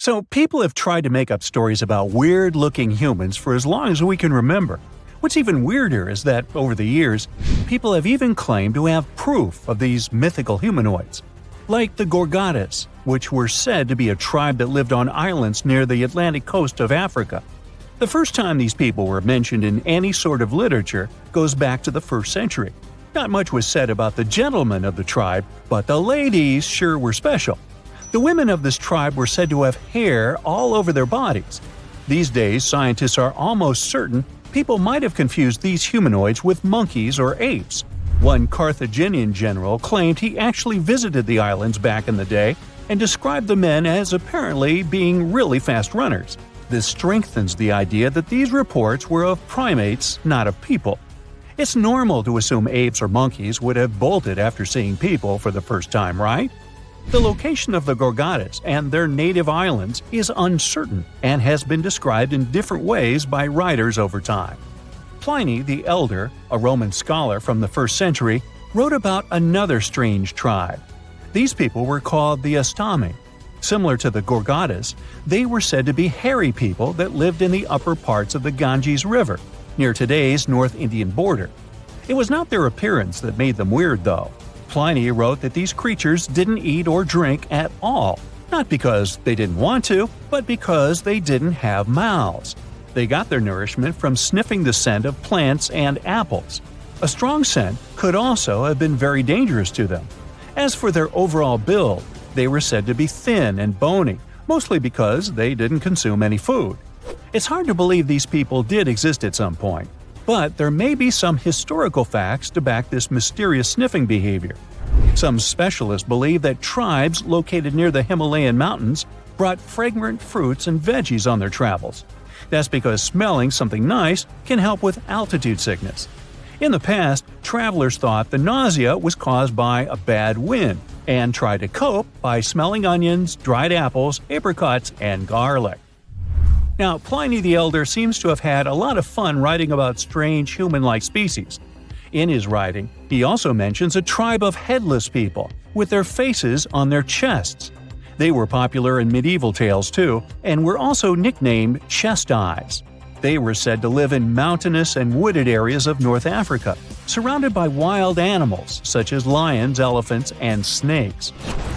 So people have tried to make up stories about weird-looking humans for as long as we can remember. What's even weirder is that, over the years, people have even claimed to have proof of these mythical humanoids. Like the Gorgadas, which were said to be a tribe that lived on islands near the Atlantic coast of Africa. The first time these people were mentioned in any sort of literature goes back to the 1st century. Not much was said about the gentlemen of the tribe, but the ladies sure were special. The women of this tribe were said to have hair all over their bodies. These days, scientists are almost certain people might have confused these humanoids with monkeys or apes. One Carthaginian general claimed he actually visited the islands back in the day and described the men as apparently being really fast runners. This strengthens the idea that these reports were of primates, not of people. It's normal to assume apes or monkeys would have bolted after seeing people for the first time, right? The location of the Gorgadas and their native islands is uncertain and has been described in different ways by writers over time. Pliny the Elder, a Roman scholar from the 1st century, wrote about another strange tribe. These people were called the Astami. Similar to the Gorgadas, they were said to be hairy people that lived in the upper parts of the Ganges River, near today's North Indian border. It was not their appearance that made them weird, though. Pliny wrote that these creatures didn't eat or drink at all, not because they didn't want to, but because they didn't have mouths. They got their nourishment from sniffing the scent of plants and apples. A strong scent could also have been very dangerous to them. As for their overall build, they were said to be thin and bony, mostly because they didn't consume any food. It's hard to believe these people did exist at some point, but there may be some historical facts to back this mysterious sniffing behavior. Some specialists believe that tribes located near the Himalayan mountains brought fragrant fruits and veggies on their travels. That's because smelling something nice can help with altitude sickness. In the past, travelers thought the nausea was caused by a bad wind and tried to cope by smelling onions, dried apples, apricots, and garlic. Now, Pliny the Elder seems to have had a lot of fun writing about strange human-like species. In his writing, he also mentions a tribe of headless people, with their faces on their chests. They were popular in medieval tales too, and were also nicknamed chest eyes. They were said to live in mountainous and wooded areas of North Africa, surrounded by wild animals such as lions, elephants, and snakes.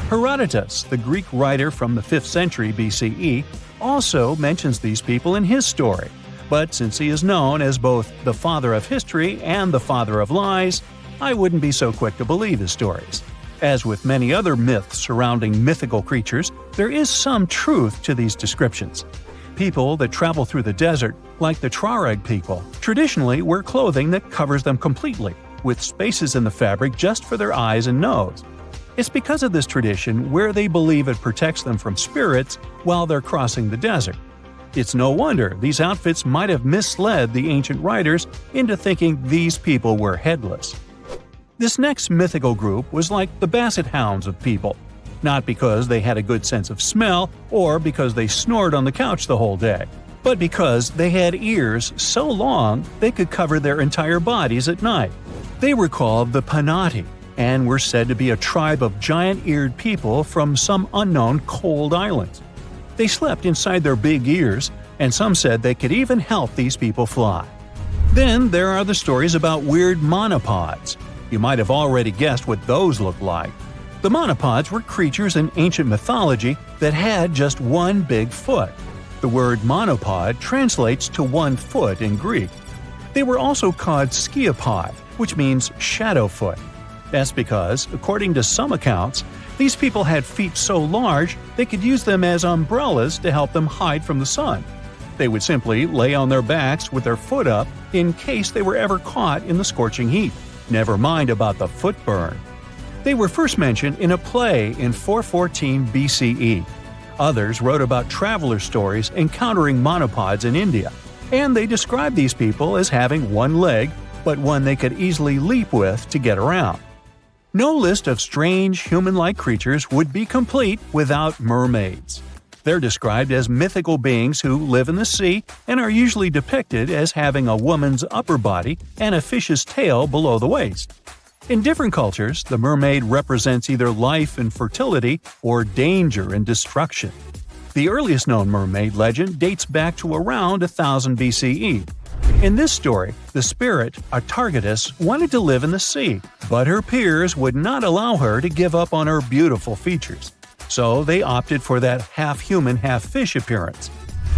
Herodotus, the Greek writer from the 5th century BCE, also mentions these people in his story, but since he is known as both the father of history and the father of lies, I wouldn't be so quick to believe his stories. As with many other myths surrounding mythical creatures, there is some truth to these descriptions. People that travel through the desert, like the Tuareg people, traditionally wear clothing that covers them completely, with spaces in the fabric just for their eyes and nose. It's because of this tradition where they believe it protects them from spirits while they're crossing the desert. It's no wonder these outfits might have misled the ancient writers into thinking these people were headless. This next mythical group was like the basset hounds of people, not because they had a good sense of smell or because they snored on the couch the whole day, but because they had ears so long they could cover their entire bodies at night. They were called the Panotti, and were said to be a tribe of giant-eared people from some unknown cold islands. They slept inside their big ears, and some said they could even help these people fly. Then there are the stories about weird monopods. You might have already guessed what those look like. The monopods were creatures in ancient mythology that had just one big foot. The word monopod translates to 1 foot in Greek. They were also called sciopod, which means shadow foot. That's because, according to some accounts, these people had feet so large they could use them as umbrellas to help them hide from the sun. They would simply lay on their backs with their foot up in case they were ever caught in the scorching heat. Never mind about the foot burn. They were first mentioned in a play in 414 BCE. Others wrote about traveler stories encountering monopods in India, and they described these people as having one leg, but one they could easily leap with to get around. No list of strange human-like creatures would be complete without mermaids. They're described as mythical beings who live in the sea and are usually depicted as having a woman's upper body and a fish's tail below the waist. In different cultures, the mermaid represents either life and fertility or danger and destruction. The earliest known mermaid legend dates back to around 1000 BCE. In this story, the spirit, Antarctica, wanted to live in the sea, but her peers would not allow her to give up on her beautiful features. So they opted for that half-human, half-fish appearance.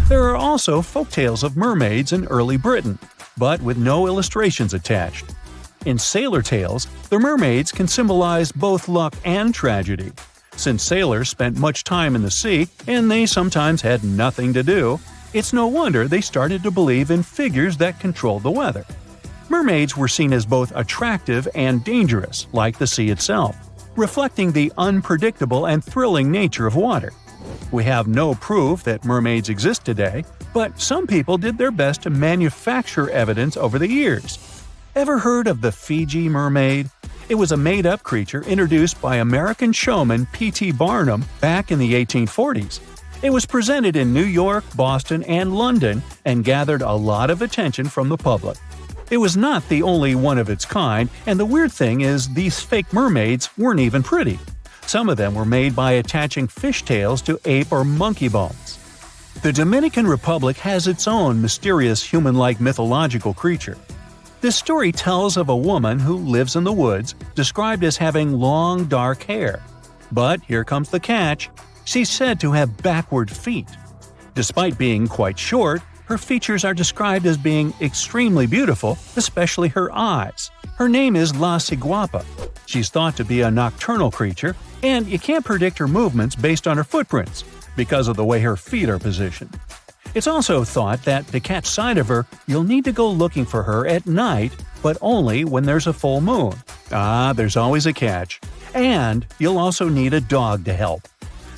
There are also folktales of mermaids in early Britain, but with no illustrations attached. In sailor tales, the mermaids can symbolize both luck and tragedy. Since sailors spent much time in the sea and they sometimes had nothing to do, it's no wonder they started to believe in figures that controlled the weather. Mermaids were seen as both attractive and dangerous, like the sea itself, reflecting the unpredictable and thrilling nature of water. We have no proof that mermaids exist today, but some people did their best to manufacture evidence over the years. Ever heard of the Fiji mermaid? It was a made-up creature introduced by American showman P.T. Barnum back in the 1840s. It was presented in New York, Boston, and London and gathered a lot of attention from the public. It was not the only one of its kind, and the weird thing is these fake mermaids weren't even pretty. Some of them were made by attaching fishtails to ape or monkey bones. The Dominican Republic has its own mysterious human-like mythological creature. This story tells of a woman who lives in the woods, described as having long, dark hair. But here comes the catch: she's said to have backward feet. Despite being quite short, her features are described as being extremely beautiful, especially her eyes. Her name is La Ciguapa. She's thought to be a nocturnal creature, and you can't predict her movements based on her footprints, because of the way her feet are positioned. It's also thought that to catch sight of her, you'll need to go looking for her at night, but only when there's a full moon. There's always a catch. And you'll also need a dog to help.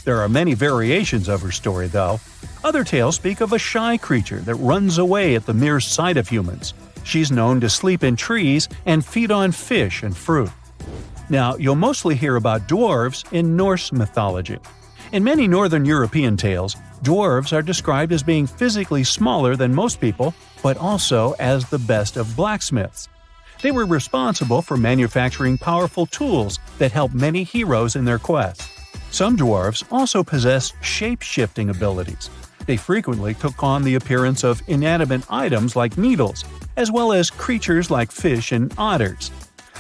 There are many variations of her story, though. Other tales speak of a shy creature that runs away at the mere sight of humans. She's known to sleep in trees and feed on fish and fruit. Now, you'll mostly hear about dwarves in Norse mythology. In many Northern European tales, dwarves are described as being physically smaller than most people, but also as the best of blacksmiths. They were responsible for manufacturing powerful tools that helped many heroes in their quest. Some dwarves also possessed shape-shifting abilities. They frequently took on the appearance of inanimate items like needles, as well as creatures like fish and otters.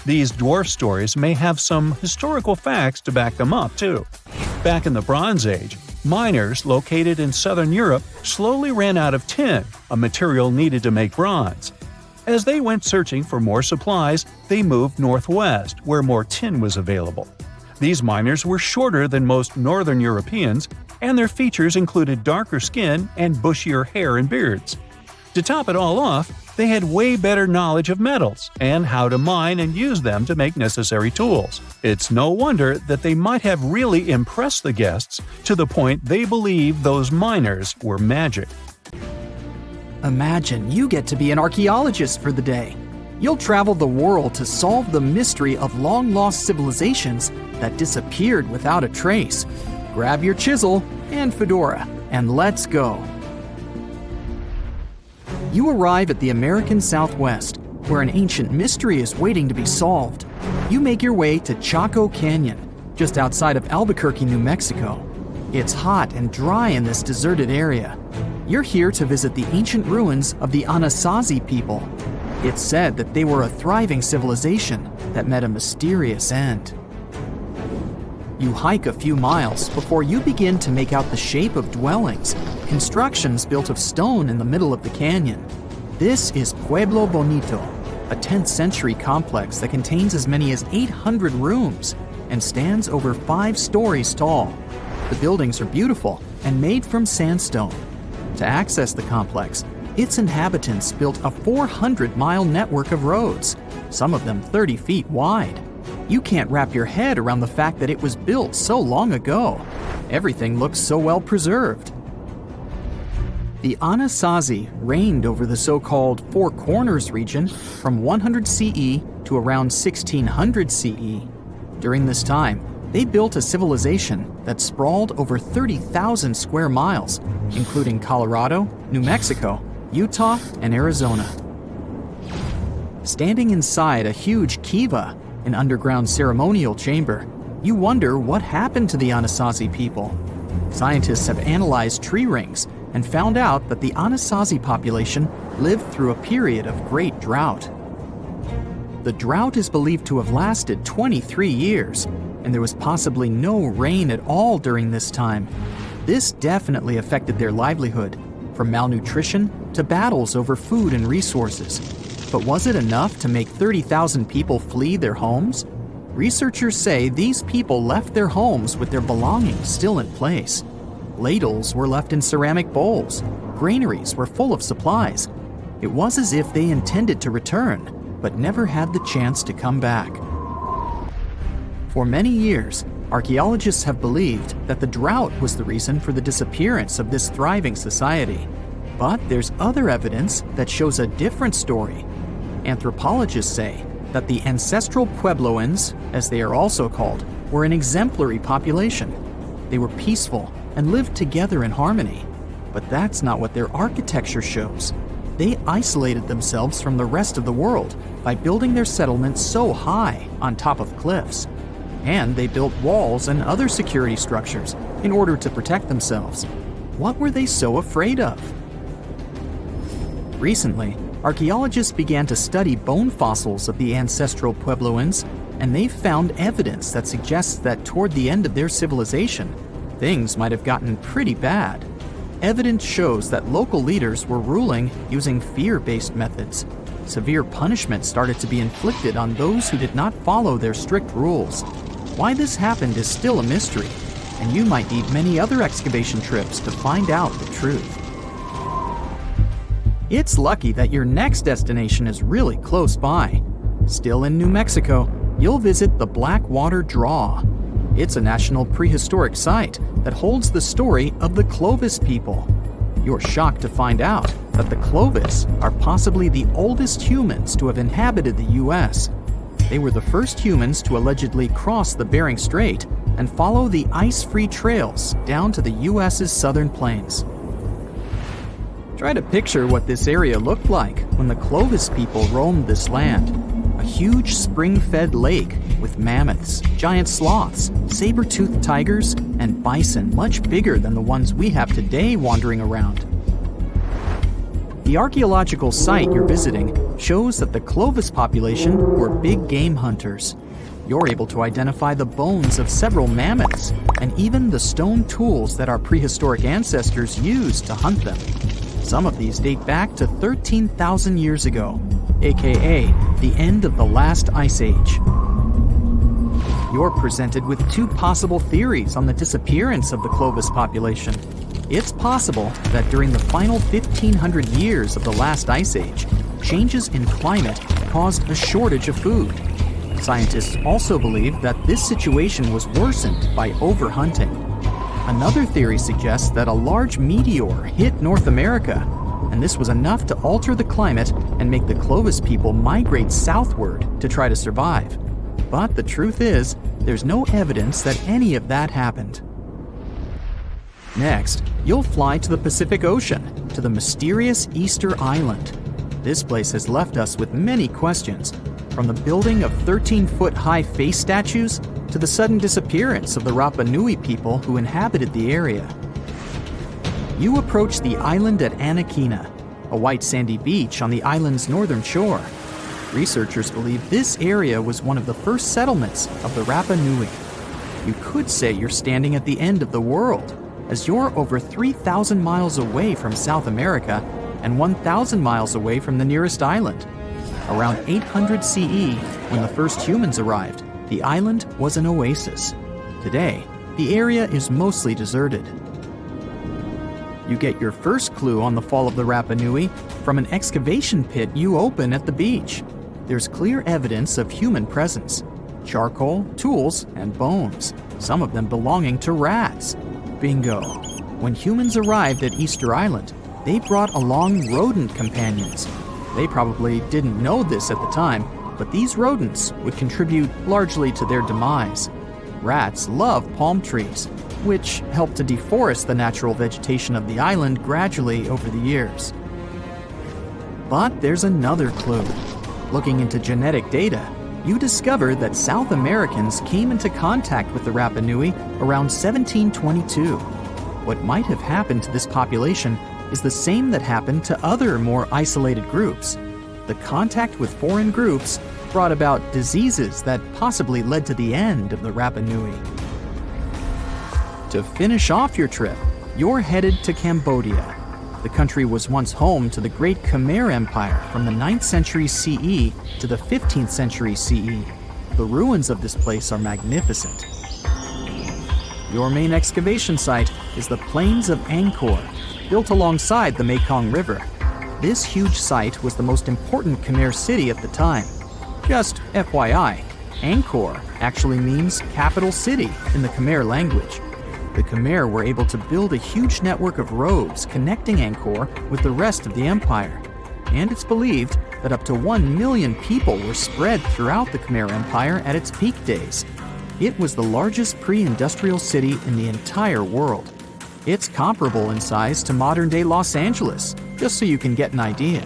These dwarf stories may have some historical facts to back them up, too. Back in the Bronze Age, miners located in southern Europe slowly ran out of tin, a material needed to make bronze. As they went searching for more supplies, they moved northwest, where more tin was available. These miners were shorter than most Northern Europeans, and their features included darker skin and bushier hair and beards. To top it all off, they had way better knowledge of metals and how to mine and use them to make necessary tools. It's no wonder that they might have really impressed the guests to the point they believed those miners were magic. Imagine you get to be an archaeologist for the day. You'll travel the world to solve the mystery of long-lost civilizations that disappeared without a trace. Grab your chisel and fedora, and let's go. You arrive at the American Southwest, where an ancient mystery is waiting to be solved. You make your way to Chaco Canyon, just outside of Albuquerque, New Mexico. It's hot and dry in this deserted area. You're here to visit the ancient ruins of the Anasazi people. It's said that they were a thriving civilization that met a mysterious end. You hike a few miles before you begin to make out the shape of dwellings, constructions built of stone in the middle of the canyon. This is Pueblo Bonito, a 10th century complex that contains as many as 800 rooms and stands over 5 stories tall. The buildings are beautiful and made from sandstone. To access the complex, its inhabitants built a 400-mile network of roads, some of them 30 feet wide. You can't wrap your head around the fact that it was built so long ago. Everything looks so well preserved. The Anasazi reigned over the so-called Four Corners region from 100 CE to around 1600 CE. During this time, they built a civilization that sprawled over 30,000 square miles, including Colorado, New Mexico, Utah, and Arizona. Standing inside a huge kiva, an underground ceremonial chamber, you wonder what happened to the Anasazi people. Scientists have analyzed tree rings and found out that the Anasazi population lived through a period of great drought. The drought is believed to have lasted 23 years, and there was possibly no rain at all during this time. This definitely affected their livelihood, from malnutrition to battles over food and resources. But was it enough to make 30,000 people flee their homes? Researchers say these people left their homes with their belongings still in place. Ladles were left in ceramic bowls. Granaries were full of supplies. It was as if they intended to return, but never had the chance to come back. For many years, archaeologists have believed that the drought was the reason for the disappearance of this thriving society. But there's other evidence that shows a different story. Anthropologists say that the ancestral Puebloans, as they are also called, were an exemplary population. They were peaceful and lived together in harmony. But that's not what their architecture shows. They isolated themselves from the rest of the world by building their settlements so high on top of cliffs. And they built walls and other security structures in order to protect themselves. What were they so afraid of? Recently, archaeologists began to study bone fossils of the ancestral Puebloans, and they've found evidence that suggests that toward the end of their civilization, things might have gotten pretty bad. Evidence shows that local leaders were ruling using fear-based methods. Severe punishment started to be inflicted on those who did not follow their strict rules. Why this happened is still a mystery, and you might need many other excavation trips to find out the truth. It's lucky that your next destination is really close by. Still in New Mexico, you'll visit the Blackwater Draw. It's a national prehistoric site that holds the story of the Clovis people. You're shocked to find out that the Clovis are possibly the oldest humans to have inhabited the U.S. They were the first humans to allegedly cross the Bering Strait and follow the ice-free trails down to the U.S.'s southern plains. Try to picture what this area looked like when the Clovis people roamed this land. A huge spring-fed lake with mammoths, giant sloths, saber-toothed tigers, and bison much bigger than the ones we have today wandering around. The archaeological site you're visiting shows that the Clovis population were big game hunters. You're able to identify the bones of several mammoths and even the stone tools that our prehistoric ancestors used to hunt them. Some of these date back to 13,000 years ago, aka the end of the last ice age. You're presented with two possible theories on the disappearance of the Clovis population. It's possible that during the final 1,500 years of the last ice age, changes in climate caused a shortage of food. Scientists also believe that this situation was worsened by overhunting. Another theory suggests that a large meteor hit North America, and this was enough to alter the climate and make the Clovis people migrate southward to try to survive. But the truth is, there's no evidence that any of that happened. Next, you'll fly to the Pacific Ocean, to the mysterious Easter Island. This place has left us with many questions, from the building of 13-foot-high face statues to the sudden disappearance of the Rapa Nui people who inhabited the area. You approach the island at Anakina, a white sandy beach on the island's northern shore. Researchers believe this area was one of the first settlements of the Rapa Nui. You could say you're standing at the end of the world, as you're over 3,000 miles away from South America and 1,000 miles away from the nearest island. Around 800 CE, when the first humans arrived, the island was an oasis. Today, the area is mostly deserted. You get your first clue on the fall of the Rapa Nui from an excavation pit you open at the beach. There's clear evidence of human presence: charcoal, tools, and bones, some of them belonging to rats. Bingo! When humans arrived at Easter Island, they brought along rodent companions. They probably didn't know this at the time, but these rodents would contribute largely to their demise. Rats love palm trees, which helped to deforest the natural vegetation of the island gradually over the years. But there's another clue. Looking into genetic data, you discover that South Americans came into contact with the Rapa Nui around 1722. What might have happened to this population is the same that happened to other more isolated groups. The contact with foreign groups brought about diseases that possibly led to the end of the Rapa Nui. To finish off your trip, you're headed to Cambodia. The country was once home to the great Khmer Empire from the 9th century CE to the 15th century CE. The ruins of this place are magnificent. Your main excavation site is the Plains of Angkor, built alongside the Mekong River. This huge site was the most important Khmer city at the time. Just FYI, Angkor actually means capital city in the Khmer language. The Khmer were able to build a huge network of roads connecting Angkor with the rest of the empire. And it's believed that up to 1 million people were spread throughout the Khmer Empire at its peak days. It was the largest pre-industrial city in the entire world. It's comparable in size to modern-day Los Angeles, just so you can get an idea.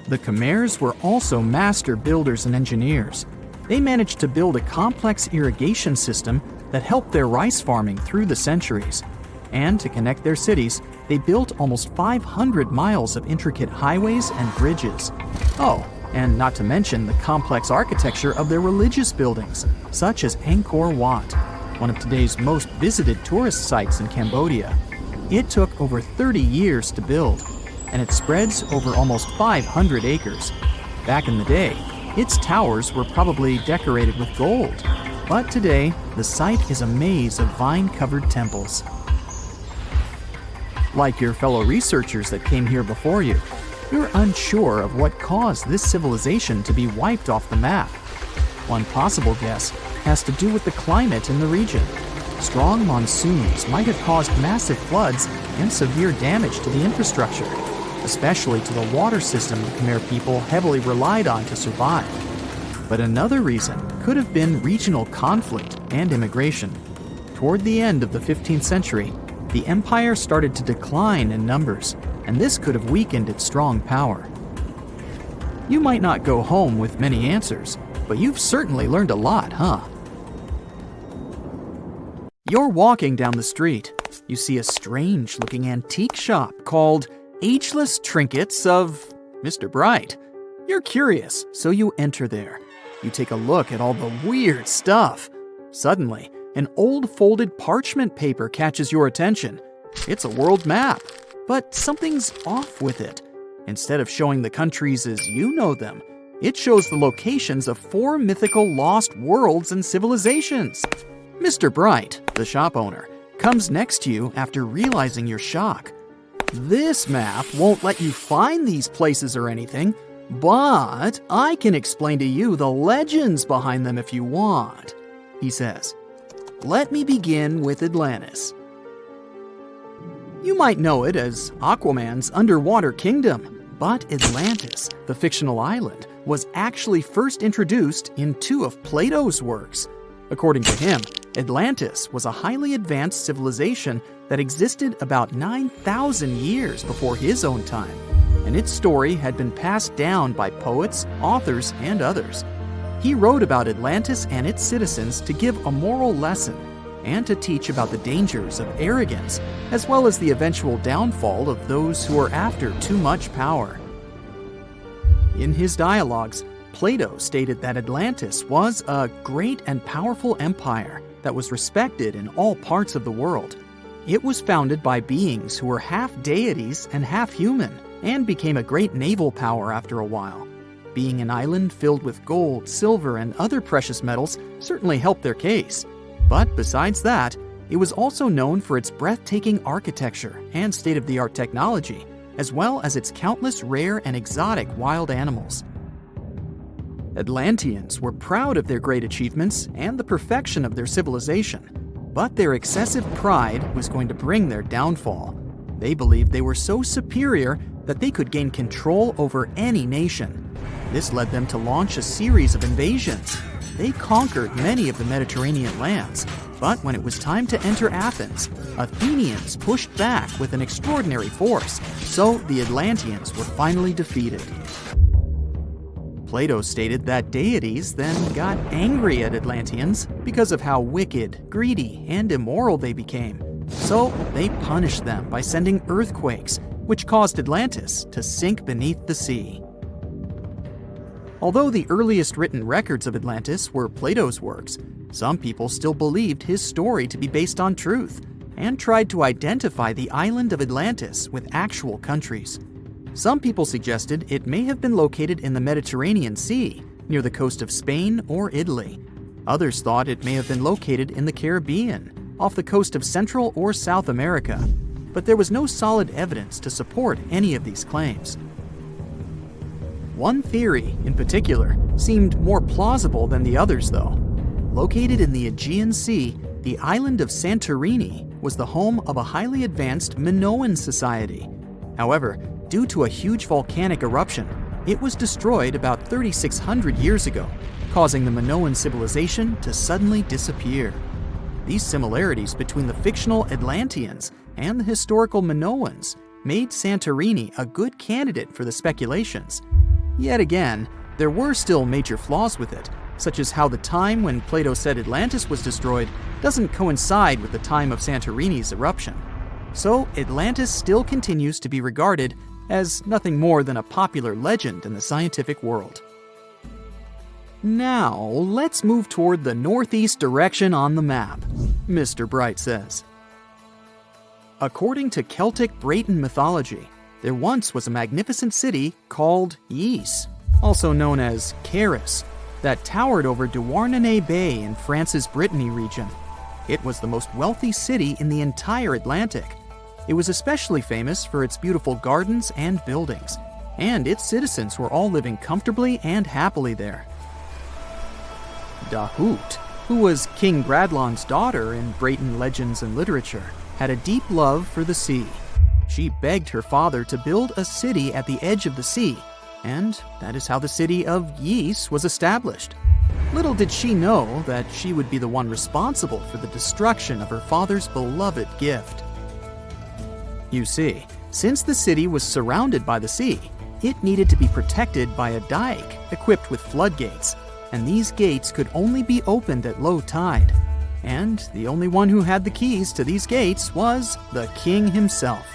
The Khmers were also master builders and engineers. They managed to build a complex irrigation system that helped their rice farming through the centuries. And to connect their cities, they built almost 500 miles of intricate highways and bridges. Oh, and not to mention the complex architecture of their religious buildings, such as Angkor Wat, one of today's most visited tourist sites in Cambodia. It took over 30 years to build, and it spreads over almost 500 acres. Back in the day, its towers were probably decorated with gold, but today, the site is a maze of vine-covered temples. Like your fellow researchers that came here before you, you're unsure of what caused this civilization to be wiped off the map. One possible guess has to do with the climate in the region. Strong monsoons might have caused massive floods and severe damage to the infrastructure, especially to the water system the Khmer people heavily relied on to survive. But another reason could have been regional conflict and immigration. Toward the end of the 15th century, the empire started to decline in numbers, and this could have weakened its strong power. You might not go home with many answers, but you've certainly learned a lot, huh? You're walking down the street. You see a strange-looking antique shop called Ageless Trinkets of Mr. Bright. You're curious, so you enter there. You take a look at all the weird stuff. Suddenly, an old folded parchment paper catches your attention. It's a world map, but something's off with it. Instead of showing the countries as you know them, it shows the locations of 4 mythical lost worlds and civilizations. Mr. Bright, the shop owner, comes next to you after realizing your shock. This map won't let you find these places or anything, but I can explain to you the legends behind them if you want, he says. Let me begin with Atlantis. You might know it as Aquaman's underwater kingdom, but Atlantis, the fictional island, was actually first introduced in 2 of Plato's works. According to him, Atlantis was a highly advanced civilization that existed about 9,000 years before his own time, and its story had been passed down by poets, authors, and others. He wrote about Atlantis and its citizens to give a moral lesson and to teach about the dangers of arrogance, as well as the eventual downfall of those who are after too much power. In his dialogues, Plato stated that Atlantis was a great and powerful empire that was respected in all parts of the world. It was founded by beings who were half deities and half human, and became a great naval power after a while. Being an island filled with gold, silver, and other precious metals certainly helped their case. But besides that, it was also known for its breathtaking architecture and state-of-the-art technology, as well as its countless rare and exotic wild animals. Atlanteans were proud of their great achievements and the perfection of their civilization, but their excessive pride was going to bring their downfall. They believed they were so superior that they could gain control over any nation. This led them to launch a series of invasions. They conquered many of the Mediterranean lands, but when it was time to enter Athens, Athenians pushed back with an extraordinary force, so the Atlanteans were finally defeated. Plato stated that deities then got angry at Atlanteans because of how wicked, greedy, and immoral they became, So they punished them by sending earthquakes, which caused Atlantis to sink beneath the sea. Although the earliest written records of Atlantis were Plato's works, some people still believed his story to be based on truth and tried to identify the island of Atlantis with actual countries. Some people suggested it may have been located in the Mediterranean Sea, near the coast of Spain or Italy. Others thought it may have been located in the Caribbean, off the coast of Central or South America, but there was no solid evidence to support any of these claims. One theory, in particular, seemed more plausible than the others, though. Located in the Aegean Sea, the island of Santorini was the home of a highly advanced Minoan society. However, due to a huge volcanic eruption, it was destroyed about 3,600 years ago, causing the Minoan civilization to suddenly disappear. These similarities between the fictional Atlanteans and the historical Minoans made Santorini a good candidate for the speculations. Yet again, there were still major flaws with it, such as how the time when Plato said Atlantis was destroyed doesn't coincide with the time of Santorini's eruption. So Atlantis still continues to be regarded as nothing more than a popular legend in the scientific world. Now, let's move toward the northeast direction on the map, Mr. Bright says. According to Celtic Breton mythology, there once was a magnificent city called Ys, also known as Caris, that towered over Douarnenez Bay in France's Brittany region. It was the most wealthy city in the entire Atlantic. It was especially famous for its beautiful gardens and buildings, and its citizens were all living comfortably and happily there. Dahut, who was King Bradlon's daughter in Breton legends and literature, had a deep love for the sea. She begged her father to build a city at the edge of the sea, and that is how the city of Ys was established. Little did she know that she would be the one responsible for the destruction of her father's beloved gift. You see, since the city was surrounded by the sea, it needed to be protected by a dike equipped with floodgates, and these gates could only be opened at low tide. And the only one who had the keys to these gates was the king himself.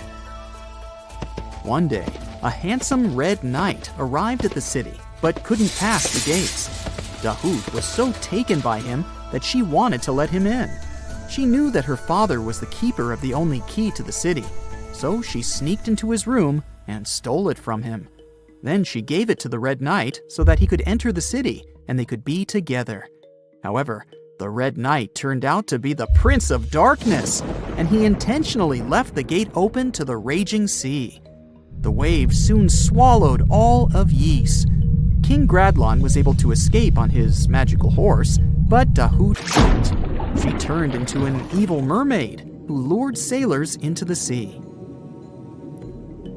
One day, a handsome red knight arrived at the city, but couldn't pass the gates. Dahut was so taken by him that she wanted to let him in. She knew that her father was the keeper of the only key to the city, so she sneaked into his room and stole it from him. Then she gave it to the Red Knight so that he could enter the city and they could be together. However, the Red Knight turned out to be the Prince of Darkness, and he intentionally left the gate open to the raging sea. The waves soon swallowed all of Ys. King Gradlon was able to escape on his magical horse, but Dahut couldn't. She turned into an evil mermaid who lured sailors into the sea.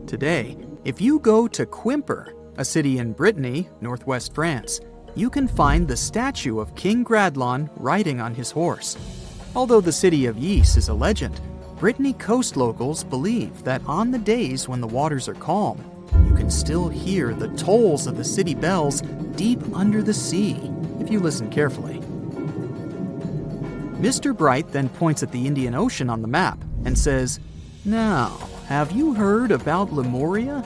Today, if you go to Quimper, a city in Brittany, northwest France, you can find the statue of King Gradlon riding on his horse. Although the city of Ys is a legend, Brittany coast locals believe that on the days when the waters are calm, you can still hear the tolls of the city bells deep under the sea, if you listen carefully. Mr. Bright then points at the Indian Ocean on the map and says, "Now, have you heard about Lemuria?"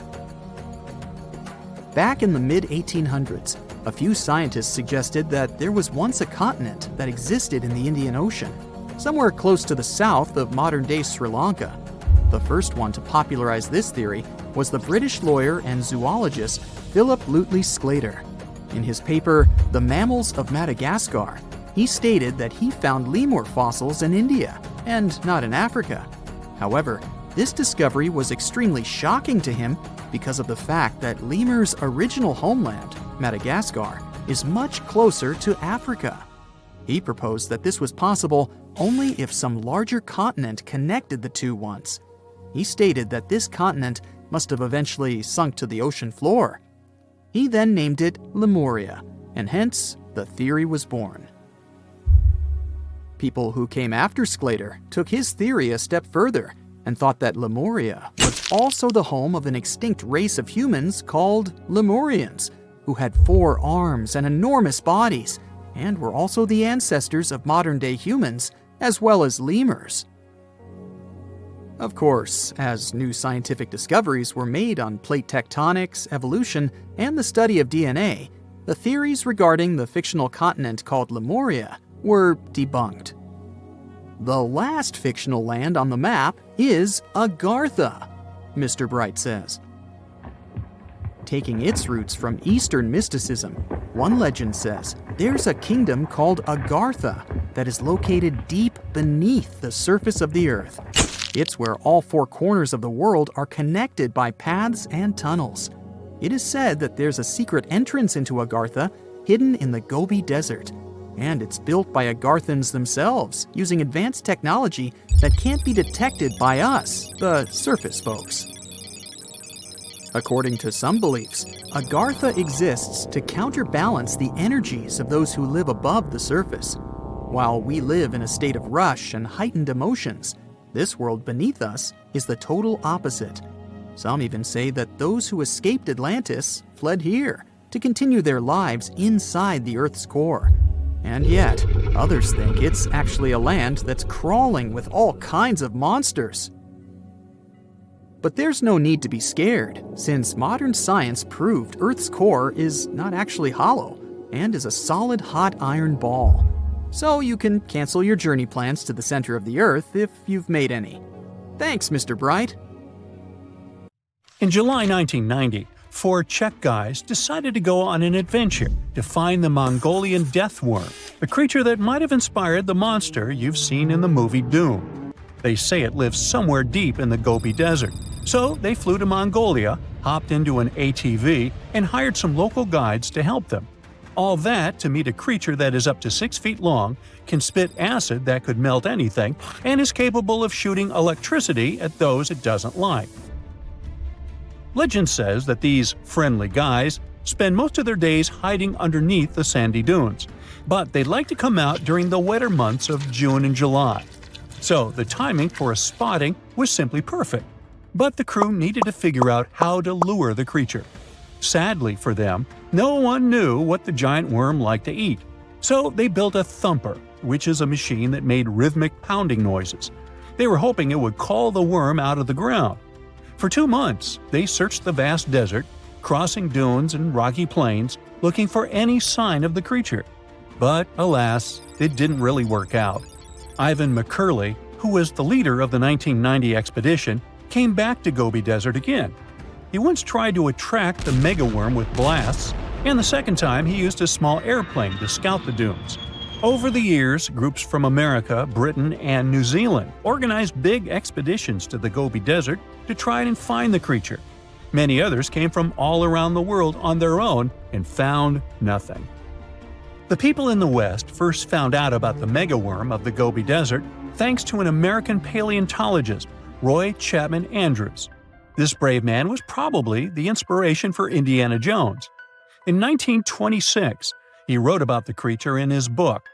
Back in the mid-1800s, a few scientists suggested that there was once a continent that existed in the Indian Ocean, somewhere close to the south of modern-day Sri Lanka. The first one to popularize this theory was the British lawyer and zoologist Philip Lutley Sclater. In his paper, The Mammals of Madagascar, he stated that he found lemur fossils in India, and not in Africa. However, this discovery was extremely shocking to him because of the fact that lemurs' original homeland, Madagascar, is much closer to Africa. He proposed that this was possible only if some larger continent connected the two once. He stated that this continent must have eventually sunk to the ocean floor. He then named it Lemuria, and hence the theory was born. People who came after Sclater took his theory a step further and thought that Lemuria was also the home of an extinct race of humans called Lemurians, who had 4 arms and enormous bodies, and were also the ancestors of modern-day humans, as well as lemurs. Of course, as new scientific discoveries were made on plate tectonics, evolution, and the study of DNA, the theories regarding the fictional continent called Lemuria were debunked. The last fictional land on the map is Agartha, Mr. Bright says. Taking its roots from Eastern mysticism, one legend says there's a kingdom called Agartha that is located deep beneath the surface of the earth. It's where all four corners of the world are connected by paths and tunnels. It is said that there's a secret entrance into Agartha hidden in the Gobi Desert, and it's built by Agarthans themselves using advanced technology that can't be detected by us, the surface folks. According to some beliefs, Agartha exists to counterbalance the energies of those who live above the surface. While we live in a state of rush and heightened emotions, this world beneath us is the total opposite. Some even say that those who escaped Atlantis fled here to continue their lives inside the Earth's core. And yet, others think it's actually a land that's crawling with all kinds of monsters. But there's no need to be scared, since modern science proved Earth's core is not actually hollow and is a solid hot iron ball. So you can cancel your journey plans to the center of the Earth if you've made any. Thanks, Mr. Bright. In July 1990, 4 Czech guys decided to go on an adventure to find the Mongolian death worm, a creature that might have inspired the monster you've seen in the movie Dune. They say it lives somewhere deep in the Gobi Desert, so they flew to Mongolia, hopped into an ATV, and hired some local guides to help them. All that to meet a creature that is up to 6 feet long, can spit acid that could melt anything, and is capable of shooting electricity at those it doesn't like. Legend says that these friendly guys spend most of their days hiding underneath the sandy dunes, but they'd like to come out during the wetter months of June and July. So the timing for a spotting was simply perfect. But the crew needed to figure out how to lure the creature. Sadly for them, no one knew what the giant worm liked to eat. So they built a thumper, which is a machine that made rhythmic pounding noises. They were hoping it would call the worm out of the ground. For 2 months, they searched the vast desert, crossing dunes and rocky plains, looking for any sign of the creature. But alas, it didn't really work out. Ivan McCurley, who was the leader of the 1990 expedition, came back to Gobi Desert again. He once tried to attract the megaworm with blasts, and the second time he used a small airplane to scout the dunes. Over the years, groups from America, Britain, and New Zealand organized big expeditions to the Gobi Desert to try and find the creature. Many others came from all around the world on their own and found nothing. The people in the West first found out about the megaworm of the Gobi Desert thanks to an American paleontologist, Roy Chapman Andrews. This brave man was probably the inspiration for Indiana Jones. In 1926, he wrote about the creature in his book.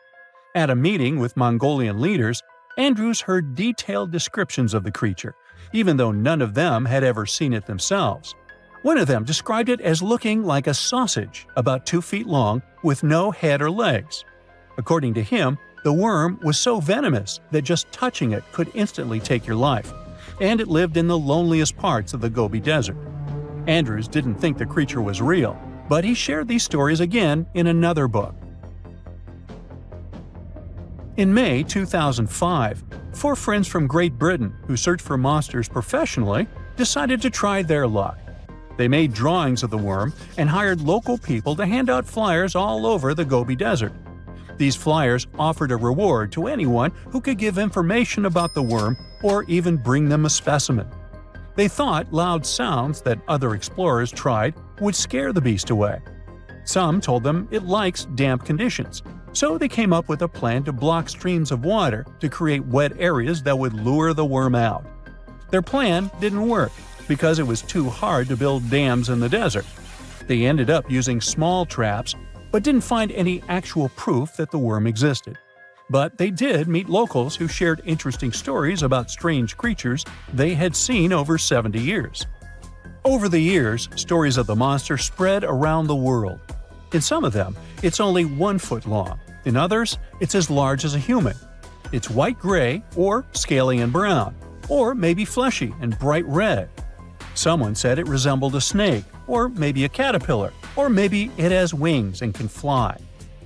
At a meeting with Mongolian leaders, Andrews heard detailed descriptions of the creature, even though none of them had ever seen it themselves. One of them described it as looking like a sausage, about 2 feet long, with no head or legs. According to him, the worm was so venomous that just touching it could instantly take your life, and it lived in the loneliest parts of the Gobi Desert. Andrews didn't think the creature was real, but he shared these stories again in another book. In May 2005, 4 friends from Great Britain who search for monsters professionally decided to try their luck. They made drawings of the worm and hired local people to hand out flyers all over the Gobi Desert. These flyers offered a reward to anyone who could give information about the worm or even bring them a specimen. They thought loud sounds that other explorers tried would scare the beast away. Some told them it likes damp conditions, so they came up with a plan to block streams of water to create wet areas that would lure the worm out. Their plan didn't work because it was too hard to build dams in the desert. They ended up using small traps, but didn't find any actual proof that the worm existed. But they did meet locals who shared interesting stories about strange creatures they had seen over 70 years. Over the years, stories of the monster spread around the world. In some of them, it's only 1 foot long. In others, it's as large as a human. It's white-gray or scaly and brown. or maybe fleshy and bright red. Someone said it resembled a snake, or maybe a caterpillar, or maybe it has wings and can fly.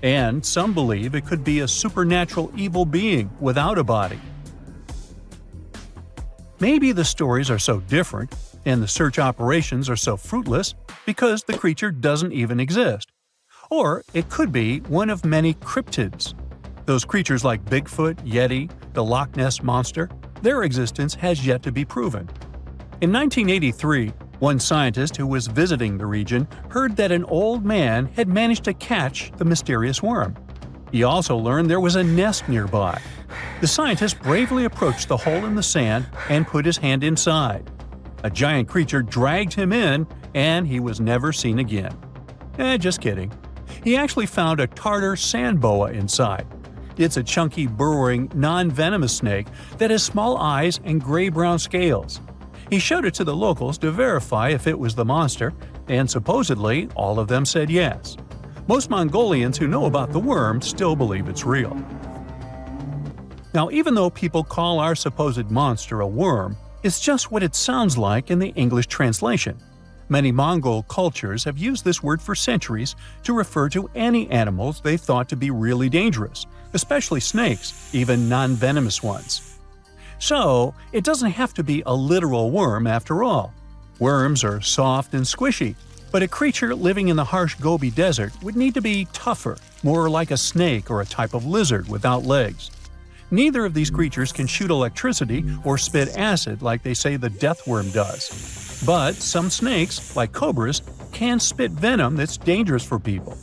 And some believe it could be a supernatural evil being without a body. Maybe the stories are so different, and the search operations are so fruitless, because the creature doesn't even exist. Or it could be one of many cryptids. Those creatures like Bigfoot, Yeti, the Loch Ness Monster, their existence has yet to be proven. In 1983, one scientist who was visiting the region heard that an old man had managed to catch the mysterious worm. He also learned there was a nest nearby. The scientist bravely approached the hole in the sand and put his hand inside. A giant creature dragged him in, and he was never seen again. Just kidding. He actually found a Tartar sand boa inside. It's a chunky, burrowing, non-venomous snake that has small eyes and gray-brown scales. He showed it to the locals to verify if it was the monster, and supposedly all of them said yes. Most Mongolians who know about the worm still believe it's real. Now, even though people call our supposed monster a worm, it's just what it sounds like in the English translation. Many Mongol cultures have used this word for centuries to refer to any animals they thought to be really dangerous, especially snakes, even non-venomous ones. So, it doesn't have to be a literal worm after all. Worms are soft and squishy, but a creature living in the harsh Gobi Desert would need to be tougher, more like a snake or a type of lizard without legs. Neither of these creatures can shoot electricity or spit acid like they say the death worm does. But some snakes, like cobras, can spit venom that's dangerous for people.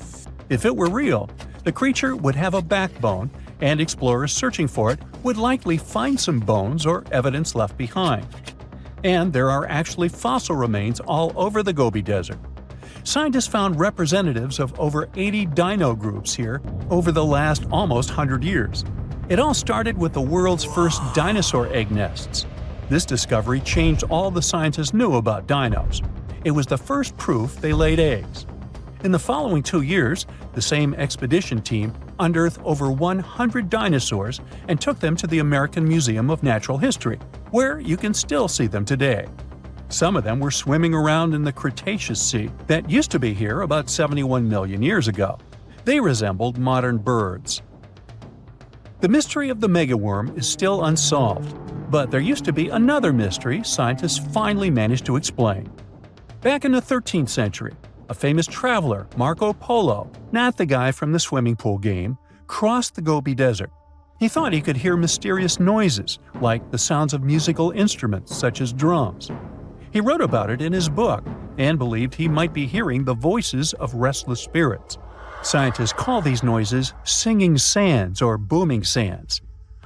If it were real, the creature would have a backbone, and explorers searching for it would likely find some bones or evidence left behind. And there are actually fossil remains all over the Gobi Desert. Scientists found representatives of over 80 dino groups here over the last almost 100 years. It all started with the world's first dinosaur egg nests. This discovery changed all the scientists knew about dinos. It was the first proof they laid eggs. In the following 2 years, the same expedition team unearthed over 100 dinosaurs and took them to the American Museum of Natural History, where you can still see them today. Some of them were swimming around in the Cretaceous Sea that used to be here about 71 million years ago. They resembled modern birds. The mystery of the megaworm is still unsolved, but there used to be another mystery scientists finally managed to explain. Back in the 13th century, a famous traveler, Marco Polo, not the guy from the swimming pool game, crossed the Gobi Desert. He thought he could hear mysterious noises, like the sounds of musical instruments such as drums. He wrote about it in his book and believed he might be hearing the voices of restless spirits. Scientists call these noises singing sands or booming sands.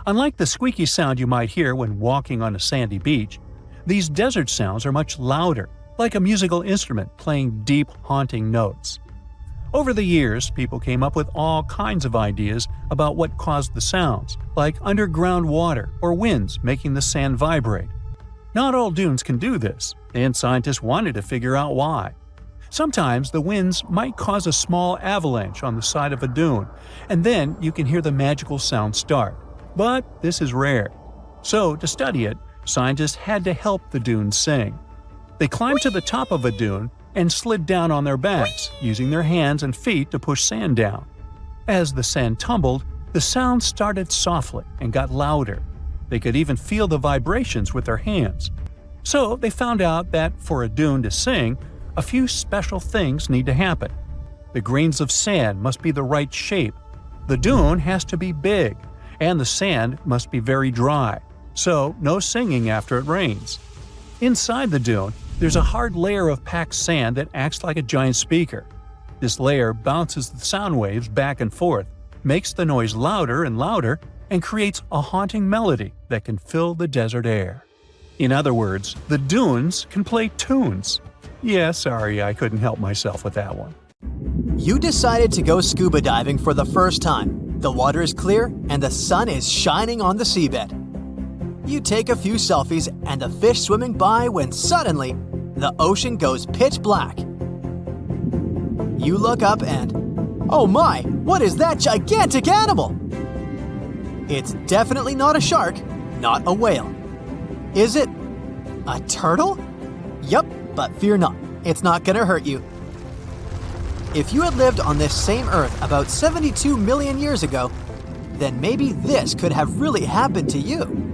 Unlike the squeaky sound you might hear when walking on a sandy beach, these desert sounds are much louder, like a musical instrument playing deep, haunting notes. Over the years, people came up with all kinds of ideas about what caused the sounds, like underground water or winds making the sand vibrate. Not all dunes can do this, and scientists wanted to figure out why. Sometimes the winds might cause a small avalanche on the side of a dune, and then you can hear the magical sound start. But this is rare. So, to study it, scientists had to help the dunes sing. They climbed to the top of a dune and slid down on their backs, using their hands and feet to push sand down. As the sand tumbled, the sound started softly and got louder. They could even feel the vibrations with their hands. So they found out that for a dune to sing, a few special things need to happen. The grains of sand must be the right shape. The dune has to be big, and the sand must be very dry, so no singing after it rains. Inside the dune, there's a hard layer of packed sand that acts like a giant speaker. This layer bounces the sound waves back and forth, makes the noise louder and louder, and creates a haunting melody that can fill the desert air. In other words, the dunes can play tunes. Yeah, sorry, I couldn't help myself with that one. You decided to go scuba diving for the first time. The water is clear and the sun is shining on the seabed. You take a few selfies and the fish swimming by when suddenly, the ocean goes pitch black. You look up and, oh my, what is that gigantic animal? It's definitely not a shark, not a whale. Is it a turtle? Yup, but fear not, it's not gonna hurt you. If you had lived on this same Earth about 72 million years ago, then maybe this could have really happened to you.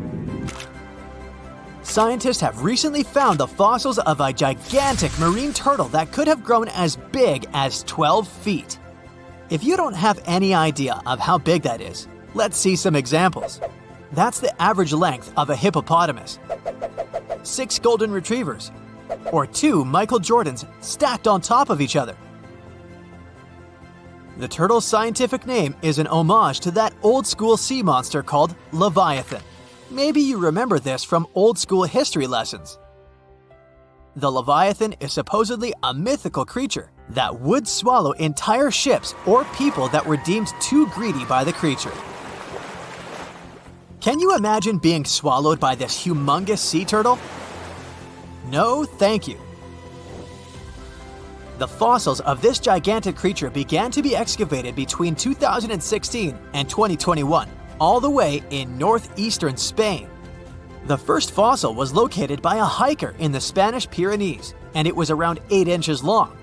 Scientists have recently found the fossils of a gigantic marine turtle that could have grown as big as 12 feet. If you don't have any idea of how big that is, let's see some examples. That's the average length of a hippopotamus, 6 golden retrievers, or 2 Michael Jordans stacked on top of each other. The turtle's scientific name is an homage to that old-school sea monster called Leviathan. Maybe you remember this from old-school history lessons. The Leviathan is supposedly a mythical creature that would swallow entire ships or people that were deemed too greedy by the creature. Can you imagine being swallowed by this humongous sea turtle? No, thank you. The fossils of this gigantic creature began to be excavated between 2016 and 2021, all the way in northeastern Spain. The first fossil was located by a hiker in the Spanish Pyrenees, and it was around 8 inches long.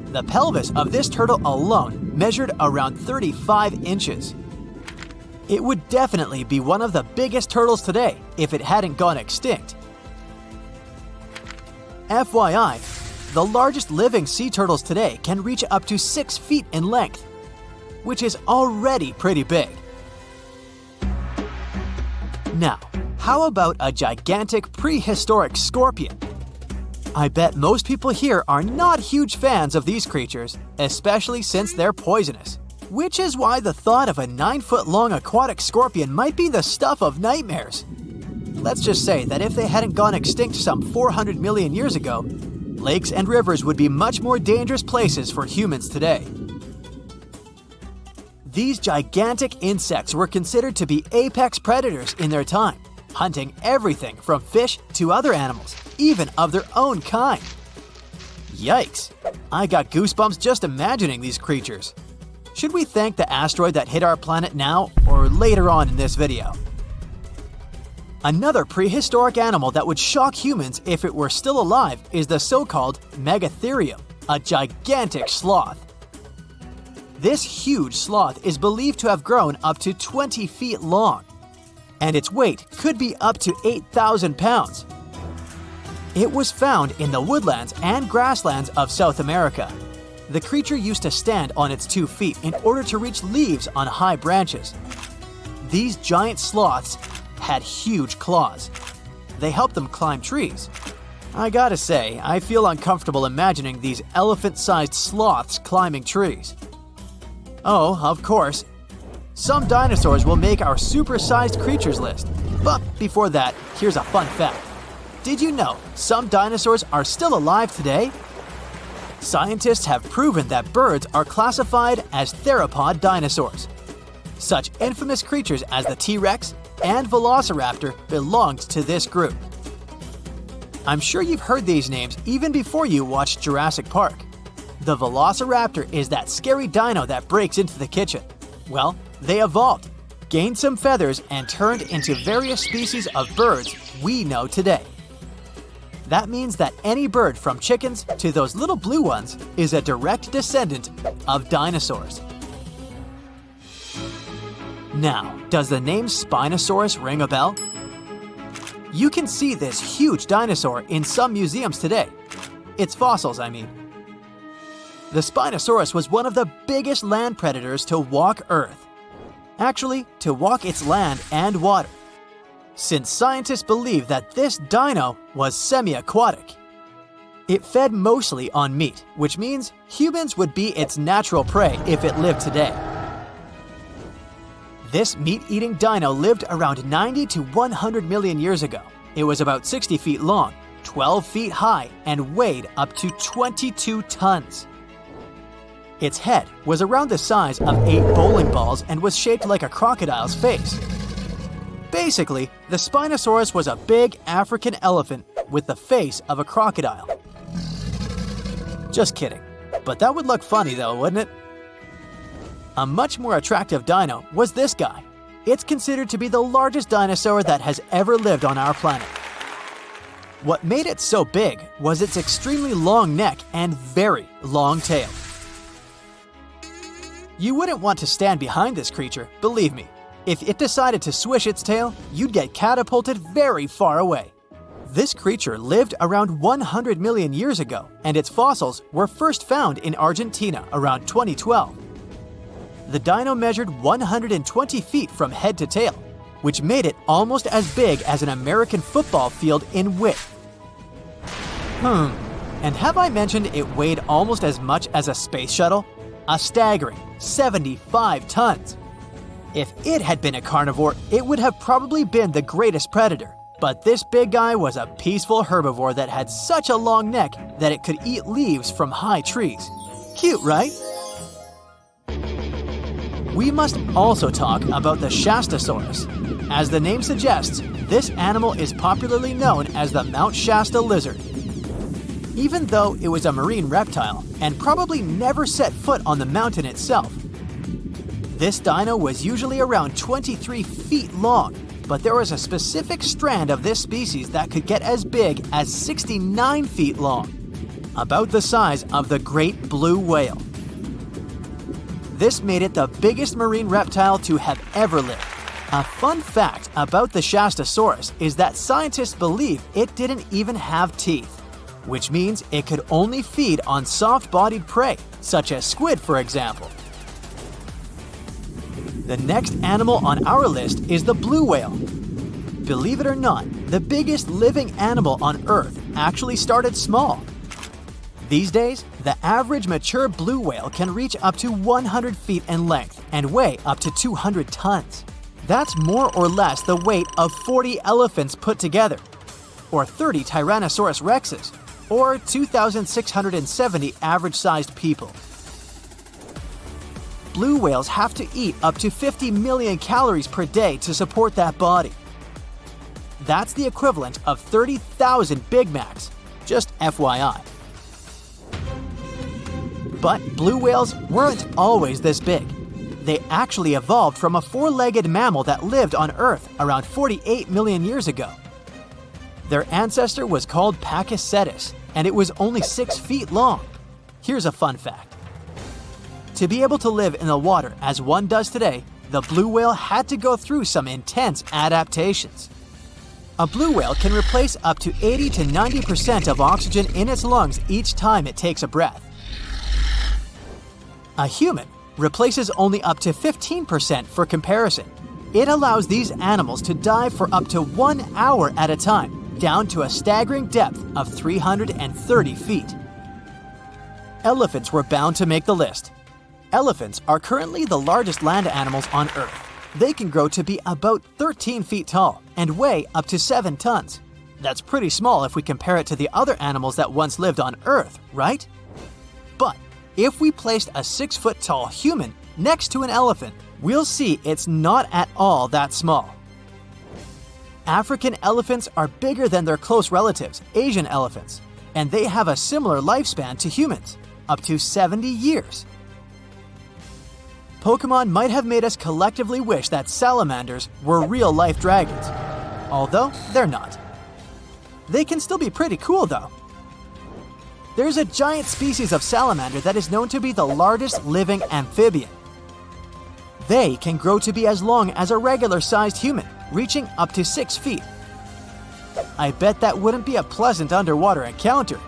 The pelvis of this turtle alone measured around 35 inches. It would definitely be one of the biggest turtles today if it hadn't gone extinct. FYI, the largest living sea turtles today can reach up to 6 feet in length, which is already pretty big. Now, how about a gigantic prehistoric scorpion? I bet most people here are not huge fans of these creatures, especially since they're poisonous, which is why the thought of a 9-foot-long aquatic scorpion might be the stuff of nightmares. Let's just say that if they hadn't gone extinct some 400 million years ago, lakes and rivers would be much more dangerous places for humans today. These gigantic insects were considered to be apex predators in their time, hunting everything from fish to other animals, even of their own kind. Yikes! I got goosebumps just imagining these creatures. Should we thank the asteroid that hit our planet now or later on in this video? Another prehistoric animal that would shock humans if it were still alive is the so-called Megatherium, a gigantic sloth. This huge sloth is believed to have grown up to 20 feet long, and its weight could be up to 8,000 pounds. It was found in the woodlands and grasslands of South America. The creature used to stand on its 2 feet in order to reach leaves on high branches. These giant sloths had huge claws. They helped them climb trees. I gotta say, I feel uncomfortable imagining these elephant-sized sloths climbing trees. Oh, of course, some dinosaurs will make our super-sized creatures list. But before that, here's a fun fact. Did you know some dinosaurs are still alive today? Scientists have proven that birds are classified as theropod dinosaurs. Such infamous creatures as the T-Rex and Velociraptor belonged to this group. I'm sure you've heard these names even before you watched Jurassic Park. The Velociraptor is that scary dino that breaks into the kitchen. Well, they evolved, gained some feathers, and turned into various species of birds we know today. That means that any bird from chickens to those little blue ones is a direct descendant of dinosaurs. Now, does the name Spinosaurus ring a bell? You can see this huge dinosaur in some museums today. Its fossils, I mean. The Spinosaurus was one of the biggest land predators to walk Earth. Actually, to walk its land and water, since scientists believe that this dino was semi-aquatic. It fed mostly on meat, which means humans would be its natural prey if it lived today. This meat-eating dino lived around 90 to 100 million years ago. It was about 60 feet long, 12 feet high, and weighed up to 22 tons. Its head was around the size of 8 bowling balls and was shaped like a crocodile's face. Basically, the Spinosaurus was a big African elephant with the face of a crocodile. Just kidding. But that would look funny though, wouldn't it? A much more attractive dino was this guy. It's considered to be the largest dinosaur that has ever lived on our planet. What made it so big was its extremely long neck and very long tail. You wouldn't want to stand behind this creature, believe me. If it decided to swish its tail, you'd get catapulted very far away. This creature lived around 100 million years ago, and its fossils were first found in Argentina around 2012. The dino measured 120 feet from head to tail, which made it almost as big as an American football field in width. And have I mentioned it weighed almost as much as a space shuttle? A staggering 75 tons. If it had been a carnivore, it would have probably been the greatest predator. But this big guy was a peaceful herbivore that had such a long neck that it could eat leaves from high trees. Cute, right? We must also talk about the Shastasaurus. As the name suggests, this animal is popularly known as the Mount Shasta lizard. Even though it was a marine reptile and probably never set foot on the mountain itself, this dino was usually around 23 feet long, but there was a specific strand of this species that could get as big as 69 feet long, about the size of the great blue whale. This made it the biggest marine reptile to have ever lived. A fun fact about the Shastasaurus is that scientists believe it didn't even have teeth, which means it could only feed on soft-bodied prey, such as squid, for example. The next animal on our list is the blue whale. Believe it or not, the biggest living animal on Earth actually started small. These days, the average mature blue whale can reach up to 100 feet in length and weigh up to 200 tons. That's more or less the weight of 40 elephants put together, or 30 Tyrannosaurus rexes, or 2,670 average-sized people. Blue whales have to eat up to 50 million calories per day to support that body. That's the equivalent of 30,000 Big Macs, just FYI. But blue whales weren't always this big. They actually evolved from a four-legged mammal that lived on Earth around 48 million years ago. Their ancestor was called Pakicetus, and it was only 6 feet long. Here's a fun fact. To be able to live in the water as one does today, the blue whale had to go through some intense adaptations. A blue whale can replace up to 80 to 90% of oxygen in its lungs each time it takes a breath. A human replaces only up to 15% for comparison. It allows these animals to dive for up to 1 hour at a time, down to a staggering depth of 330 feet. Elephants were bound to make the list. Elephants are currently the largest land animals on Earth. They can grow to be about 13 feet tall and weigh up to 7 tons. That's pretty small if we compare it to the other animals that once lived on Earth, right? But if we placed a 6-foot-tall human next to an elephant, we'll see it's not at all that small. African elephants are bigger than their close relatives, Asian elephants, and they have a similar lifespan to humans, up to 70 years. Pokemon might have made us collectively wish that salamanders were real-life dragons, although they're not. They can still be pretty cool, though. There's a giant species of salamander that is known to be the largest living amphibian. They can grow to be as long as a regular-sized human, reaching up to 6 feet. I bet that wouldn't be a pleasant underwater encounter.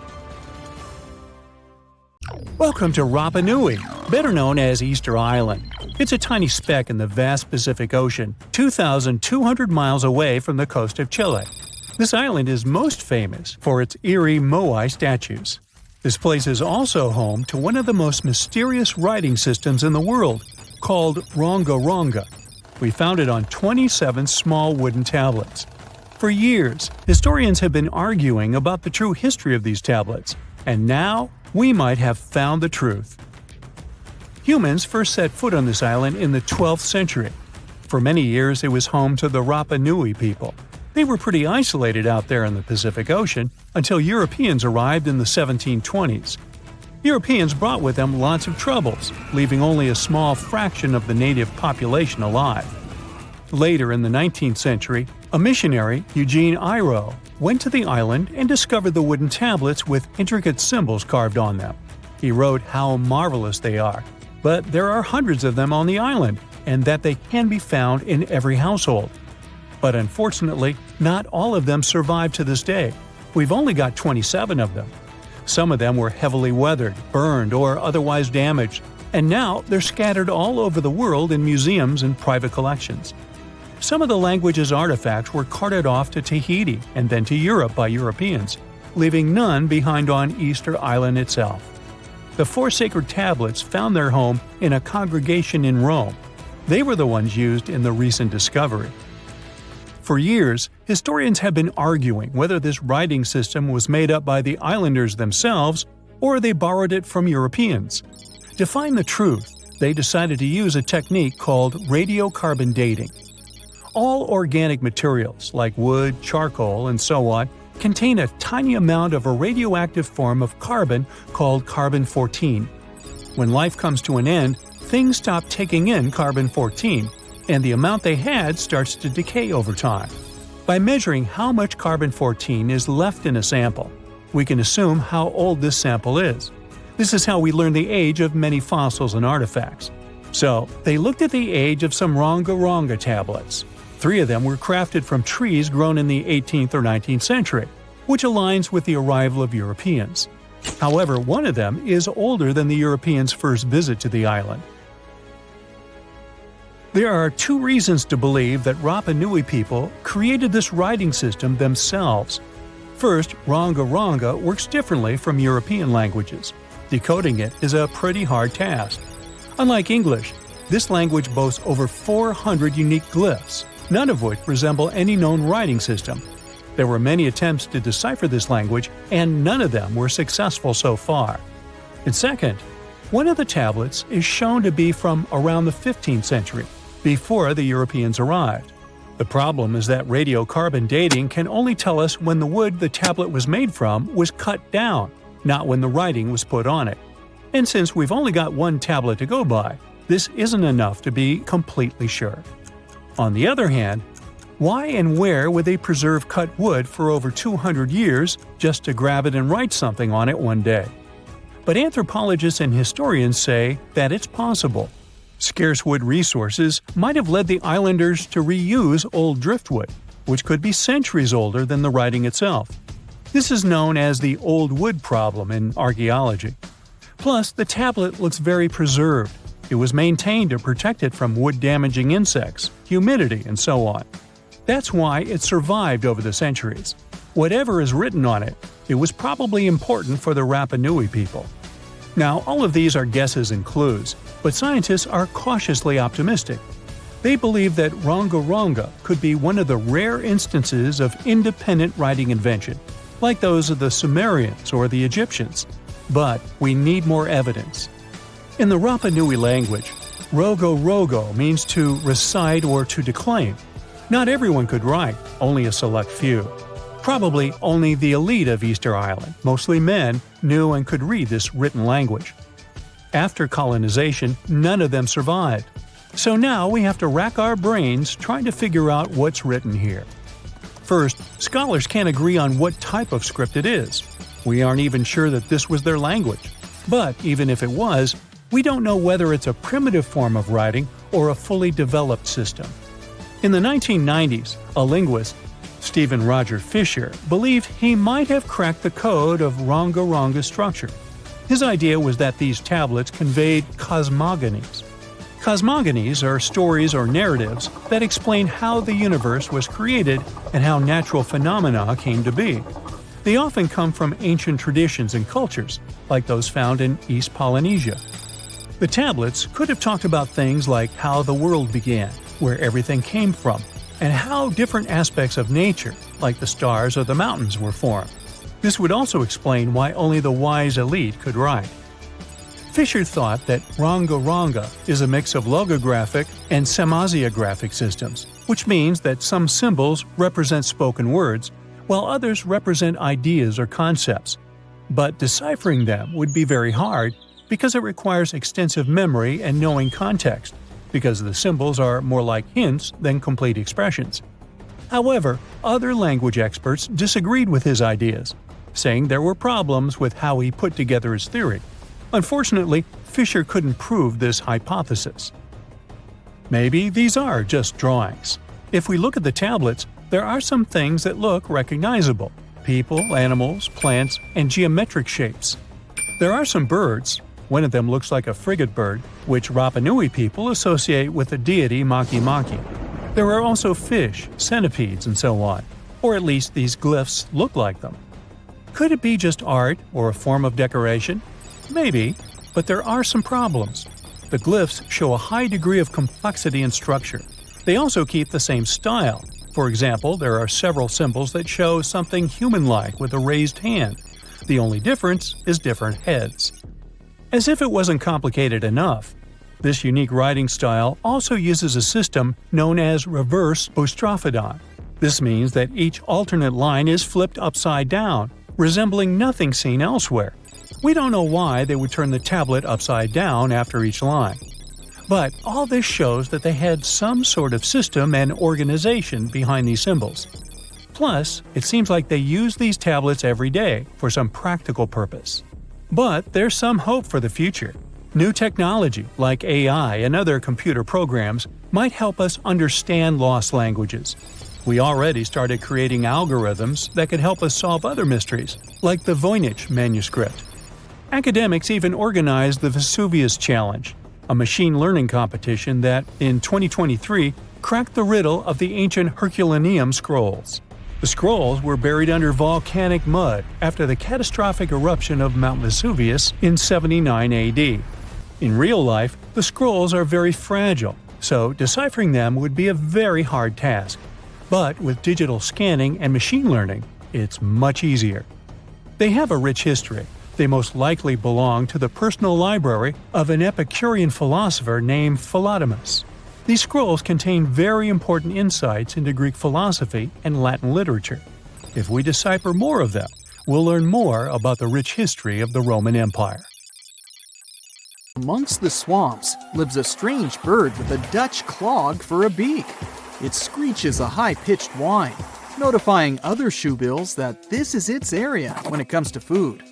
Welcome to Rapa Nui, better known as Easter Island. It's a tiny speck in the vast Pacific Ocean, 2,200 miles away from the coast of Chile. This island is most famous for its eerie moai statues. This place is also home to one of the most mysterious writing systems in the world, called Rongo Rongo. We found it on 27 small wooden tablets. For years, historians have been arguing about the true history of these tablets, and now we might have found the truth. Humans first set foot on this island in the 12th century. For many years, it was home to the Rapa Nui people. They were pretty isolated out there in the Pacific Ocean until Europeans arrived in the 1720s. Europeans brought with them lots of troubles, leaving only a small fraction of the native population alive. Later in the 19th century, A missionary, Eugene Iro, went to the island and discovered the wooden tablets with intricate symbols carved on them. He wrote how marvelous they are, but there are hundreds of them on the island, and that they can be found in every household. But unfortunately, not all of them survive to this day. We've only got 27 of them. Some of them were heavily weathered, burned, or otherwise damaged, and now they're scattered all over the world in museums and private collections. Some of the language's artifacts were carted off to Tahiti and then to Europe by Europeans, leaving none behind on Easter Island itself. The 4 sacred tablets found their home in a congregation in Rome. They were the ones used in the recent discovery. For years, historians have been arguing whether this writing system was made up by the islanders themselves or they borrowed it from Europeans. To find the truth, they decided to use a technique called radiocarbon dating. All organic materials, like wood, charcoal, and so on, contain a tiny amount of a radioactive form of carbon called carbon-14. When life comes to an end, things stop taking in carbon-14, and the amount they had starts to decay over time. By measuring how much carbon-14 is left in a sample, we can assume how old this sample is. This is how we learn the age of many fossils and artifacts. So, they looked at the age of some Rongo Rongo tablets. 3 of them were crafted from trees grown in the 18th or 19th century, which aligns with the arrival of Europeans. However, one of them is older than the Europeans' first visit to the island. There are 2 reasons to believe that Rapa Nui people created this writing system themselves. First, Rongo Rongo works differently from European languages. Decoding it is a pretty hard task. Unlike English, this language boasts over 400 unique glyphs, none of which resemble any known writing system. There were many attempts to decipher this language, and none of them were successful so far. And second, one of the tablets is shown to be from around the 15th century, before the Europeans arrived. The problem is that radiocarbon dating can only tell us when the wood the tablet was made from was cut down, not when the writing was put on it. And since we've only got one tablet to go by, this isn't enough to be completely sure. On the other hand, why and where would they preserve cut wood for over 200 years just to grab it and write something on it one day? But anthropologists and historians say that it's possible. Scarce wood resources might have led the islanders to reuse old driftwood, which could be centuries older than the writing itself. This is known as the old wood problem in archaeology. Plus, the tablet looks very preserved. It was maintained to protect it from wood-damaging insects, humidity, and so on. That's why it survived over the centuries. Whatever is written on it, it was probably important for the Rapa Nui people. Now, all of these are guesses and clues, but scientists are cautiously optimistic. They believe that Rongo Rongo could be one of the rare instances of independent writing invention, like those of the Sumerians or the Egyptians. But we need more evidence. In the Rapa Nui language, Rongo Rongo means to recite or to declaim. Not everyone could write, only a select few. Probably only the elite of Easter Island, mostly men, knew and could read this written language. After colonization, none of them survived. So now we have to rack our brains trying to figure out what's written here. First, scholars can't agree on what type of script it is. We aren't even sure that this was their language. But even if it was, we don't know whether it's a primitive form of writing or a fully developed system. In the 1990s, a linguist, Stephen Roger Fisher, believed he might have cracked the code of Rongo Rongo's structure. His idea was that these tablets conveyed cosmogonies. Cosmogonies are stories or narratives that explain how the universe was created and how natural phenomena came to be. They often come from ancient traditions and cultures, like those found in East Polynesia. The tablets could have talked about things like how the world began, where everything came from, and how different aspects of nature, like the stars or the mountains, were formed. This would also explain why only the wise elite could write. Fisher thought that Rongo Rongo is a mix of logographic and semasiographic systems, which means that some symbols represent spoken words, while others represent ideas or concepts. But deciphering them would be very hard because it requires extensive memory and knowing context, because the symbols are more like hints than complete expressions. However, other language experts disagreed with his ideas, saying there were problems with how he put together his theory. Unfortunately, Fisher couldn't prove this hypothesis. Maybe these are just drawings. If we look at the tablets, there are some things that look recognizable: people, animals, plants, and geometric shapes. There are some birds. One of them looks like a frigate bird, which Rapa Nui people associate with the deity Maki Maki. There are also fish, centipedes, and so on, or at least these glyphs look like them. Could it be just art or a form of decoration? Maybe, but there are some problems. The glyphs show a high degree of complexity and structure. They also keep the same style. For example, there are several symbols that show something human-like with a raised hand. The only difference is different heads. As if it wasn't complicated enough, this unique writing style also uses a system known as reverse boustrophodon. This means that each alternate line is flipped upside down, resembling nothing seen elsewhere. We don't know why they would turn the tablet upside down after each line. But all this shows that they had some sort of system and organization behind these symbols. Plus, it seems like they use these tablets every day for some practical purpose. But there's some hope for the future. New technology, like AI and other computer programs, might help us understand lost languages. We already started creating algorithms that could help us solve other mysteries, like the Voynich manuscript. Academics even organized the Vesuvius Challenge, a machine learning competition that, in 2023, cracked the riddle of the ancient Herculaneum scrolls. The scrolls were buried under volcanic mud after the catastrophic eruption of Mount Vesuvius in 79 AD. In real life, the scrolls are very fragile, so deciphering them would be a very hard task. But with digital scanning and machine learning, it's much easier. They have a rich history. They most likely belong to the personal library of an Epicurean philosopher named Philodemus. These scrolls contain very important insights into Greek philosophy and Latin literature. If we decipher more of them, we'll learn more about the rich history of the Roman Empire. Amongst the swamps lives a strange bird with a Dutch clog for a beak. It screeches a high-pitched whine, notifying other shoebills that this is its area when it comes to food.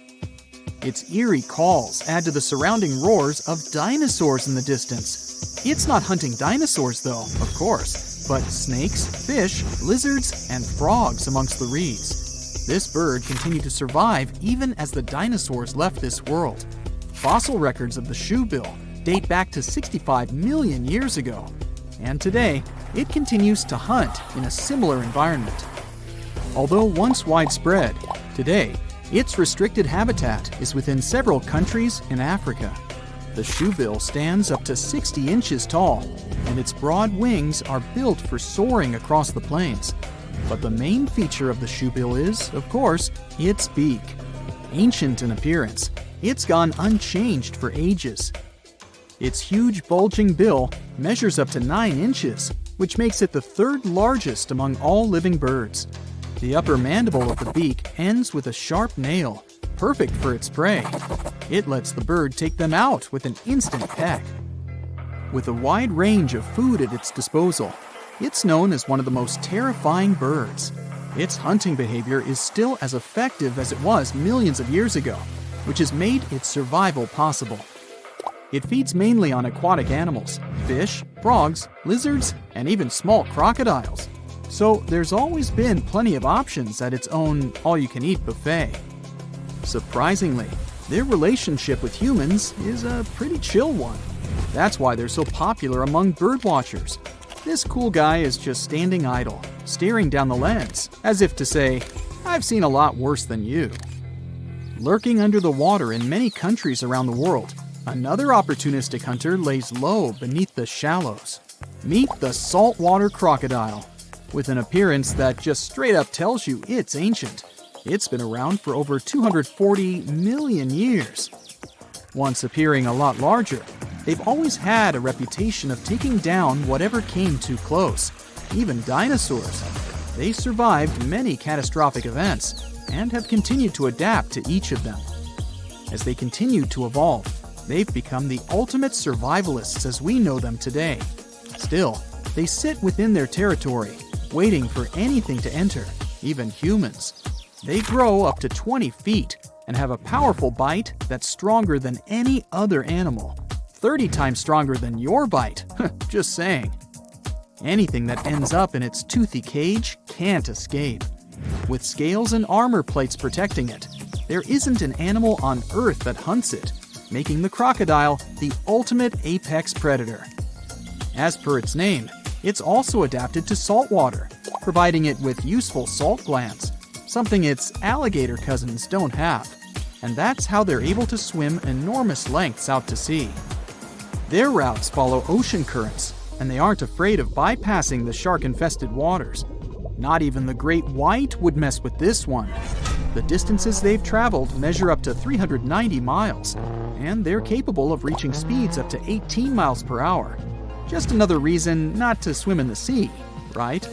Its eerie calls add to the surrounding roars of dinosaurs in the distance. It's not hunting dinosaurs though, of course, but snakes, fish, lizards, and frogs amongst the reeds. This bird continued to survive even as the dinosaurs left this world. Fossil records of the shoebill date back to 65 million years ago, and today it continues to hunt in a similar environment. Although once widespread, today its restricted habitat is within several countries in Africa. The shoebill stands up to 60 inches tall, and its broad wings are built for soaring across the plains. But the main feature of the shoebill is, of course, its beak. Ancient in appearance, it's gone unchanged for ages. Its huge bulging bill measures up to 9 inches, which makes it the third largest among all living birds. The upper mandible of the beak ends with a sharp nail, perfect for its prey. It lets the bird take them out with an instant peck. With a wide range of food at its disposal, it's known as one of the most terrifying birds. Its hunting behavior is still as effective as it was millions of years ago, which has made its survival possible. It feeds mainly on aquatic animals, fish, frogs, lizards, and even small crocodiles. So there's always been plenty of options at its own all-you-can-eat buffet. Surprisingly, their relationship with humans is a pretty chill one. That's why they're so popular among birdwatchers. This cool guy is just standing idle, staring down the lens, as if to say, "I've seen a lot worse than you." Lurking under the water in many countries around the world, another opportunistic hunter lays low beneath the shallows. Meet the saltwater crocodile. With an appearance that just straight up tells you it's ancient. It's been around for over 240 million years. Once appearing a lot larger, they've always had a reputation of taking down whatever came too close, even dinosaurs. They survived many catastrophic events and have continued to adapt to each of them. As they continue to evolve, they've become the ultimate survivalists as we know them today. Still, they sit within their territory, waiting for anything to enter, even humans. They grow up to 20 feet and have a powerful bite that's stronger than any other animal. 30 times stronger than your bite. Just saying. Anything that ends up in its toothy cage can't escape. With scales and armor plates protecting it, there isn't an animal on Earth that hunts it, making the crocodile the ultimate apex predator. As per its name, it's also adapted to salt water, providing it with useful salt glands, something its alligator cousins don't have. And that's how they're able to swim enormous lengths out to sea. Their routes follow ocean currents, and they aren't afraid of bypassing the shark-infested waters. Not even the great white would mess with this one. The distances they've traveled measure up to 390 miles, and they're capable of reaching speeds up to 18 miles per hour. Just another reason not to swim in the sea, right?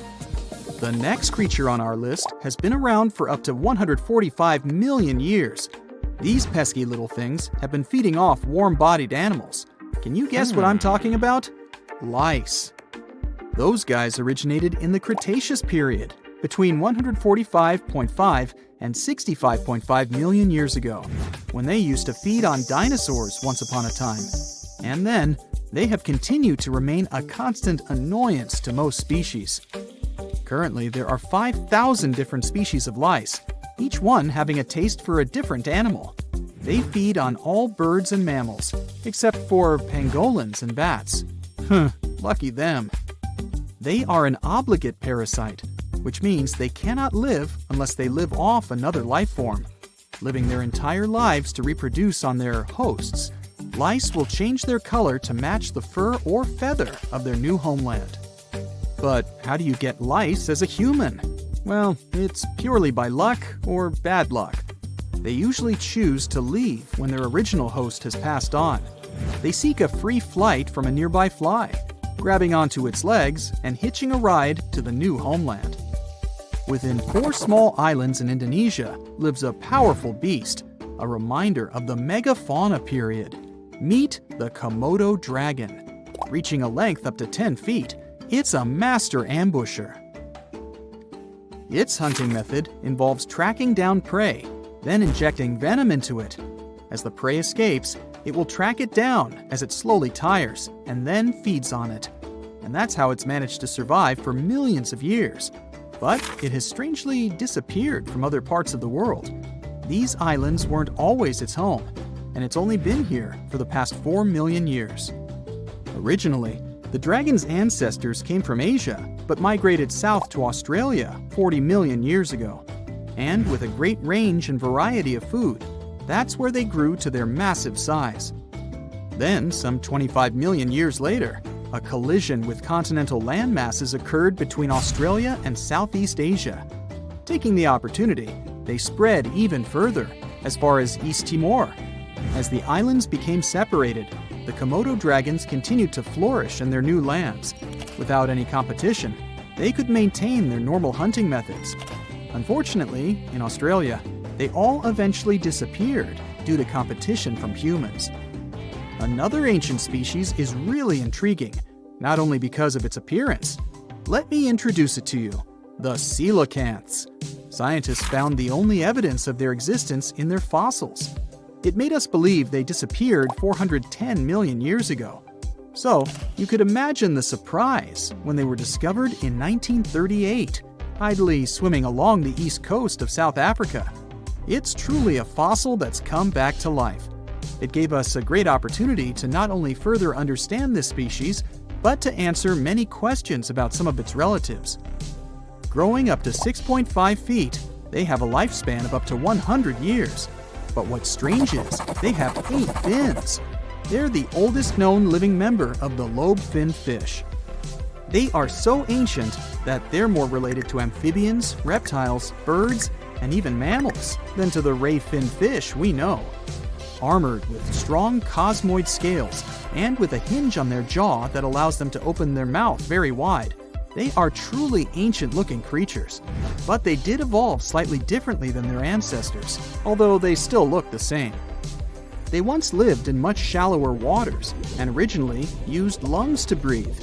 The next creature on our list has been around for up to 145 million years. These pesky little things have been feeding off warm-bodied animals. Can you guess what I'm talking about? Lice. Those guys originated in the Cretaceous period, between 145.5 and 65.5 million years ago, when they used to feed on dinosaurs once upon a time. And then, they have continued to remain a constant annoyance to most species. Currently, there are 5,000 different species of lice, each one having a taste for a different animal. They feed on all birds and mammals, except for pangolins and bats. Lucky them. They are an obligate parasite, which means they cannot live unless they live off another life form. Living their entire lives to reproduce on their hosts, lice will change their color to match the fur or feather of their new homeland. But how do you get lice as a human? Well, it's purely by luck or bad luck. They usually choose to leave when their original host has passed on. They seek a free flight from a nearby fly, grabbing onto its legs and hitching a ride to the new homeland. Within 4 small islands in Indonesia lives a powerful beast, a reminder of the megafauna period. Meet the Komodo dragon. Reaching a length up to 10 feet, it's a master ambusher. Its hunting method involves tracking down prey, then injecting venom into it. As the prey escapes, it will track it down as it slowly tires and then feeds on it. And that's how it's managed to survive for millions of years. But it has strangely disappeared from other parts of the world. These islands weren't always its home, and it's only been here for the past 4 million years. Originally, the dragon's ancestors came from Asia, but migrated south to Australia 40 million years ago. And with a great range and variety of food, that's where they grew to their massive size. Then, some 25 million years later, a collision with continental land masses occurred between Australia and Southeast Asia. Taking the opportunity, they spread even further, as far as East Timor. As the islands became separated, the Komodo dragons continued to flourish in their new lands. Without any competition, they could maintain their normal hunting methods. Unfortunately, in Australia, they all eventually disappeared due to competition from humans. Another ancient species is really intriguing, not only because of its appearance. Let me introduce it to you, the coelacanths. Scientists found the only evidence of their existence in their fossils. It made us believe they disappeared 410 million years ago. So, you could imagine the surprise when they were discovered in 1938, idly swimming along the east coast of South Africa. It's truly a fossil that's come back to life. It gave us a great opportunity to not only further understand this species, but to answer many questions about some of its relatives. Growing up to 6.5 feet, they have a lifespan of up to 100 years. But what's strange is, they have 8 fins. They're the oldest known living member of the lobe-finned fish. They are so ancient that they're more related to amphibians, reptiles, birds, and even mammals than to the ray-finned fish we know. Armored with strong cosmoid scales and with a hinge on their jaw that allows them to open their mouth very wide, they are truly ancient-looking creatures. But they did evolve slightly differently than their ancestors, although they still look the same. They once lived in much shallower waters and originally used lungs to breathe.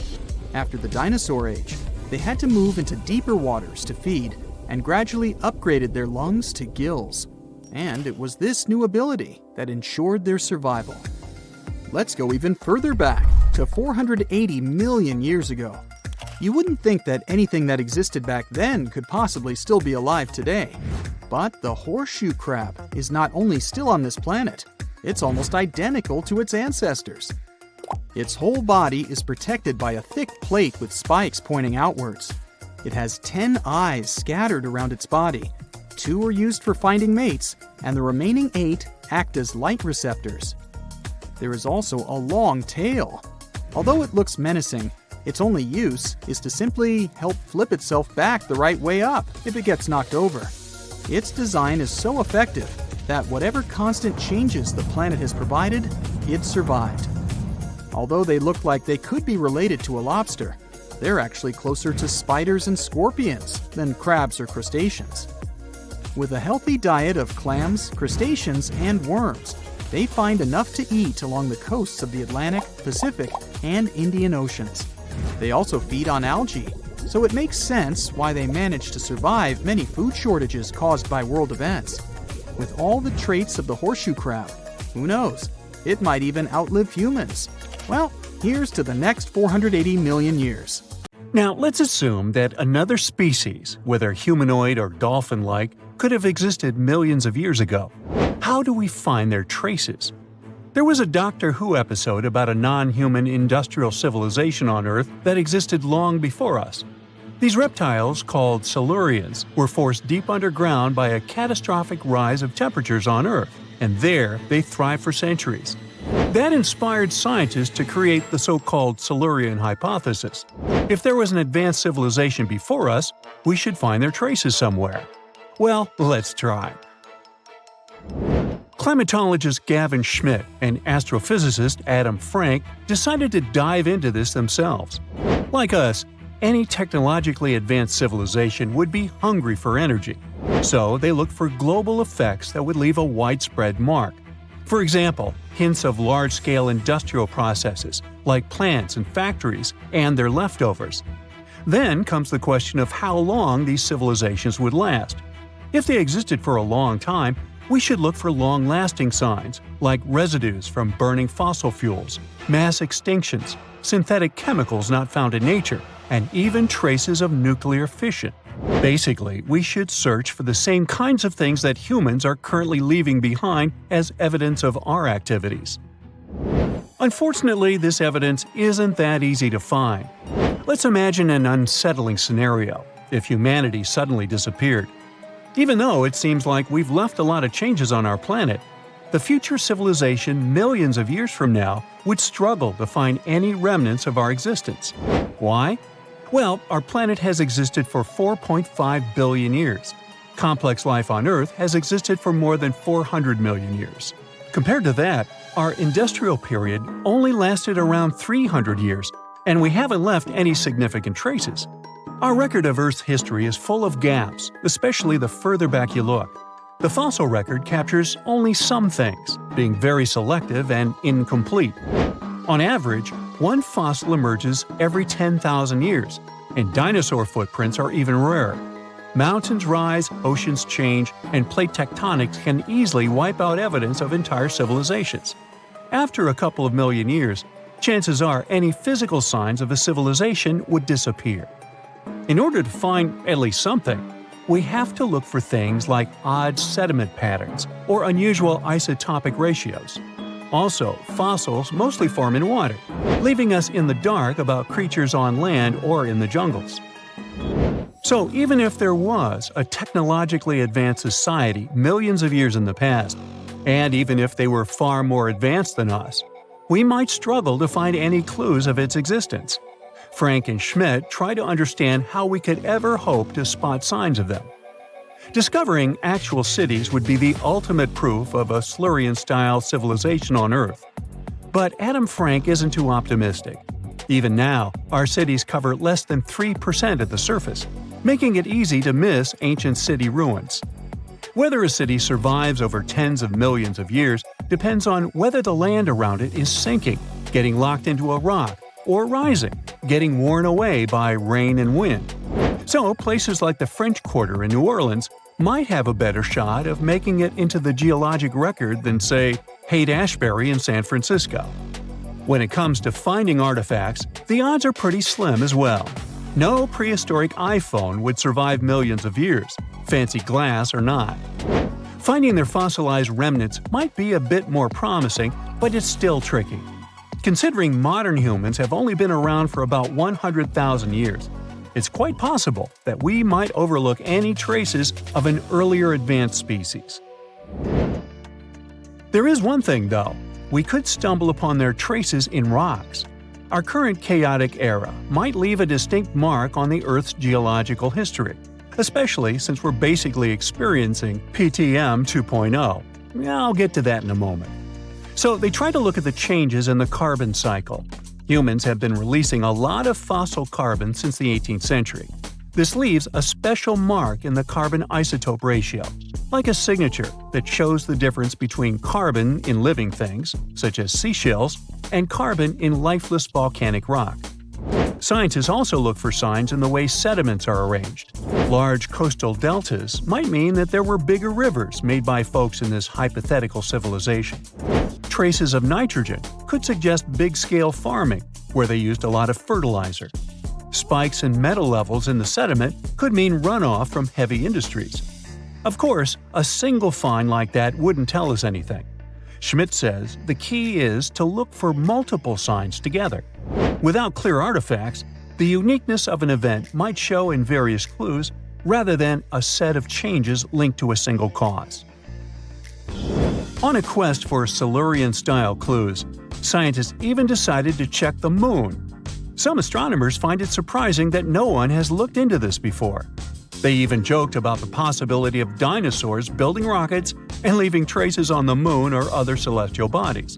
After the dinosaur age, They had to move into deeper waters to feed and gradually upgraded their lungs to gills. And it was this new ability that ensured their survival. Let's go even further back to 480 million years ago. You wouldn't think that anything that existed back then could possibly still be alive today. But the horseshoe crab is not only still on this planet, it's almost identical to its ancestors. Its whole body is protected by a thick plate with spikes pointing outwards. It has 10 eyes scattered around its body. 2 are used for finding mates, and the remaining 8 act as light receptors. There is also a long tail. Although it looks menacing, its only use is to simply help flip itself back the right way up if it gets knocked over. Its design is so effective that whatever constant changes the planet has provided, it survived. Although they look like they could be related to a lobster, they're actually closer to spiders and scorpions than crabs or crustaceans. With a healthy diet of clams, crustaceans, and worms, they find enough to eat along the coasts of the Atlantic, Pacific, and Indian Oceans. They also feed on algae, so it makes sense why they manage to survive many food shortages caused by world events. With all the traits of the horseshoe crab, who knows, it might even outlive humans. Well, here's to the next 480 million years. Now, let's assume that another species, whether humanoid or dolphin-like, could have existed millions of years ago. How do we find their traces? There was a Doctor Who episode about a non-human industrial civilization on Earth that existed long before us. These reptiles, called Silurians, were forced deep underground by a catastrophic rise of temperatures on Earth, and there they thrived for centuries. That inspired scientists to create the so-called Silurian hypothesis. If there was an advanced civilization before us, we should find their traces somewhere. Well, let's try. Climatologist Gavin Schmidt and astrophysicist Adam Frank decided to dive into this themselves. Like us, any technologically advanced civilization would be hungry for energy. So they looked for global effects that would leave a widespread mark. For example, hints of large-scale industrial processes, like plants and factories, and their leftovers. Then comes the question of how long these civilizations would last. If they existed for a long time, we should look for long-lasting signs, like residues from burning fossil fuels, mass extinctions, synthetic chemicals not found in nature, and even traces of nuclear fission. Basically, we should search for the same kinds of things that humans are currently leaving behind as evidence of our activities. Unfortunately, this evidence isn't that easy to find. Let's imagine an unsettling scenario if humanity suddenly disappeared. Even though it seems like we've left a lot of changes on our planet, the future civilization millions of years from now would struggle to find any remnants of our existence. Why? Well, our planet has existed for 4.5 billion years. Complex life on Earth has existed for more than 400 million years. Compared to that, our industrial period only lasted around 300 years, and we haven't left any significant traces. Our record of Earth's history is full of gaps, especially the further back you look. The fossil record captures only some things, being very selective and incomplete. On average, one fossil emerges every 10,000 years, and dinosaur footprints are even rarer. Mountains rise, oceans change, and plate tectonics can easily wipe out evidence of entire civilizations. After a couple of million years, chances are any physical signs of a civilization would disappear. In order to find at least something, we have to look for things like odd sediment patterns or unusual isotopic ratios. Also, fossils mostly form in water, leaving us in the dark about creatures on land or in the jungles. So even if there was a technologically advanced society millions of years in the past, and even if they were far more advanced than us, we might struggle to find any clues of its existence. Frank and Schmidt try to understand how we could ever hope to spot signs of them. Discovering actual cities would be the ultimate proof of a Silurian-style civilization on Earth. But Adam Frank isn't too optimistic. Even now, our cities cover less than 3% of the surface, making it easy to miss ancient city ruins. Whether a city survives over tens of millions of years depends on whether the land around it is sinking, getting locked into a rock, or rising, getting worn away by rain and wind. So places like the French Quarter in New Orleans might have a better shot of making it into the geologic record than, say, Haight-Ashbury in San Francisco. When it comes to finding artifacts, the odds are pretty slim as well. No prehistoric iPhone would survive millions of years, fancy glass or not. Finding their fossilized remnants might be a bit more promising, but it's still tricky. Considering modern humans have only been around for about 100,000 years, it's quite possible that we might overlook any traces of an earlier advanced species. There is one thing, though. We could stumble upon their traces in rocks. Our current chaotic era might leave a distinct mark on the Earth's geological history, especially since we're basically experiencing PTM 2.0. I'll get to that in a moment. So they try to look at the changes in the carbon cycle. Humans have been releasing a lot of fossil carbon since the 18th century. This leaves a special mark in the carbon isotope ratio, like a signature that shows the difference between carbon in living things, such as seashells, and carbon in lifeless volcanic rock. Scientists also look for signs in the way sediments are arranged. Large coastal deltas might mean that there were bigger rivers made by folks in this hypothetical civilization. Traces of nitrogen could suggest big-scale farming, where they used a lot of fertilizer. Spikes in metal levels in the sediment could mean runoff from heavy industries. Of course, a single find like that wouldn't tell us anything. Schmidt says the key is to look for multiple signs together. Without clear artifacts, the uniqueness of an event might show in various clues rather than a set of changes linked to a single cause. On a quest for Silurian-style clues, scientists even decided to check the moon. Some astronomers find it surprising that no one has looked into this before. They even joked about the possibility of dinosaurs building rockets and leaving traces on the moon or other celestial bodies.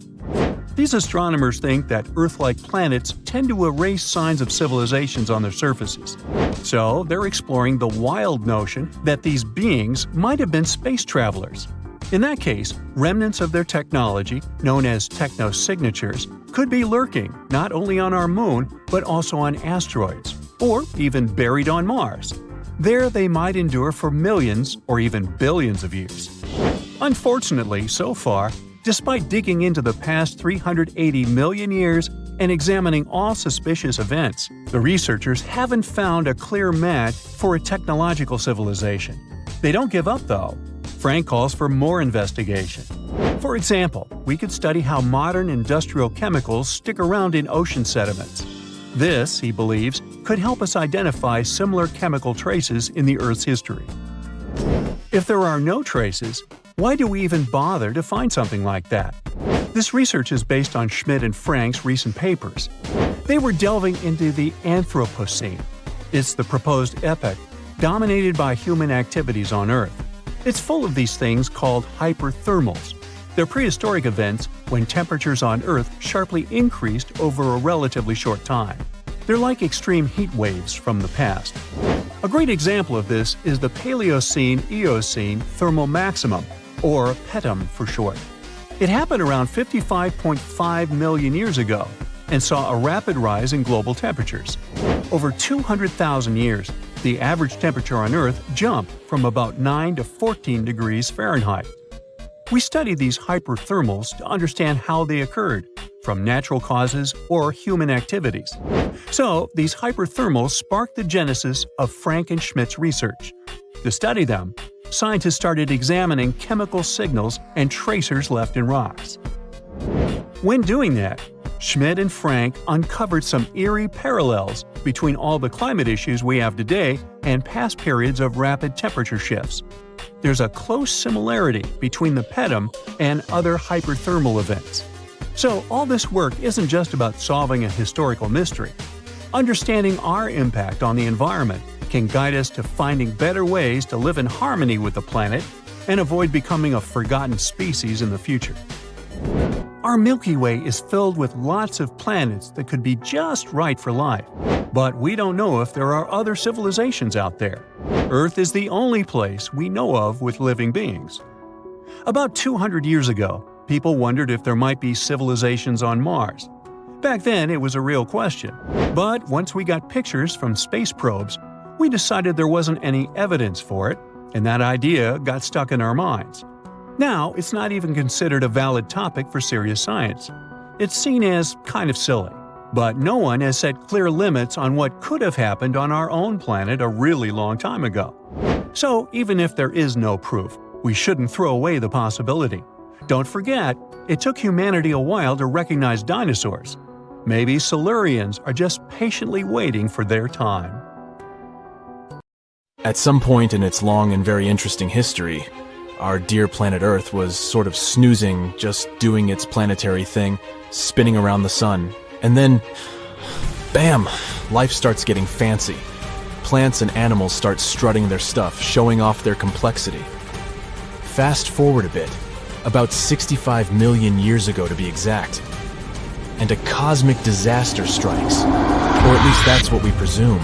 These astronomers think that Earth-like planets tend to erase signs of civilizations on their surfaces. So they're exploring the wild notion that these beings might have been space travelers. In that case, remnants of their technology, known as technosignatures, could be lurking not only on our moon but also on asteroids, or even buried on Mars. There they might endure for millions or even billions of years. Unfortunately, so far, despite digging into the past 380 million years and examining all suspicious events, the researchers haven't found a clear match for a technological civilization. They don't give up, though. Frank calls for more investigation. For example, we could study how modern industrial chemicals stick around in ocean sediments. This, he believes, could help us identify similar chemical traces in the Earth's history. If there are no traces, why do we even bother to find something like that? This research is based on Schmidt and Frank's recent papers. They were delving into the Anthropocene. It's the proposed epoch dominated by human activities on Earth. It's full of these things called hyperthermals. They're prehistoric events when temperatures on Earth sharply increased over a relatively short time. They're like extreme heat waves from the past. A great example of this is the Paleocene-Eocene thermal maximum, or PETM for short. It happened around 55.5 million years ago and saw a rapid rise in global temperatures. Over 200,000 years, the average temperature on Earth jumped from about 9 to 14 degrees Fahrenheit. We study these hyperthermals to understand how they occurred, from natural causes or human activities. So, these hyperthermals sparked the genesis of Frank and Schmidt's research. To study them, scientists started examining chemical signals and tracers left in rocks. When doing that, Schmidt and Frank uncovered some eerie parallels between all the climate issues we have today and past periods of rapid temperature shifts. There's a close similarity between the PETM and other hyperthermal events. So all this work isn't just about solving a historical mystery. Understanding our impact on the environment can guide us to finding better ways to live in harmony with the planet and avoid becoming a forgotten species in the future. Our Milky Way is filled with lots of planets that could be just right for life, but we don't know if there are other civilizations out there. Earth is the only place we know of with living beings. About 200 years ago, people wondered if there might be civilizations on Mars. Back then, it was a real question. But once we got pictures from space probes, we decided there wasn't any evidence for it, and that idea got stuck in our minds. Now, it's not even considered a valid topic for serious science. It's seen as kind of silly. But no one has set clear limits on what could have happened on our own planet a really long time ago. So, even if there is no proof, we shouldn't throw away the possibility. Don't forget, it took humanity a while to recognize dinosaurs. Maybe Silurians are just patiently waiting for their time. At some point in its long and very interesting history, our dear planet Earth was sort of snoozing, just doing its planetary thing, spinning around the sun. And then, bam, life starts getting fancy. Plants and animals start strutting their stuff, showing off their complexity. Fast forward a bit, about 65 million years ago to be exact, and a cosmic disaster strikes, or at least that's what we presume.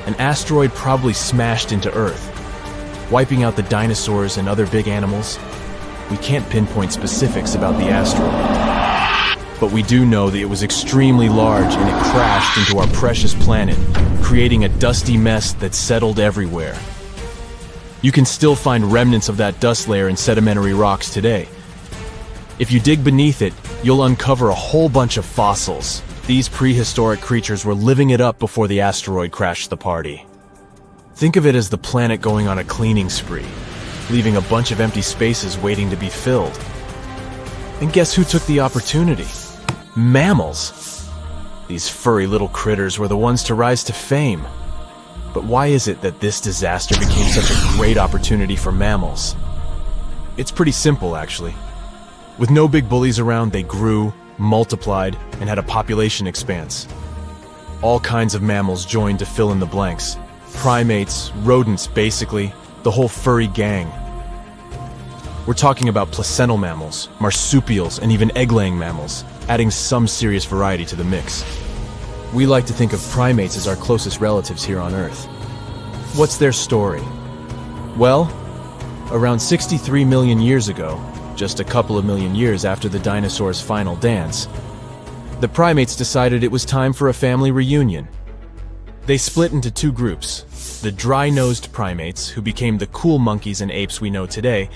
An asteroid probably smashed into Earth, wiping out the dinosaurs and other big animals. We can't pinpoint specifics about the asteroid, but we do know that it was extremely large and it crashed into our precious planet, creating a dusty mess that settled everywhere. You can still find remnants of that dust layer in sedimentary rocks today. If you dig beneath it, you'll uncover a whole bunch of fossils. These prehistoric creatures were living it up before the asteroid crashed the party. Think of it as the planet going on a cleaning spree, leaving a bunch of empty spaces waiting to be filled. And guess who took the opportunity? Mammals! These furry little critters were the ones to rise to fame. But why is it that this disaster became such a great opportunity for mammals? It's pretty simple, actually. With no big bullies around, they grew, multiplied, and had a population expanse. All kinds of mammals joined to fill in the blanks. Primates, rodents, basically, the whole furry gang. We're talking about placental mammals, marsupials, and even egg-laying mammals, adding some serious variety to the mix. We like to think of primates as our closest relatives here on Earth. What's their story? Well, around 63 million years ago, just a couple of million years after the dinosaurs' final dance, the primates decided it was time for a family reunion. They split into two groups, the dry-nosed primates, who became the cool monkeys and apes we know today,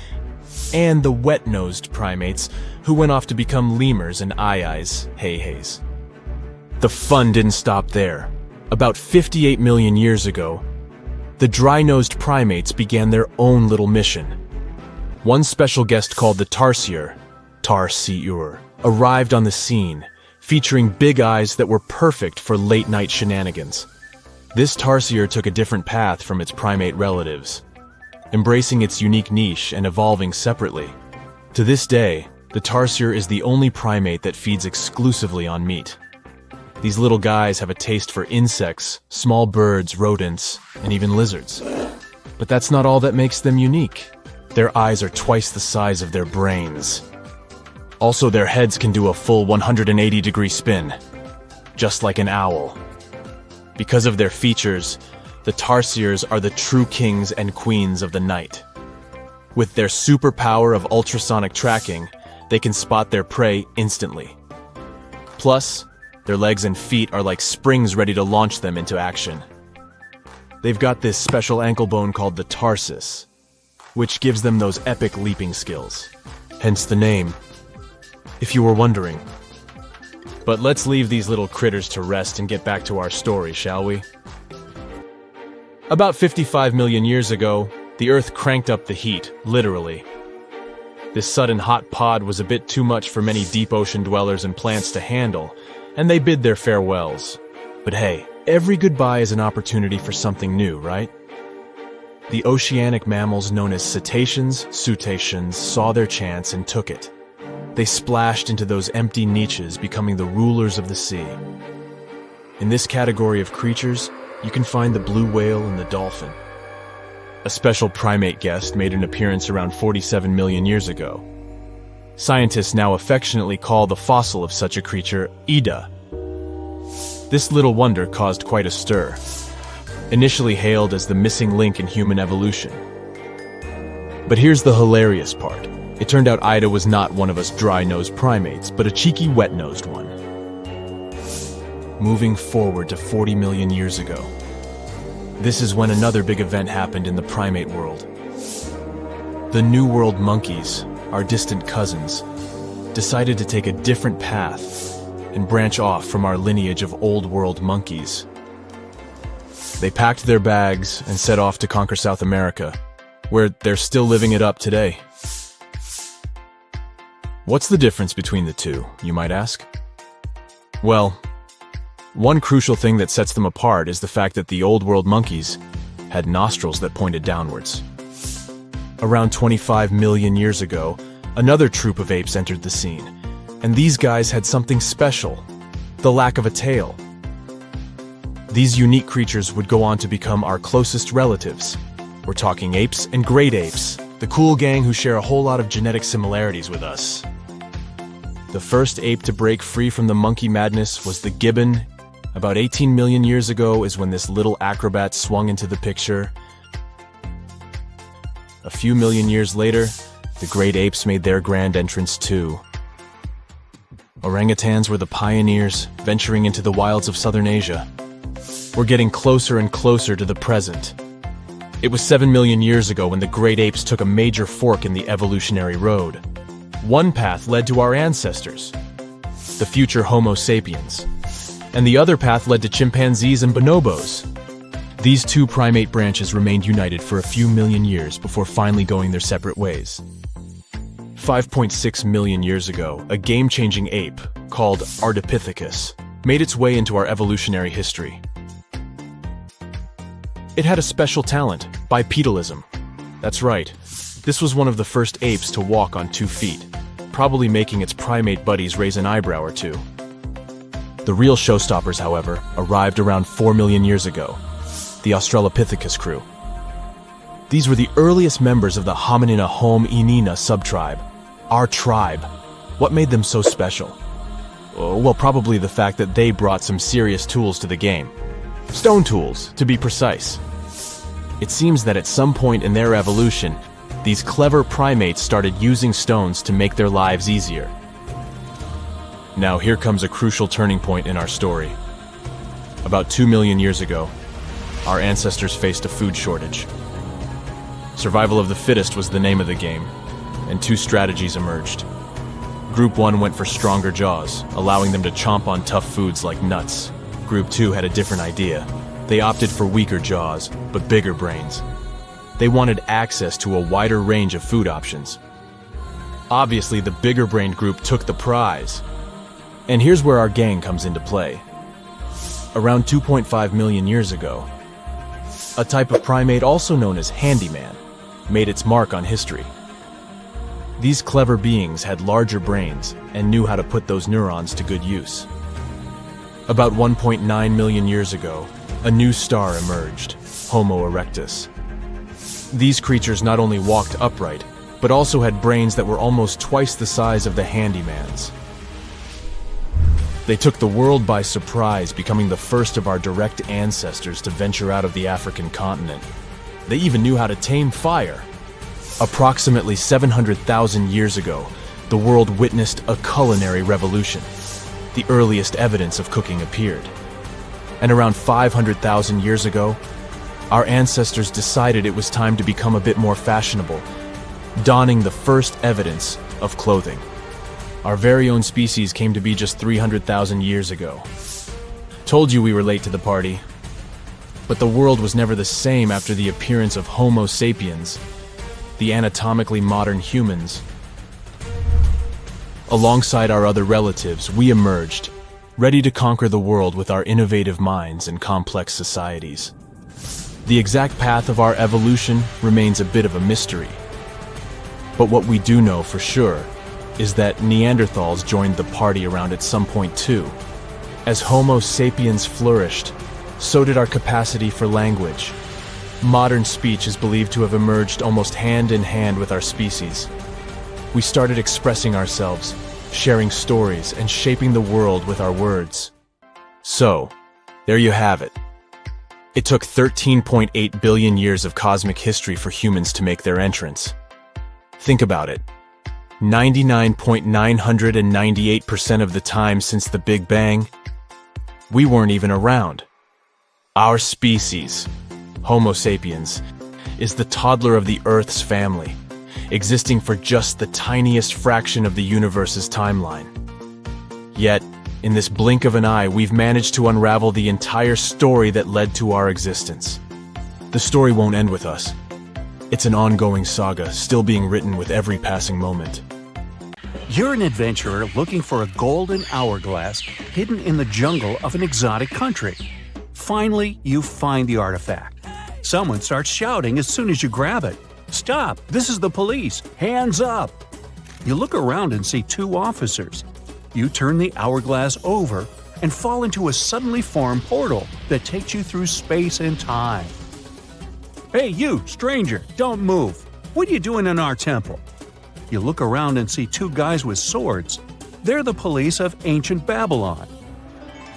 and the wet-nosed primates, who went off to become lemurs and aye-ayes, hey-hays. The fun didn't stop there. About 58 million years ago, the dry-nosed primates began their own little mission. One special guest called the tarsier, arrived on the scene, featuring big eyes that were perfect for late-night shenanigans. This tarsier took a different path from its primate relatives, embracing its unique niche and evolving separately. To this day, the tarsier is the only primate that feeds exclusively on meat. These little guys have a taste for insects, small birds, rodents, and even lizards. But that's not all that makes them unique. Their eyes are twice the size of their brains. Also, their heads can do a full 180-degree spin, just like an owl. Because of their features, the tarsiers are the true kings and queens of the night. With their superpower of ultrasonic tracking, they can spot their prey instantly. Plus, their legs and feet are like springs ready to launch them into action. They've got this special ankle bone called the tarsus, which gives them those epic leaping skills. Hence the name, if you were wondering. But let's leave these little critters to rest and get back to our story, shall we? About 55 million years ago, the Earth cranked up the heat, literally. This sudden hot pod was a bit too much for many deep ocean dwellers and plants to handle, and they bid their farewells. But hey, every goodbye is an opportunity for something new, right? The oceanic mammals known as cetaceans saw their chance and took it. They splashed into those empty niches, becoming the rulers of the sea. In this category of creatures, you can find the blue whale and the dolphin. A special primate guest made an appearance around 47 million years ago. Scientists now affectionately call the fossil of such a creature Ida. This little wonder caused quite a stir, initially hailed as the missing link in human evolution. But here's the hilarious part. It turned out Ida was not one of us dry-nosed primates, but a cheeky wet-nosed one. moving forward to 40 million years ago. This is when another big event happened in the primate world. The New World monkeys, our distant cousins, decided to take a different path and branch off from our lineage of Old World monkeys. They packed their bags and set off to conquer South America, where they're still living it up today. What's the difference between the two, you might ask? Well, one crucial thing that sets them apart is the fact that the Old World monkeys had nostrils that pointed downwards. Around 25 million years ago, another troop of apes entered the scene, and these guys had something special: the lack of a tail. These unique creatures would go on to become our closest relatives. We're talking apes and great apes, the cool gang who share a whole lot of genetic similarities with us. The first ape to break free from the monkey madness was the gibbon. About 18 million years ago is when this little acrobat swung into the picture. A few million years later, the great apes made their grand entrance too. Orangutans were the pioneers, venturing into the wilds of southern Asia. We're getting closer and closer to the present. It was 7 million years ago when the great apes took a major fork in the evolutionary road. One path led to our ancestors, the future Homo sapiens, and the other path led to chimpanzees and bonobos. These two primate branches remained united for a few million years before finally going their separate ways. 5.6 million years ago, a game-changing ape called Ardipithecus made its way into our evolutionary history. It had a special talent, bipedalism. That's right, this was one of the first apes to walk on 2 feet, probably making its primate buddies raise an eyebrow or two. The real showstoppers, however, arrived around 4 million years ago, the Australopithecus crew. These were the earliest members of the Hominina hominina subtribe, our tribe. What made them so special? Well, probably the fact that they brought some serious tools to the game. Stone tools, to be precise. It seems that at some point in their evolution, these clever primates started using stones to make their lives easier. Now here comes a crucial turning point in our story. About 2 million years ago, our ancestors faced a food shortage. Survival of the fittest was the name of the game, and 2 strategies emerged. Group 1 went for stronger jaws, allowing them to chomp on tough foods like nuts. Group 2 had a different idea. They opted for weaker jaws, but bigger brains. They wanted access to a wider range of food options. Obviously, the bigger-brained group took the prize. And here's where our gang comes into play. Around 2.5 million years ago, a type of primate also known as handyman made its mark on history. These clever beings had larger brains and knew how to put those neurons to good use. About 1.9 million years ago, a new star emerged, Homo erectus. These creatures not only walked upright, but also had brains that were almost twice the size of the handyman's. They took the world by surprise, becoming the first of our direct ancestors to venture out of the African continent. They even knew how to tame fire. Approximately 700,000 years ago, the world witnessed a culinary revolution. The earliest evidence of cooking appeared. And around 500,000 years ago, our ancestors decided it was time to become a bit more fashionable, donning the first evidence of clothing. Our very own species came to be just 300,000 years ago. Told you we were late to the party. But the world was never the same after the appearance of Homo sapiens, the anatomically modern humans. Alongside our other relatives, we emerged, ready to conquer the world with our innovative minds and complex societies. The exact path of our evolution remains a bit of a mystery. But what we do know for sure is that Neanderthals joined the party around at some point too. As Homo sapiens flourished, so did our capacity for language. Modern speech is believed to have emerged almost hand in hand with our species. We started expressing ourselves, sharing stories, and shaping the world with our words. So, there you have it. It took 13.8 billion years of cosmic history for humans to make their entrance. Think about it. 99.998% of the time since the Big Bang, we weren't even around. Our species, Homo sapiens, is the toddler of the Earth's family, existing for just the tiniest fraction of the universe's timeline. Yet, in this blink of an eye, we've managed to unravel the entire story that led to our existence. The story won't end with us. It's an ongoing saga, still being written with every passing moment. You're an adventurer looking for a golden hourglass hidden in the jungle of an exotic country. Finally, you find the artifact. Someone starts shouting as soon as you grab it. "Stop! This is the police! Hands up!" You look around and see two officers. You turn the hourglass over and fall into a suddenly formed portal that takes you through space and time. "Hey you, stranger, don't move! What are you doing in our temple?" You look around and see two guys with swords. They're the police of ancient Babylon.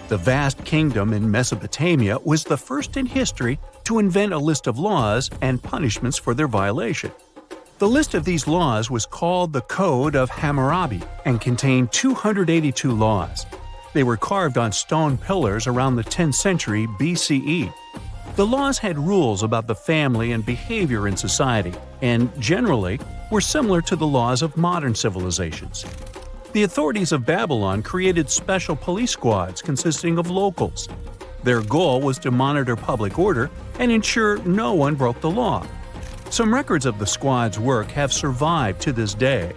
The vast kingdom in Mesopotamia was the first in history to invent a list of laws and punishments for their violation. The list of these laws was called the Code of Hammurabi and contained 282 laws. They were carved on stone pillars around the 10th century BCE. The laws had rules about the family and behavior in society, and generally were similar to the laws of modern civilizations. The authorities of Babylon created special police squads consisting of locals. Their goal was to monitor public order and ensure no one broke the law. Some records of the squad's work have survived to this day.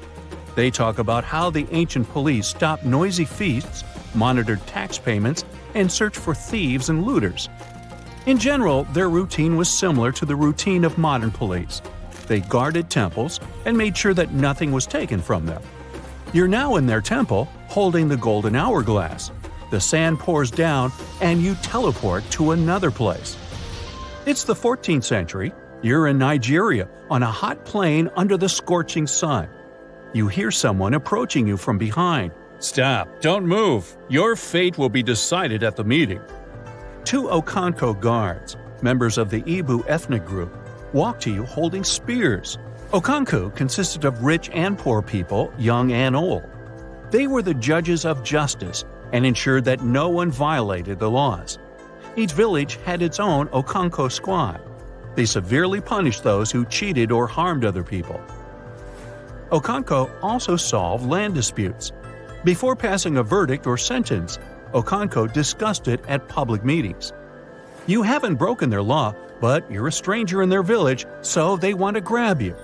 They talk about how the ancient police stopped noisy feasts, monitored tax payments, and searched for thieves and looters. In general, their routine was similar to the routine of modern police. They guarded temples and made sure that nothing was taken from them. You're now in their temple, holding the golden hourglass. The sand pours down, and you teleport to another place. It's the 14th century. You're in Nigeria, on a hot plain under the scorching sun. You hear someone approaching you from behind. "Stop! Don't move! Your fate will be decided at the meeting." Two Okanko guards, members of the Ibu ethnic group, walk to you holding spears. Okanko consisted of rich and poor people, young and old. They were the judges of justice and ensured that no one violated the laws. Each village had its own Okanko squad. They severely punished those who cheated or harmed other people. Okanko also solved land disputes. Before passing a verdict or sentence, Okanko discussed it at public meetings. You haven't broken their law, but you're a stranger in their village, so they want to grab you.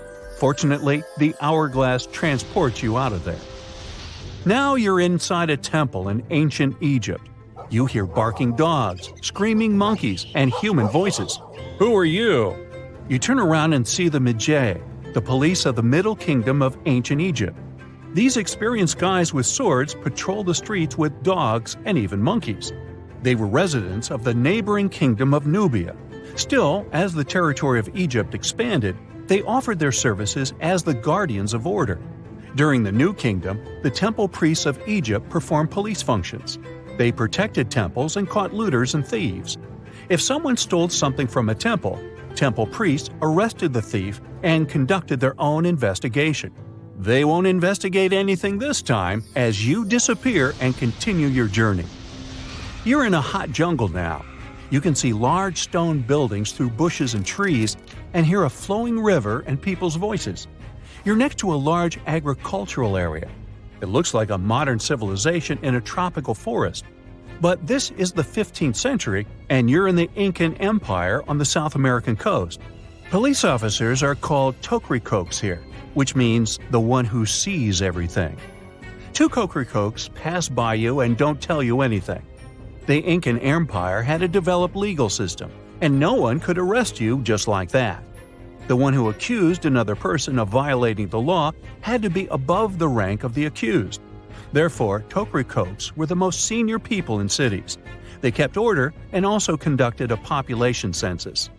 Fortunately, the hourglass transports you out of there. Now you're inside a temple in ancient Egypt. You hear barking dogs, screaming monkeys, and human voices. "Who are you?" You turn around and see the Magi, the police of the Middle Kingdom of ancient Egypt. These experienced guys with swords patrol the streets with dogs and even monkeys. They were residents of the neighboring kingdom of Nubia. Still, as the territory of Egypt expanded, they offered their services as the guardians of order. During the New Kingdom, the temple priests of Egypt performed police functions. They protected temples and caught looters and thieves. If someone stole something from a temple, temple priests arrested the thief and conducted their own investigation. They won't investigate anything this time as you disappear and continue your journey. You're in a hot jungle now. You can see large stone buildings through bushes and trees and hear a flowing river and people's voices. You're next to a large agricultural area. It looks like a modern civilization in a tropical forest. But this is the 15th century, and you're in the Incan Empire on the South American coast. Police officers are called tokrikoks here, which means the one who sees everything. Two tokrikoks pass by you and don't tell you anything. The Incan Empire had a developed legal system, and no one could arrest you just like that. The one who accused another person of violating the law had to be above the rank of the accused. Therefore, tokrikoks were the most senior people in cities. They kept order and also conducted a population census.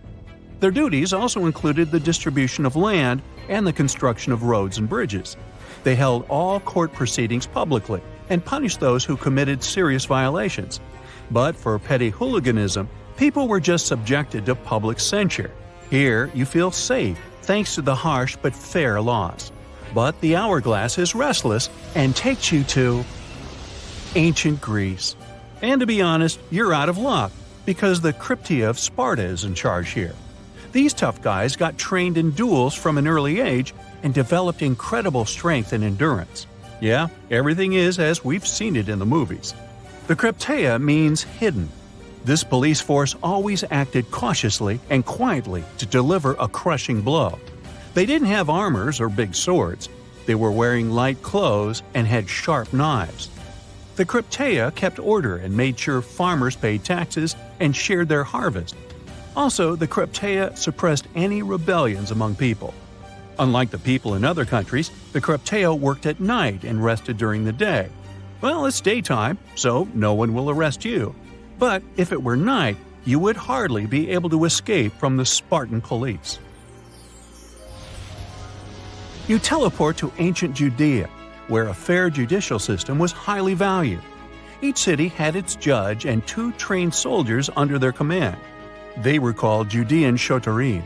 Their duties also included the distribution of land and the construction of roads and bridges. They held all court proceedings publicly and punished those who committed serious violations. But for petty hooliganism, people were just subjected to public censure. Here, you feel safe thanks to the harsh but fair laws. But the hourglass is restless and takes you to ancient Greece. And to be honest, you're out of luck, because the Cryptia of Sparta is in charge here. These tough guys got trained in duels from an early age and developed incredible strength and endurance. Yeah, everything is as we've seen it in the movies. The Cryptia means hidden. This police force always acted cautiously and quietly to deliver a crushing blow. They didn't have armors or big swords. They were wearing light clothes and had sharp knives. The Cryptia kept order and made sure farmers paid taxes and shared their harvest. Also, the Cryptia suppressed any rebellions among people. Unlike the people in other countries, the Cryptia worked at night and rested during the day. Well, it's daytime, so no one will arrest you. But if it were night, you would hardly be able to escape from the Spartan police. You teleport to ancient Judea, where a fair judicial system was highly valued. Each city had its judge and 2 trained soldiers under their command. They were called Judean Shotorim.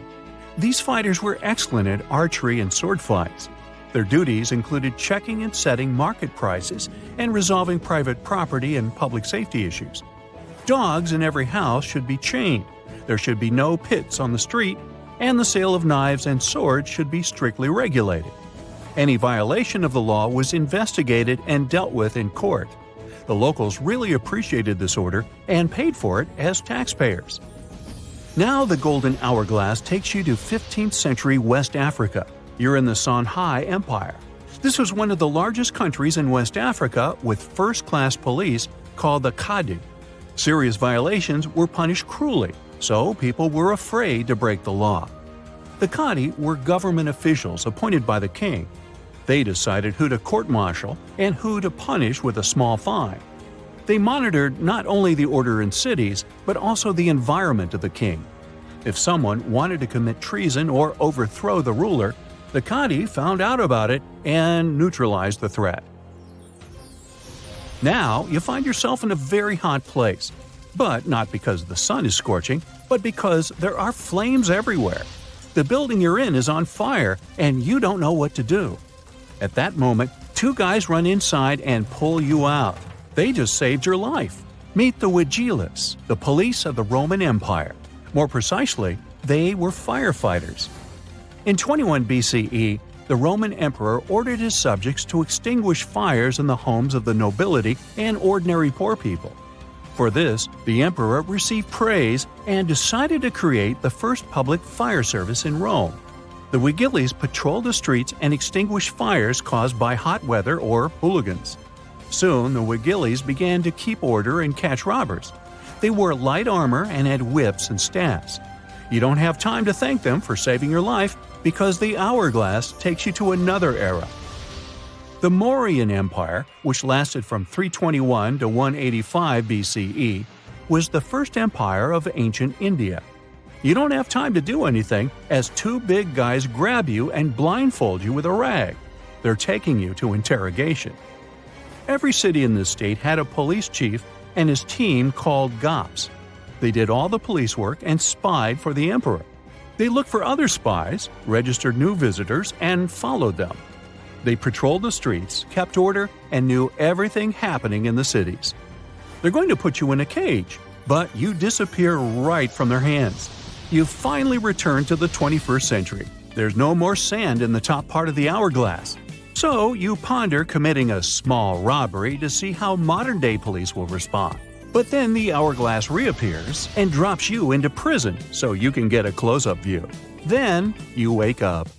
These fighters were excellent at archery and sword fights. Their duties included checking and setting market prices and resolving private property and public safety issues. Dogs in every house should be chained, there should be no pits on the street, and the sale of knives and swords should be strictly regulated. Any violation of the law was investigated and dealt with in court. The locals really appreciated this order and paid for it as taxpayers. Now the Golden Hourglass takes you to 15th century West Africa. You're in the Songhai Empire. This was one of the largest countries in West Africa with first-class police called the Kadi. Serious violations were punished cruelly, so people were afraid to break the law. The Kadi were government officials appointed by the king. They decided who to court-martial and who to punish with a small fine. They monitored not only the order in cities, but also the environment of the king. If someone wanted to commit treason or overthrow the ruler, the Kadi found out about it and neutralized the threat. Now you find yourself in a very hot place, but not because the sun is scorching, but because there are flames everywhere. The building you're in is on fire and you don't know what to do. At that moment, 2 guys run inside and pull you out. They just saved your life. Meet the Vigiles, the police of the Roman Empire. More precisely, they were firefighters. In 21 BCE, the Roman emperor ordered his subjects to extinguish fires in the homes of the nobility and ordinary poor people. For this, the emperor received praise and decided to create the first public fire service in Rome. The Vigiles patrolled the streets and extinguished fires caused by hot weather or hooligans. Soon, the Vigiles began to keep order and catch robbers. They wore light armor and had whips and staffs. You don't have time to thank them for saving your life because the hourglass takes you to another era. The Mauryan Empire, which lasted from 321 to 185 BCE, was the first empire of ancient India. You don't have time to do anything as 2 big guys grab you and blindfold you with a rag. They're taking you to interrogation. Every city in this state had a police chief and his team called Gops. They did all the police work and spied for the emperor. They looked for other spies, registered new visitors, and followed them. They patrolled the streets, kept order, and knew everything happening in the cities. They're going to put you in a cage, but you disappear right from their hands. You finally return to the 21st century. There's no more sand in the top part of the hourglass. So you ponder committing a small robbery to see how modern-day police will respond. But then the hourglass reappears and drops you into prison so you can get a close-up view. Then you wake up.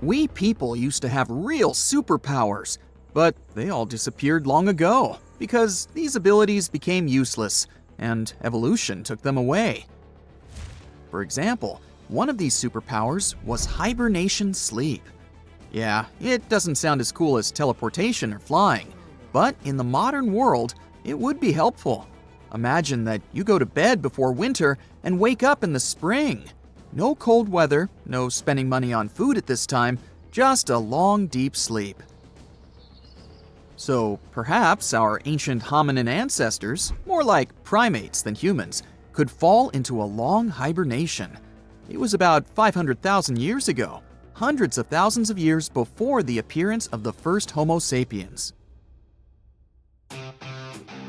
We people used to have real superpowers, but they all disappeared long ago because these abilities became useless and evolution took them away. For example, one of these superpowers was hibernation sleep. Yeah, it doesn't sound as cool as teleportation or flying, but in the modern world, it would be helpful. Imagine that you go to bed before winter and wake up in the spring. No cold weather, no spending money on food at this time, just a long, deep sleep. So perhaps our ancient hominin ancestors, more like primates than humans, could fall into a long hibernation. It was about 500,000 years ago. hundreds of thousands of years before the appearance of the first Homo sapiens.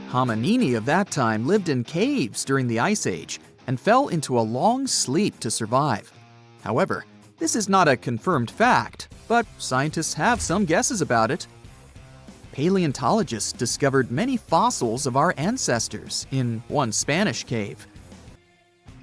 Hominini of that time lived in caves during the Ice Age and fell into a long sleep to survive. However, this is not a confirmed fact, but scientists have some guesses about it. Paleontologists discovered many fossils of our ancestors in one Spanish cave.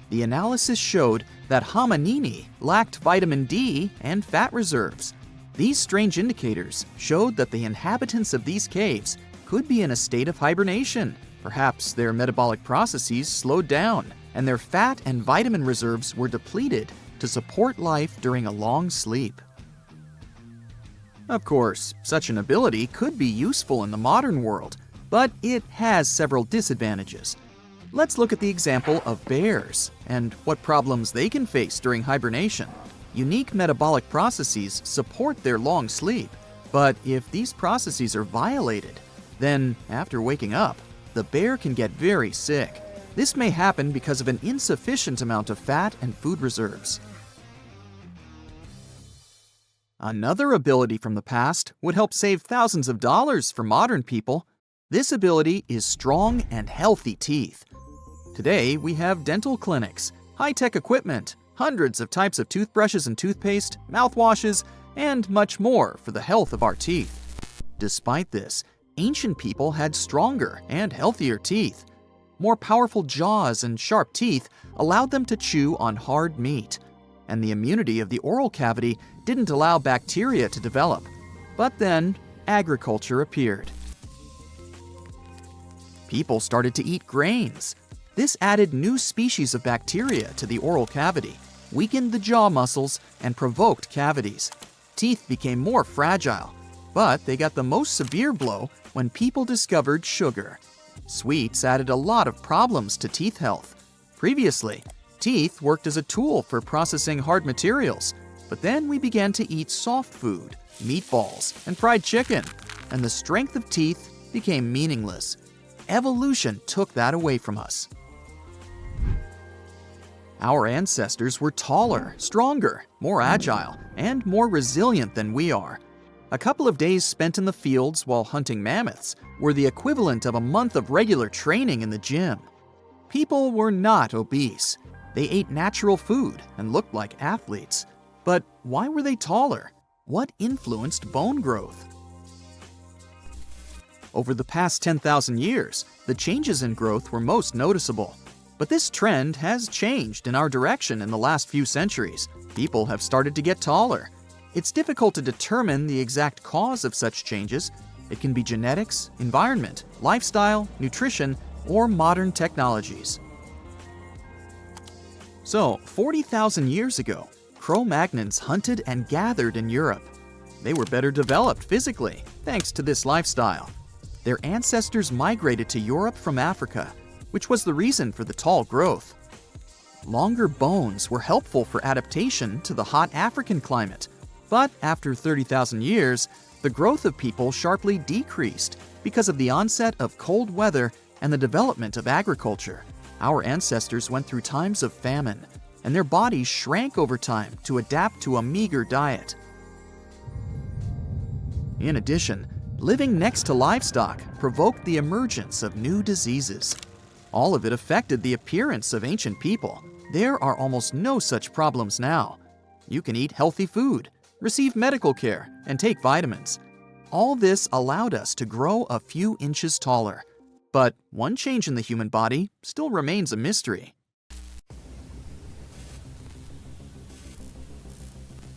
The analysis showed that hominini lacked vitamin D and fat reserves. These strange indicators showed that the inhabitants of these caves could be in a state of hibernation. Perhaps their metabolic processes slowed down and their fat and vitamin reserves were depleted to support life during a long sleep. Of course, such an ability could be useful in the modern world, but it has several disadvantages. Let's look at the example of bears and what problems they can face during hibernation. Unique metabolic processes support their long sleep, but if these processes are violated, then after waking up, the bear can get very sick. This may happen because of an insufficient amount of fat and food reserves. Another ability from the past would help save thousands of dollars for modern people. This ability is strong and healthy teeth. Today, we have dental clinics, high-tech equipment, hundreds of types of toothbrushes and toothpaste, mouthwashes, and much more for the health of our teeth. Despite this, ancient people had stronger and healthier teeth. More powerful jaws and sharp teeth allowed them to chew on hard meat, and the immunity of the oral cavity didn't allow bacteria to develop. But then, agriculture appeared. People started to eat grains. This added new species of bacteria to the oral cavity, weakened the jaw muscles, and provoked cavities. Teeth became more fragile, but they got the most severe blow when people discovered sugar. Sweets added a lot of problems to teeth health. Previously, teeth worked as a tool for processing hard materials, but then we began to eat soft food, meatballs, and fried chicken, and the strength of teeth became meaningless. Evolution took that away from us. Our ancestors were taller, stronger, more agile, and more resilient than we are. A couple of days spent in the fields while hunting mammoths were the equivalent of a month of regular training in the gym. People were not obese. They ate natural food and looked like athletes. But why were they taller? What influenced bone growth? Over the past 10,000 years, the changes in growth were most noticeable. But this trend has changed in our direction in the last few centuries. People have started to get taller. It's difficult to determine the exact cause of such changes. It can be genetics, environment, lifestyle, nutrition, or modern technologies. So, 40,000 years ago, Cro-Magnons hunted and gathered in Europe. They were better developed physically, thanks to this lifestyle. Their ancestors migrated to Europe from Africa, which was the reason for the tall growth. Longer bones were helpful for adaptation to the hot African climate, but after 30,000 years, the growth of people sharply decreased because of the onset of cold weather and the development of agriculture. Our ancestors went through times of famine, and their bodies shrank over time to adapt to a meager diet. In addition, living next to livestock provoked the emergence of new diseases. All of it affected the appearance of ancient people. There are almost no such problems now. You can eat healthy food, receive medical care, and take vitamins. All this allowed us to grow a few inches taller. But one change in the human body still remains a mystery.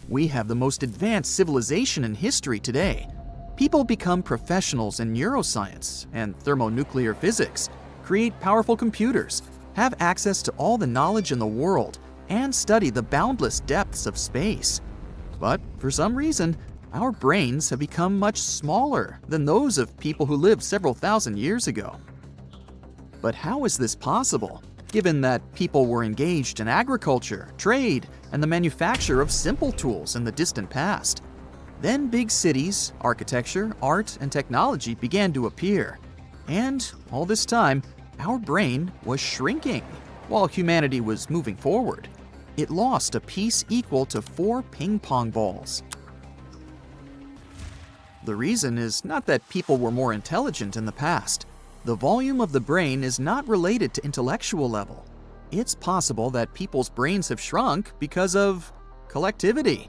We have the most advanced civilization in history today. People become professionals in neuroscience and thermonuclear physics, create powerful computers, have access to all the knowledge in the world, and study the boundless depths of space. But for some reason, our brains have become much smaller than those of people who lived several thousand years ago. But how is this possible, given that people were engaged in agriculture, trade, and the manufacture of simple tools in the distant past? Then big cities, architecture, art, and technology began to appear. And all this time, our brain was shrinking while humanity was moving forward. it lost a piece equal to 4 ping pong balls. The reason is not that people were more intelligent in the past. The volume of the brain is not related to intellectual level. It's possible that people's brains have shrunk because of collectivity.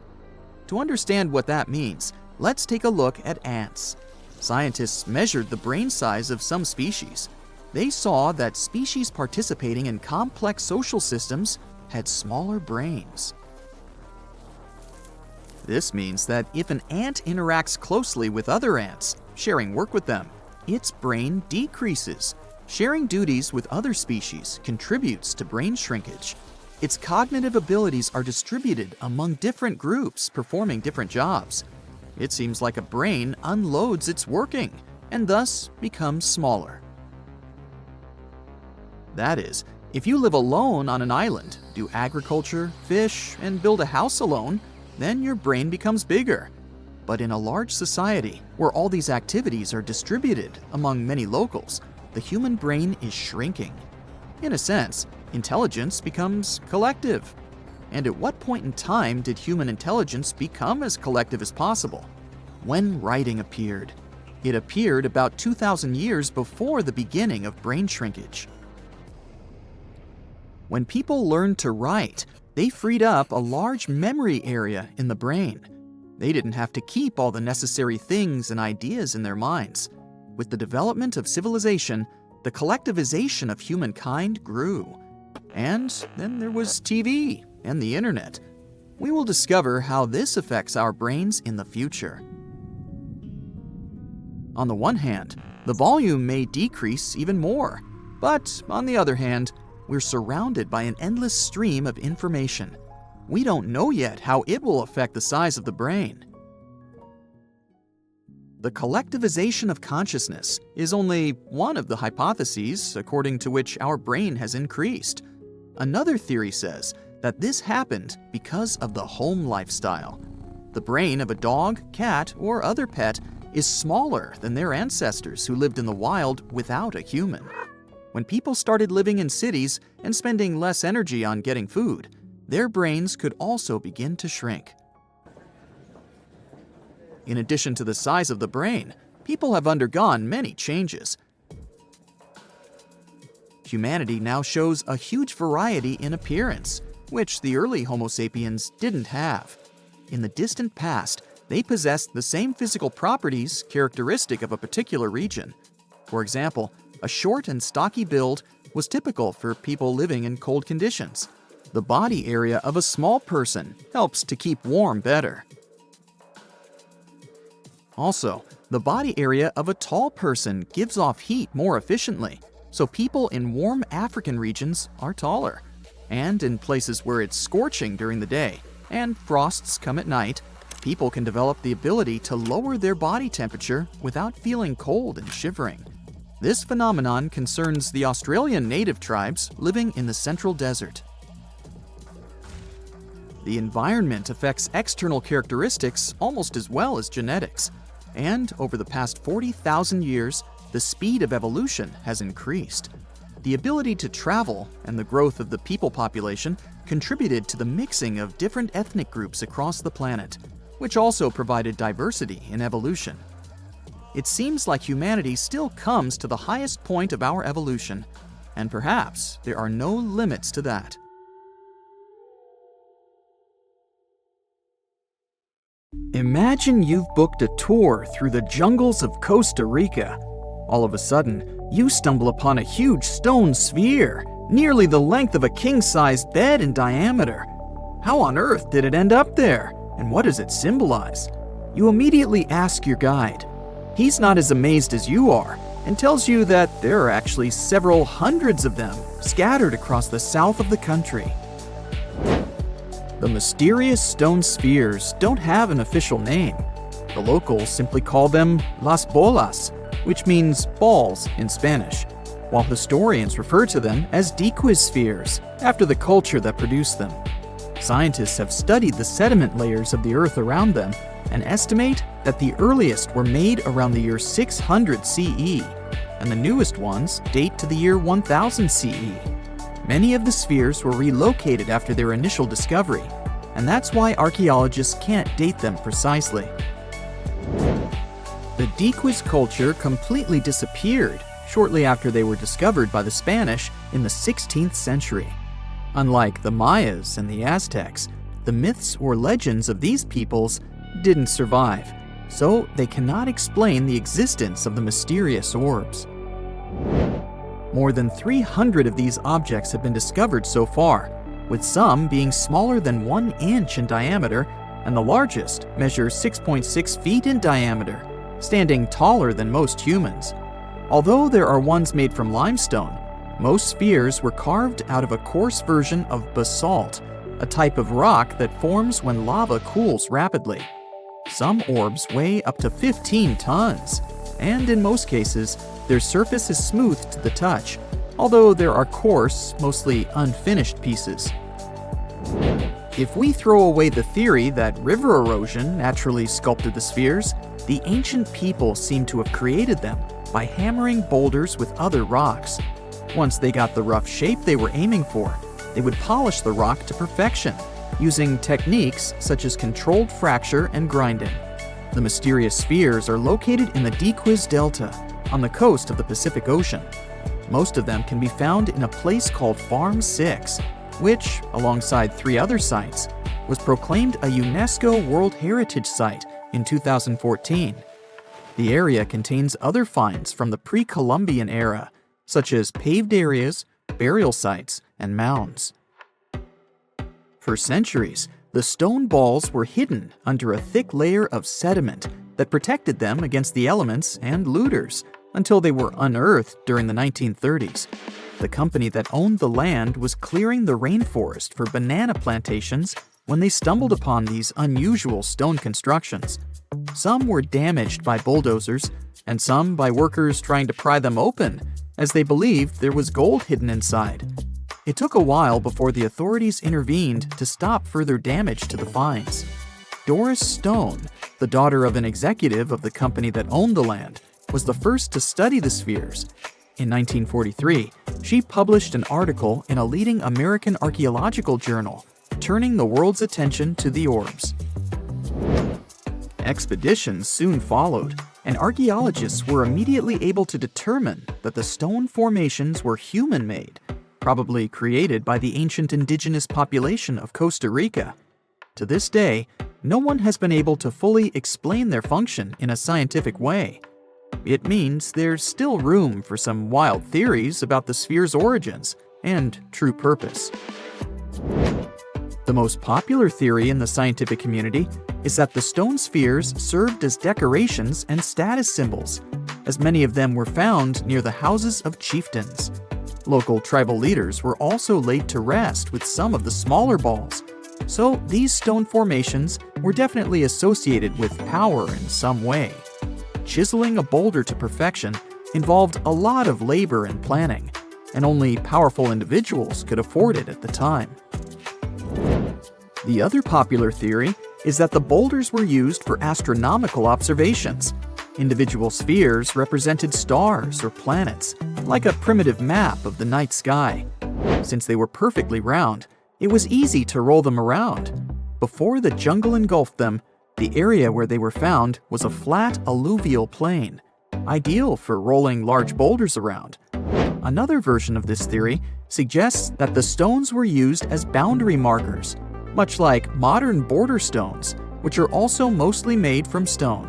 To understand what that means, let's take a look at ants. Scientists measured the brain size of some species. They saw that species participating in complex social systems had smaller brains. This means that if an ant interacts closely with other ants, sharing work with them, its brain decreases. Sharing duties with other species contributes to brain shrinkage. Its cognitive abilities are distributed among different groups performing different jobs. It seems like a brain unloads its working and thus becomes smaller. That is, if you live alone on an island, do agriculture, fish, and build a house alone, then your brain becomes bigger. But in a large society, where all these activities are distributed among many locals, the human brain is shrinking. In a sense, intelligence becomes collective. And at what point in time did human intelligence become as collective as possible? When writing appeared. It appeared about 2,000 years before the beginning of brain shrinkage. When people learned to write, they freed up a large memory area in the brain. They didn't have to keep all the necessary things and ideas in their minds. With the development of civilization, the collectivization of humankind grew. And then there was TV and the internet. We will discover how this affects our brains in the future. On the one hand, the volume may decrease even more, but on the other hand, we're surrounded by an endless stream of information. We don't know yet how it will affect the size of the brain. The collectivization of consciousness is only one of the hypotheses according to which our brain has increased. Another theory says that this happened because of the home lifestyle. The brain of a dog, cat, or other pet is smaller than their ancestors who lived in the wild without a human. When people started living in cities and spending less energy on getting food, their brains could also begin to shrink. In addition to the size of the brain, people have undergone many changes. Humanity now shows a huge variety in appearance, which the early Homo sapiens didn't have. In the distant past, they possessed the same physical properties characteristic of a particular region. For example, a short and stocky build was typical for people living in cold conditions. The body area of a small person helps to keep warm better. Also, the body area of a tall person gives off heat more efficiently, so people in warm African regions are taller. And in places where it's scorching during the day and frosts come at night, people can develop the ability to lower their body temperature without feeling cold and shivering. This phenomenon concerns the Australian native tribes living in the central desert. The environment affects external characteristics almost as well as genetics. And over the past 40,000 years, the speed of evolution has increased. The ability to travel and the growth of the people population contributed to the mixing of different ethnic groups across the planet, which also provided diversity in evolution. It seems like humanity still comes to the highest point of our evolution, and perhaps there are no limits to that. Imagine you've booked a tour through the jungles of Costa Rica. All of a sudden, you stumble upon a huge stone sphere, nearly the length of a king-sized bed in diameter. How on earth did it end up there? And what does it symbolize? You immediately ask your guide. He's not as amazed as you are and tells you that there are actually several hundreds of them scattered across the south of the country. The mysterious stone spheres don't have an official name. The locals simply call them las bolas, which means balls in Spanish, while historians refer to them as dequispheres, after the culture that produced them. Scientists have studied the sediment layers of the Earth around them and estimate that the earliest were made around the year 600 CE, and the newest ones date to the year 1000 CE. Many of the spheres were relocated after their initial discovery, and that's why archaeologists can't date them precisely. The Diques culture completely disappeared shortly after they were discovered by the Spanish in the 16th century. Unlike the Mayas and the Aztecs, the myths or legends of these peoples didn't survive, so they cannot explain the existence of the mysterious orbs. More than 300 of these objects have been discovered so far, with some being smaller than 1 inch in diameter, and the largest measures 6.6 feet in diameter, standing taller than most humans. Although there are ones made from limestone, most spheres were carved out of a coarse version of basalt, a type of rock that forms when lava cools rapidly. Some orbs weigh up to 15 tons, and in most cases, their surface is smooth to the touch, although there are coarse, mostly unfinished pieces. If we throw away the theory that river erosion naturally sculpted the spheres, the ancient people seem to have created them by hammering boulders with other rocks. Once they got the rough shape they were aiming for, they would polish the rock to perfection, using techniques such as controlled fracture and grinding. The mysterious spheres are located in the Diques Delta, on the coast of the Pacific Ocean. Most of them can be found in a place called Farm 6, which, alongside 3 other sites, was proclaimed a UNESCO World Heritage Site in 2014. The area contains other finds from the pre-Columbian era, such as paved areas, burial sites, and mounds. For centuries, the stone balls were hidden under a thick layer of sediment that protected them against the elements and looters until they were unearthed during the 1930s. The company that owned the land was clearing the rainforest for banana plantations when they stumbled upon these unusual stone constructions. Some were damaged by bulldozers, and some by workers trying to pry them open, as they believed there was gold hidden inside. It took a while before the authorities intervened to stop further damage to the finds. Doris Stone, the daughter of an executive of the company that owned the land, was the first to study the spheres. In 1943, she published an article in a leading American archaeological journal, turning the world's attention to the orbs. Expeditions soon followed, and archaeologists were immediately able to determine that the stone formations were human-made, probably created by the ancient indigenous population of Costa Rica. To this day, no one has been able to fully explain their function in a scientific way. It means there's still room for some wild theories about the sphere's origins and true purpose. The most popular theory in the scientific community is that the stone spheres served as decorations and status symbols, as many of them were found near the houses of chieftains. Local tribal leaders were also laid to rest with some of the smaller balls, so these stone formations were definitely associated with power in some way. Chiseling a boulder to perfection involved a lot of labor and planning, and only powerful individuals could afford it at the time. The other popular theory is that the boulders were used for astronomical observations. Individual spheres represented stars or planets, like a primitive map of the night sky. Since they were perfectly round, it was easy to roll them around. Before the jungle engulfed them, the area where they were found was a flat alluvial plain, ideal for rolling large boulders around. Another version of this theory suggests that the stones were used as boundary markers, much like modern border stones, which are also mostly made from stone.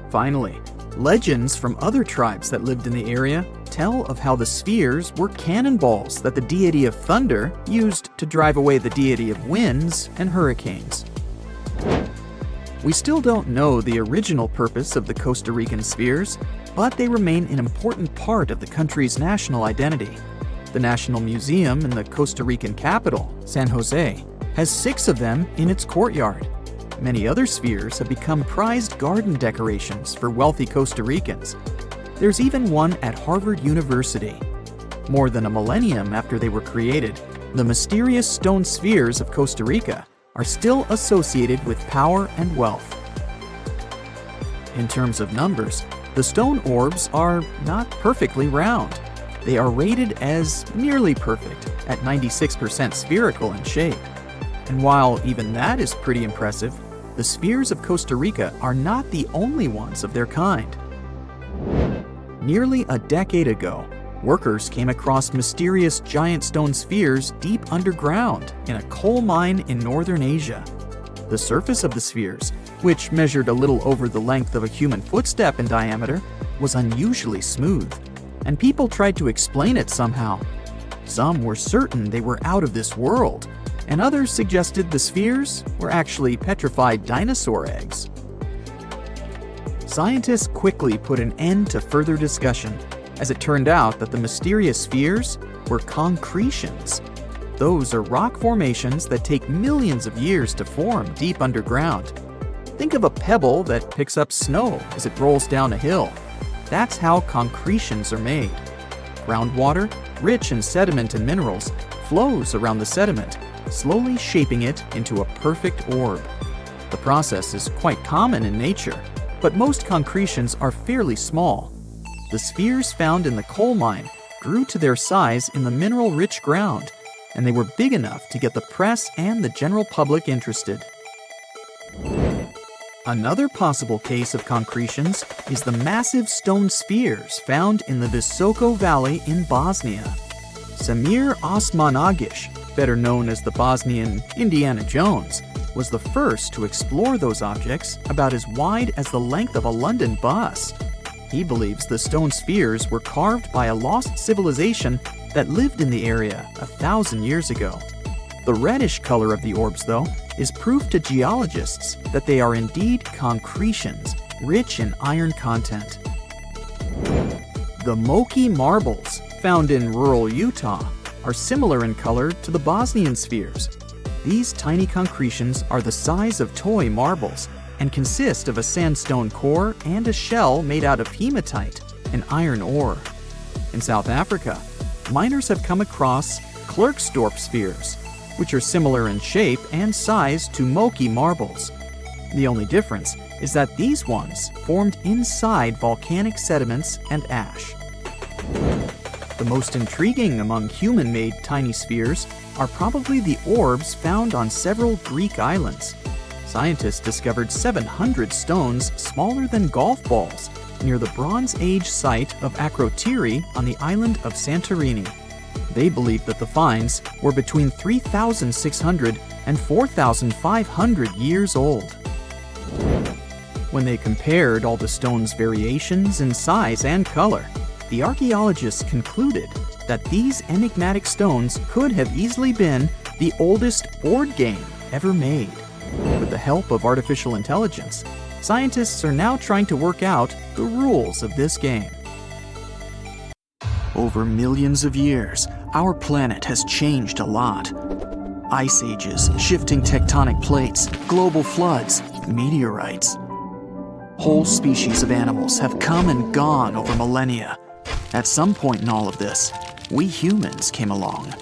Finally, legends from other tribes that lived in the area tell of how the spheres were cannonballs that the deity of thunder used to drive away the deity of winds and hurricanes. We still don't know the original purpose of the Costa Rican spheres, but they remain an important part of the country's national identity. The National Museum in the Costa Rican capital, San Jose, has 6 of them in its courtyard. Many other spheres have become prized garden decorations for wealthy Costa Ricans. There's even one at Harvard University. More than a millennium after they were created, the mysterious stone spheres of Costa Rica are still associated with power and wealth. In terms of numbers, the stone orbs are not perfectly round. They are rated as nearly perfect, at 96% spherical in shape. And while even that is pretty impressive, the spheres of Costa Rica are not the only ones of their kind. Nearly a decade ago, workers came across mysterious giant stone spheres deep underground in a coal mine in northern Asia. The surface of the spheres, which measured a little over the length of a human footstep in diameter, was unusually smooth, and people tried to explain it somehow. Some were certain they were out of this world, and others suggested the spheres were actually petrified dinosaur eggs. Scientists quickly put an end to further discussion, as it turned out that the mysterious spheres were concretions. Those are rock formations that take millions of years to form deep underground. Think of a pebble that picks up snow as it rolls down a hill. That's how concretions are made. Groundwater, rich in sediment and minerals, flows around the sediment, slowly shaping it into a perfect orb. The process is quite common in nature, but most concretions are fairly small. The spheres found in the coal mine grew to their size in the mineral-rich ground, and they were big enough to get the press and the general public interested. Another possible case of concretions is the massive stone spheres found in the Visoko Valley in Bosnia. Samir Osmanagic, better known as the Bosnian Indiana Jones, was the first to explore those objects about as wide as the length of a London bus. He believes the stone spheres were carved by a lost civilization that lived in the area 1,000 years ago. The reddish color of the orbs, though, is proof to geologists that they are indeed concretions, rich in iron content. The Moki marbles, found in rural Utah, are similar in color to the Bosnian spheres. These tiny concretions are the size of toy marbles and consist of a sandstone core and a shell made out of hematite, an iron ore. In South Africa, miners have come across Klerksdorp spheres, which are similar in shape and size to Moki marbles. The only difference is that these ones formed inside volcanic sediments and ash. The most intriguing among human-made tiny spheres are probably the orbs found on several Greek islands. Scientists discovered 700 stones smaller than golf balls near the Bronze Age site of Akrotiri on the island of Santorini. They believe that the finds were between 3,600 and 4,500 years old. When they compared all the stones' variations in size and color, the archaeologists concluded that these enigmatic stones could have easily been the oldest board game ever made. With the help of artificial intelligence, scientists are now trying to work out the rules of this game. Over millions of years, our planet has changed a lot. Ice ages, shifting tectonic plates, global floods, meteorites. Whole species of animals have come and gone over millennia. At some point in all of this, we humans came along.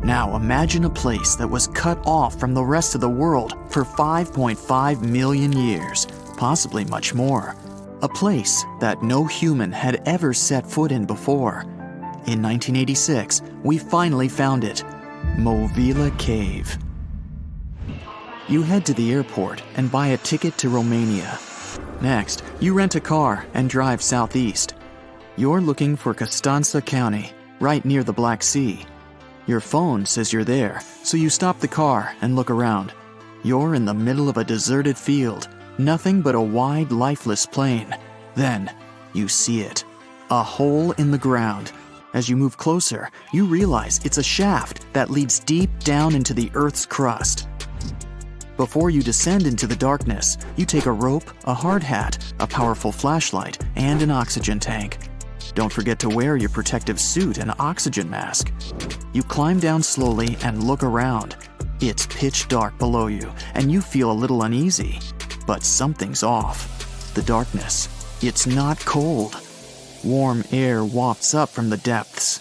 Now imagine a place that was cut off from the rest of the world for 5.5 million years, possibly much more. A place that no human had ever set foot in before. In 1986, we finally found it, Movile Cave. You head to the airport and buy a ticket to Romania. Next, you rent a car and drive southeast. You're looking for Constanța County, right near the Black Sea. Your phone says you're there, so you stop the car and look around. You're in the middle of a deserted field, nothing but a wide, lifeless plain. Then, you see it. A hole in the ground. As you move closer, you realize it's a shaft that leads deep down into the Earth's crust. Before you descend into the darkness, you take a rope, a hard hat, a powerful flashlight, and an oxygen tank. Don't forget to wear your protective suit and oxygen mask. You climb down slowly and look around. It's pitch dark below you, and you feel a little uneasy. But something's off. The darkness. It's not cold. Warm air wafts up from the depths.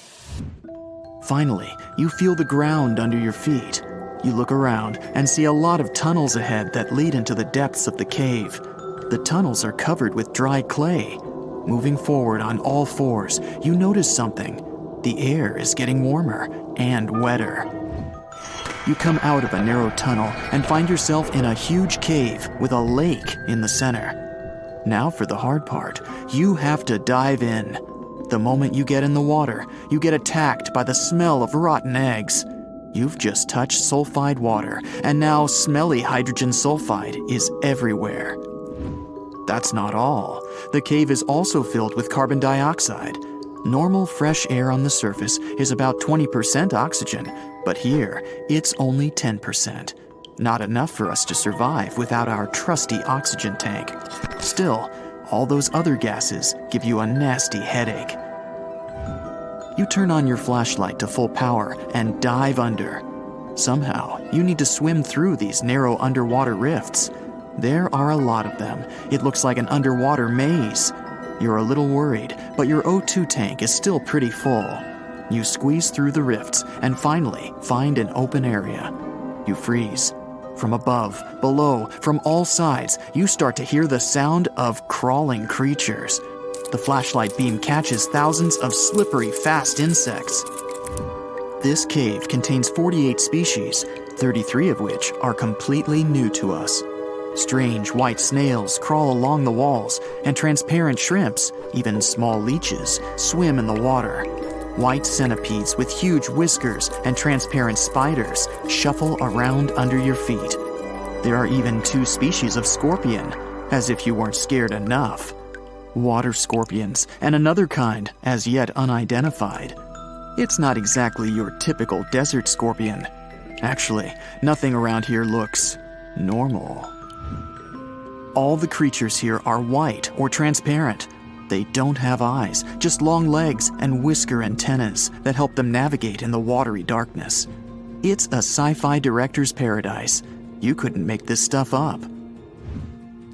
Finally, you feel the ground under your feet. You look around and see a lot of tunnels ahead that lead into the depths of the cave. The tunnels are covered with dry clay. Moving forward on all fours, you notice something. The air is getting warmer and wetter. You come out of a narrow tunnel and find yourself in a huge cave with a lake in the center. Now for the hard part, you have to dive in. The moment you get in the water, you get attacked by the smell of rotten eggs. You've just touched sulfide water, and now smelly hydrogen sulfide is everywhere. That's not all. The cave is also filled with carbon dioxide. Normal fresh air on the surface is about 20% oxygen, but here it's only 10%. Not enough for us to survive without our trusty oxygen tank. Still, all those other gases give you a nasty headache. You turn on your flashlight to full power and dive under. Somehow, you need to swim through these narrow underwater rifts. There are a lot of them. It looks like an underwater maze. You're a little worried, but your O2 tank is still pretty full. You squeeze through the rifts and finally find an open area. You freeze. From above, below, from all sides, you start to hear the sound of crawling creatures. The flashlight beam catches thousands of slippery, fast insects. This cave contains 48 species, 33 of which are completely new to us. Strange white snails crawl along the walls, and transparent shrimps, even small leeches, swim in the water. White centipedes with huge whiskers and transparent spiders shuffle around under your feet. There are even 2 species of scorpion, as if you weren't scared enough. Water scorpions, and another kind, as yet unidentified. It's not exactly your typical desert scorpion. Actually, nothing around here looks normal. All the creatures here are white or transparent. They don't have eyes, just long legs and whisker antennas that help them navigate in the watery darkness. It's a sci-fi director's paradise. You couldn't make this stuff up.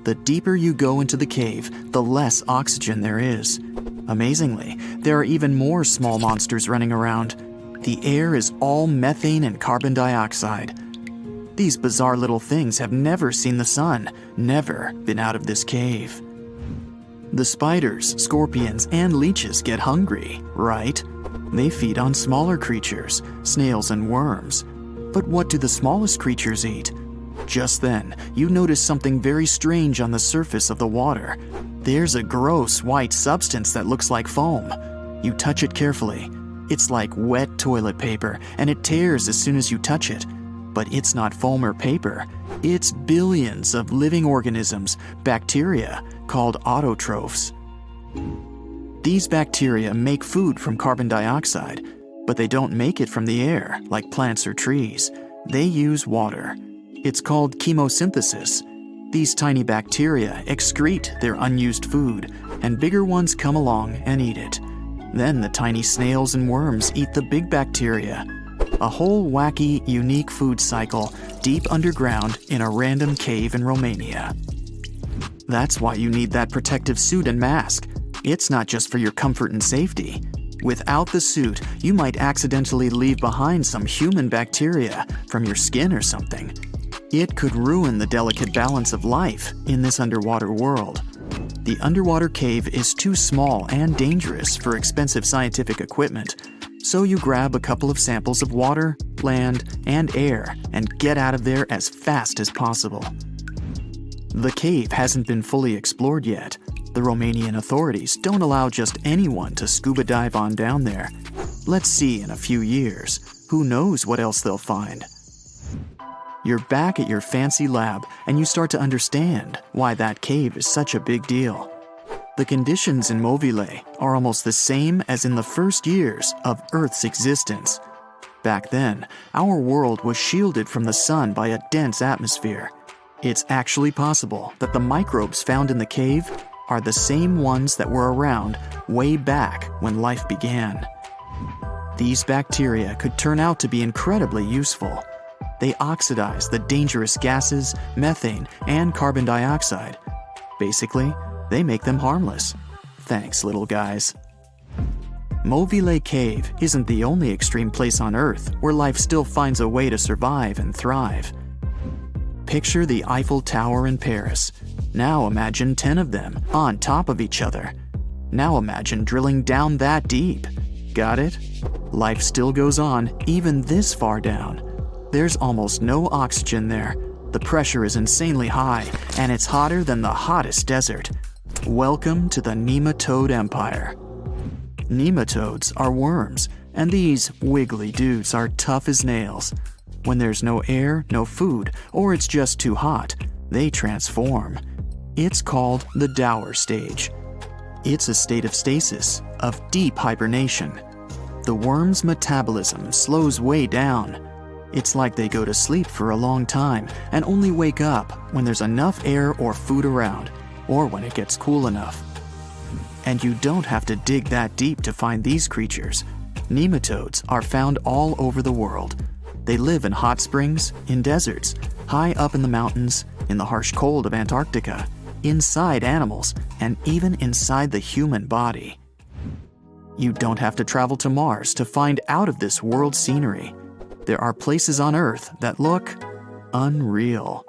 The deeper you go into the cave, the less oxygen there is. Amazingly, there are even more small monsters running around. The air is all methane and carbon dioxide. These bizarre little things have never seen the sun, never been out of this cave. The spiders, scorpions, and leeches get hungry, right? They feed on smaller creatures, snails and worms. But what do the smallest creatures eat? Just then, you notice something very strange on the surface of the water. There's a gross white substance that looks like foam. You touch it carefully. It's like wet toilet paper, and it tears as soon as you touch it. But it's not foam or paper. It's billions of living organisms, bacteria, called autotrophs. These bacteria make food from carbon dioxide, but they don't make it from the air like plants or trees. They use water. It's called chemosynthesis. These tiny bacteria excrete their unused food, and bigger ones come along and eat it. Then the tiny snails and worms eat the big bacteria. A whole wacky, unique food cycle deep underground in a random cave in Romania. That's why you need that protective suit and mask. It's not just for your comfort and safety. Without the suit, you might accidentally leave behind some human bacteria from your skin or something. It could ruin the delicate balance of life in this underwater world. The underwater cave is too small and dangerous for expensive scientific equipment, so you grab a couple of samples of water, land, and air and get out of there as fast as possible. The cave hasn't been fully explored yet. The Romanian authorities don't allow just anyone to scuba dive on down there. Let's see in a few years. Who knows what else they'll find? You're back at your fancy lab, and you start to understand why that cave is such a big deal. The conditions in Movile are almost the same as in the first years of Earth's existence. Back then, our world was shielded from the sun by a dense atmosphere. It's actually possible that the microbes found in the cave are the same ones that were around way back when life began. These bacteria could turn out to be incredibly useful. They oxidize the dangerous gases, methane, and carbon dioxide. Basically, they make them harmless. Thanks, little guys. Movile Cave isn't the only extreme place on Earth where life still finds a way to survive and thrive. Picture the Eiffel Tower in Paris. Now imagine 10 of them on top of each other. Now imagine drilling down that deep. Got it? Life still goes on, even this far down. There's almost no oxygen there. The pressure is insanely high, and it's hotter than the hottest desert. Welcome to the Nematode Empire. Nematodes are worms, and these wiggly dudes are tough as nails. When there's no air, no food, or it's just too hot, they transform. It's called the dour stage. It's a state of stasis, of deep hibernation. The worm's metabolism slows way down. It's like they go to sleep for a long time and only wake up when there's enough air or food around, or when it gets cool enough. And you don't have to dig that deep to find these creatures. Nematodes are found all over the world. They live in hot springs, in deserts, high up in the mountains, in the harsh cold of Antarctica, inside animals, and even inside the human body. You don't have to travel to Mars to find out of this world scenery. There are places on Earth that look unreal.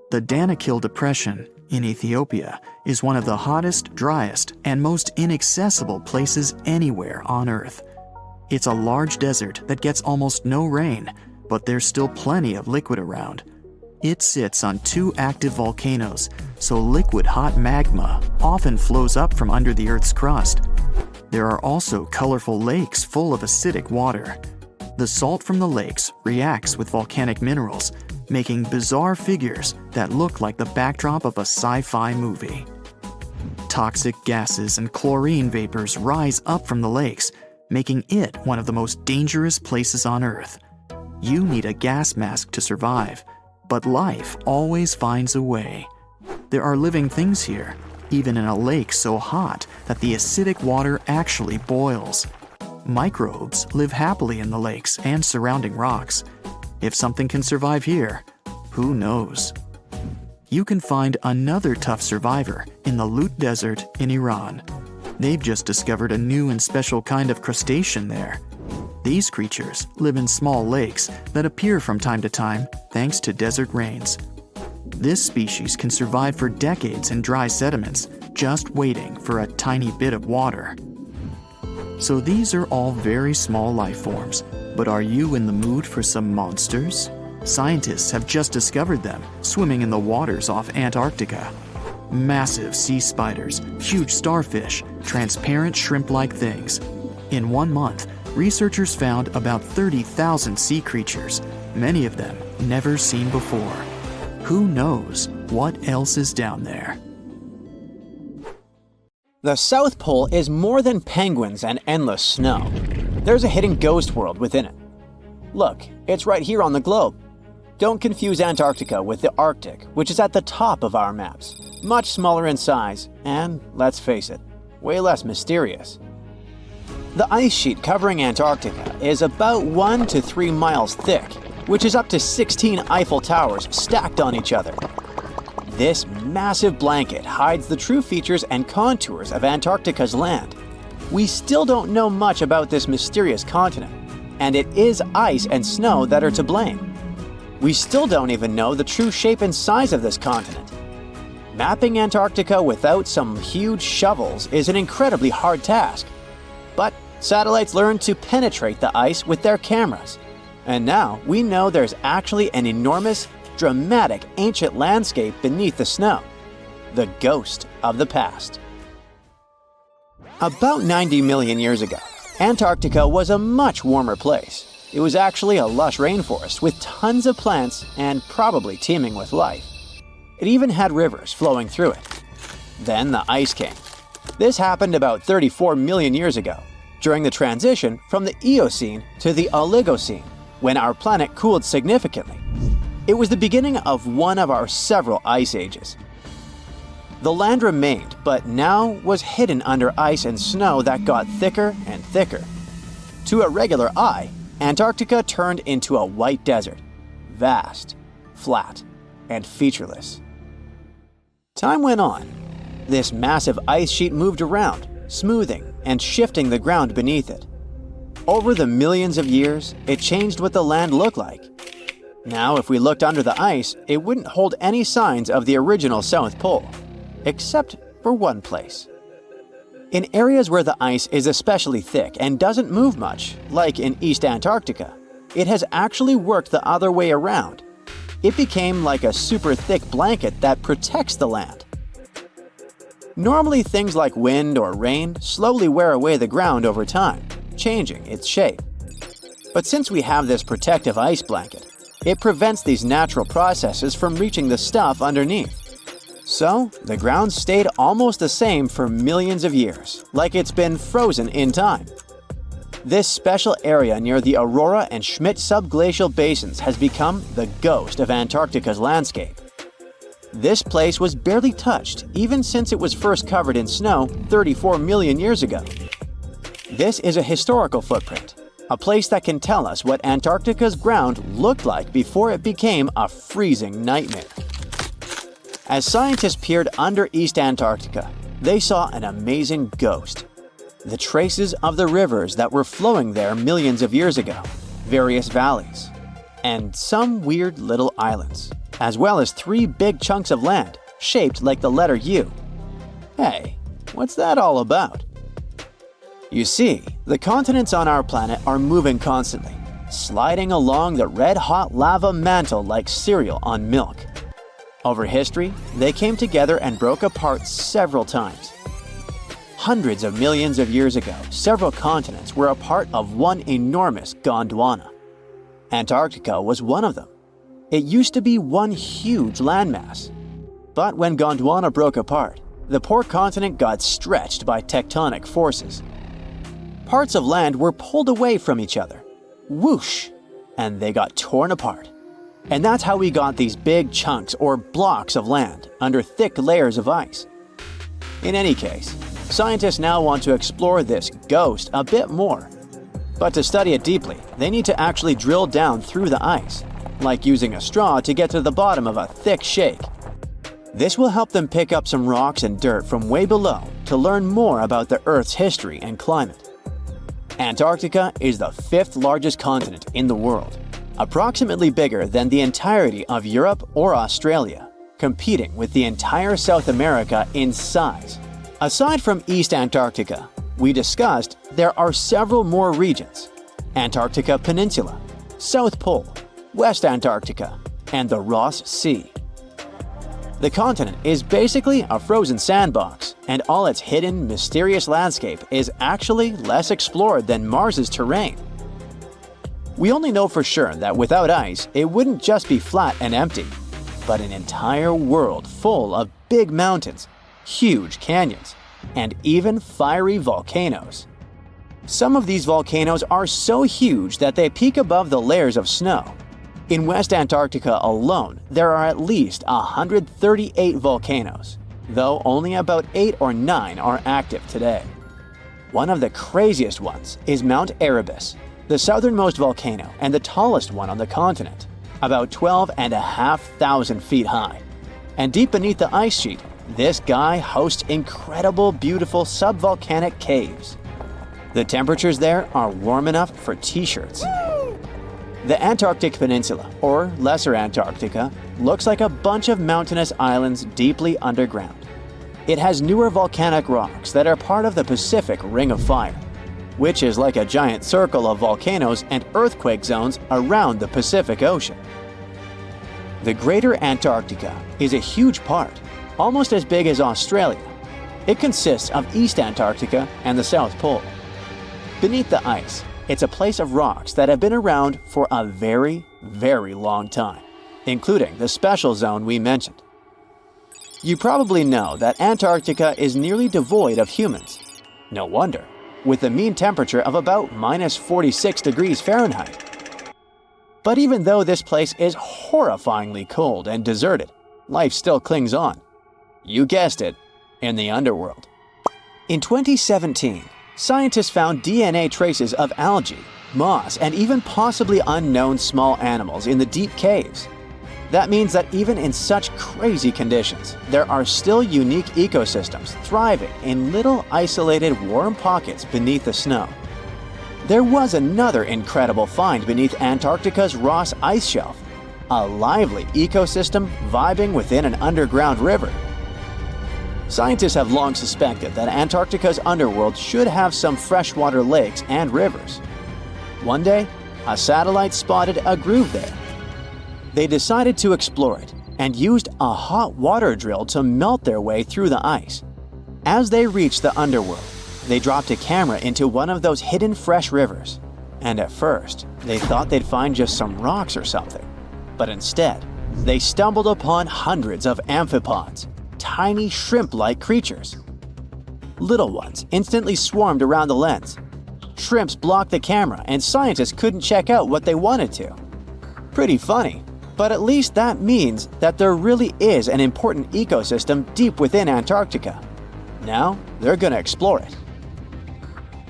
The Danakil Depression in Ethiopia is one of the hottest, driest, and most inaccessible places anywhere on Earth. It's a large desert that gets almost no rain, but there's still plenty of liquid around. It sits on 2 active volcanoes, so liquid hot magma often flows up from under the Earth's crust. There are also colorful lakes full of acidic water. The salt from the lakes reacts with volcanic minerals, making bizarre figures that look like the backdrop of a sci-fi movie. Toxic gases and chlorine vapors rise up from the lakes, making it one of the most dangerous places on Earth. You need a gas mask to survive, but life always finds a way. There are living things here, even in a lake so hot that the acidic water actually boils. Microbes live happily in the lakes and surrounding rocks. If something can survive here, who knows? You can find another tough survivor in the Lut Desert in Iran. They've just discovered a new and special kind of crustacean there. These creatures live in small lakes that appear from time to time thanks to desert rains. This species can survive for decades in dry sediments, just waiting for a tiny bit of water. So these are all very small life forms, but are you in the mood for some monsters? Scientists have just discovered them swimming in the waters off Antarctica. Massive sea spiders, huge starfish, transparent shrimp-like things. In 1 month, researchers found about 30,000 sea creatures, many of them never seen before. Who knows what else is down there? The South Pole is more than penguins and endless snow. There's a hidden ghost world within it. Look, it's right here on the globe. Don't confuse Antarctica with the Arctic, which is at the top of our maps. Much smaller in size, and, let's face it, way less mysterious. The ice sheet covering Antarctica is about 1 to 3 miles thick, which is up to 16 Eiffel Towers stacked on each other. This massive blanket hides the true features and contours of Antarctica's land. We still don't know much about this mysterious continent, and it is ice and snow that are to blame. We still don't even know the true shape and size of this continent. Mapping Antarctica without some huge shovels is an incredibly hard task. But satellites learned to penetrate the ice with their cameras. And now we know there's actually an enormous, dramatic ancient landscape beneath the snow. The ghost of the past. About 90 million years ago, Antarctica was a much warmer place. It was actually a lush rainforest with tons of plants and probably teeming with life. It even had rivers flowing through it. Then the ice came. This happened about 34 million years ago, during the transition from the Eocene to the Oligocene, when our planet cooled significantly. It was the beginning of one of our several ice ages. The land remained, but now was hidden under ice and snow that got thicker and thicker. To a regular eye, Antarctica turned into a white desert, vast, flat, and featureless. Time went on. This massive ice sheet moved around, smoothing and shifting the ground beneath it. Over the millions of years, it changed what the land looked like. Now, if we looked under the ice, it wouldn't hold any signs of the original South Pole, except for one place. In areas where the ice is especially thick and doesn't move much, like in East Antarctica, it has actually worked the other way around. It became like a super thick blanket that protects the land. Normally, things like wind or rain slowly wear away the ground over time, changing its shape. But since we have this protective ice blanket, it prevents these natural processes from reaching the stuff underneath. So, the ground stayed almost the same for millions of years, like it's been frozen in time. This special area near the Aurora and Schmidt subglacial basins has become the ghost of Antarctica's landscape. This place was barely touched even since it was first covered in snow 34 million years ago. This is a historical footprint, a place that can tell us what Antarctica's ground looked like before it became a freezing nightmare. As scientists peered under East Antarctica, they saw an amazing ghost. The traces of the rivers that were flowing there millions of years ago, various valleys, and some weird little islands, as well as 3 big chunks of land shaped like the letter U. Hey, what's that all about? You see, the continents on our planet are moving constantly, sliding along the red-hot lava mantle like cereal on milk. Over history, they came together and broke apart several times. Hundreds of millions of years ago, several continents were a part of one enormous Gondwana. Antarctica was one of them. It used to be one huge landmass. But when Gondwana broke apart, the poor continent got stretched by tectonic forces. Parts of land were pulled away from each other. Whoosh! And they got torn apart. And that's how we got these big chunks or blocks of land under thick layers of ice. In any case, scientists now want to explore this ghost a bit more. But to study it deeply, they need to actually drill down through the ice, like using a straw to get to the bottom of a thick shake. This will help them pick up some rocks and dirt from way below to learn more about the Earth's history and climate. Antarctica is the 5th largest continent in the world, approximately bigger than the entirety of Europe or Australia, competing with the entire South America in size. Aside from East Antarctica, we discussed there are several more regions: Antarctica Peninsula, South Pole, West Antarctica, and the Ross Sea. The continent is basically a frozen sandbox, and all its hidden, mysterious landscape is actually less explored than Mars's terrain. We only know for sure that without ice, it wouldn't just be flat and empty, but an entire world full of big mountains, huge canyons, and even fiery volcanoes. Some of these volcanoes are so huge that they peak above the layers of snow. In West Antarctica alone, there are at least 138 volcanoes, though only about 8 or 9 are active today. One of the craziest ones is Mount Erebus, the southernmost volcano and the tallest one on the continent, about 12,500 feet high. And deep beneath the ice sheet, this guy hosts incredible, beautiful subvolcanic caves. The temperatures there are warm enough for t-shirts. The Antarctic Peninsula, or Lesser Antarctica, looks like a bunch of mountainous islands deeply underground. It has newer volcanic rocks that are part of the Pacific Ring of Fire, which is like a giant circle of volcanoes and earthquake zones around the Pacific Ocean. The Greater Antarctica is a huge part, almost as big as Australia. It consists of East Antarctica and the South Pole. Beneath the ice, it's a place of rocks that have been around for a very, very long time, including the special zone we mentioned. You probably know that Antarctica is nearly devoid of humans. No wonder, with a mean temperature of about -46 degrees Fahrenheit. But even though this place is horrifyingly cold and deserted, life still clings on. You guessed it, in the underworld. In 2017, scientists found DNA traces of algae, moss, and even possibly unknown small animals in the deep caves. That means that even in such crazy conditions, there are still unique ecosystems thriving in little isolated warm pockets beneath the snow. There was another incredible find beneath Antarctica's Ross Ice Shelf, a lively ecosystem vibing within an underground river. Scientists have long suspected that Antarctica's underworld should have some freshwater lakes and rivers. One day, a satellite spotted a groove there. They decided to explore it and used a hot water drill to melt their way through the ice. As they reached the underworld, they dropped a camera into one of those hidden fresh rivers. And at first, they thought they'd find just some rocks or something. But instead, they stumbled upon hundreds of amphipods, tiny shrimp-like creatures. Little ones instantly swarmed around the lens. Shrimps blocked the camera and scientists couldn't check out what they wanted to. Pretty funny, but at least that means that there really is an important ecosystem deep within Antarctica. Now, they're gonna explore it.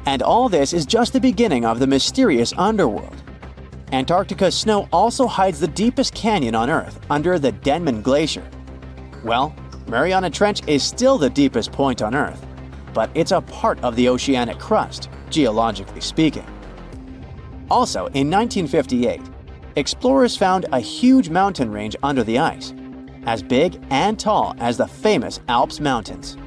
And all this is just the beginning of the mysterious underworld. Antarctica's snow also hides the deepest canyon on Earth under the Denman Glacier. Well, Mariana Trench is still the deepest point on Earth, but it's a part of the oceanic crust, geologically speaking. Also, in 1958, explorers found a huge mountain range under the ice, as big and tall as the famous Alps Mountains.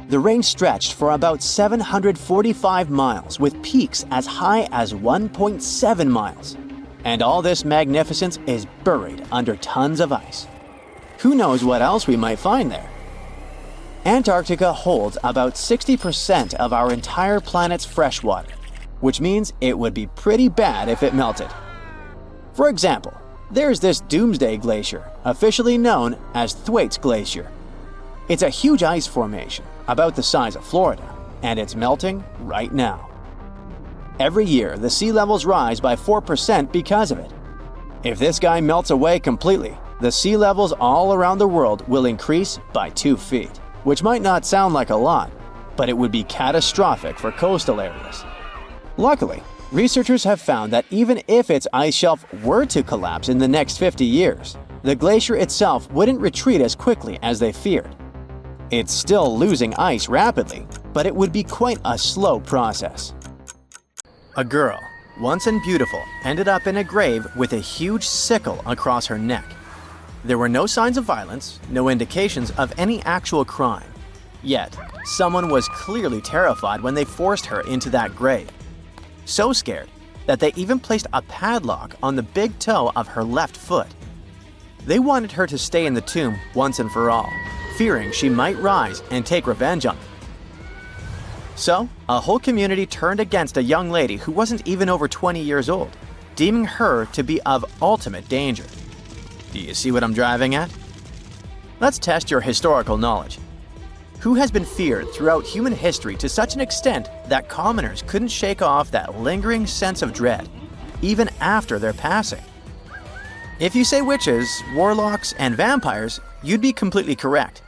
The range stretched for about 745 miles with peaks as high as 1.7 miles. And all this magnificence is buried under tons of ice. Who knows what else we might find there? Antarctica holds about 60% of our entire planet's freshwater, which means it would be pretty bad if it melted. For example, there's this Doomsday Glacier, officially known as Thwaites Glacier. It's a huge ice formation, about the size of Florida, and it's melting right now. Every year, the sea levels rise by 4% because of it. If this guy melts away completely, the sea levels all around the world will increase by 2 feet, which might not sound like a lot, but it would be catastrophic for coastal areas. Luckily, researchers have found that even if its ice shelf were to collapse in the next 50 years, the glacier itself wouldn't retreat as quickly as they feared. It's still losing ice rapidly, but it would be quite a slow process. A girl, once and beautiful, ended up in a grave with a huge sickle across her neck. There were no signs of violence, no indications of any actual crime. Yet, someone was clearly terrified when they forced her into that grave. So scared that they even placed a padlock on the big toe of her left foot. They wanted her to stay in the tomb once and for all, fearing she might rise and take revenge on them. So, a whole community turned against a young lady who wasn't even over 20 years old, deeming her to be of ultimate danger. Do you see what I'm driving at? Let's test your historical knowledge. Who has been feared throughout human history to such an extent that commoners couldn't shake off that lingering sense of dread, even after their passing? If you say witches, warlocks, and vampires, you'd be completely correct.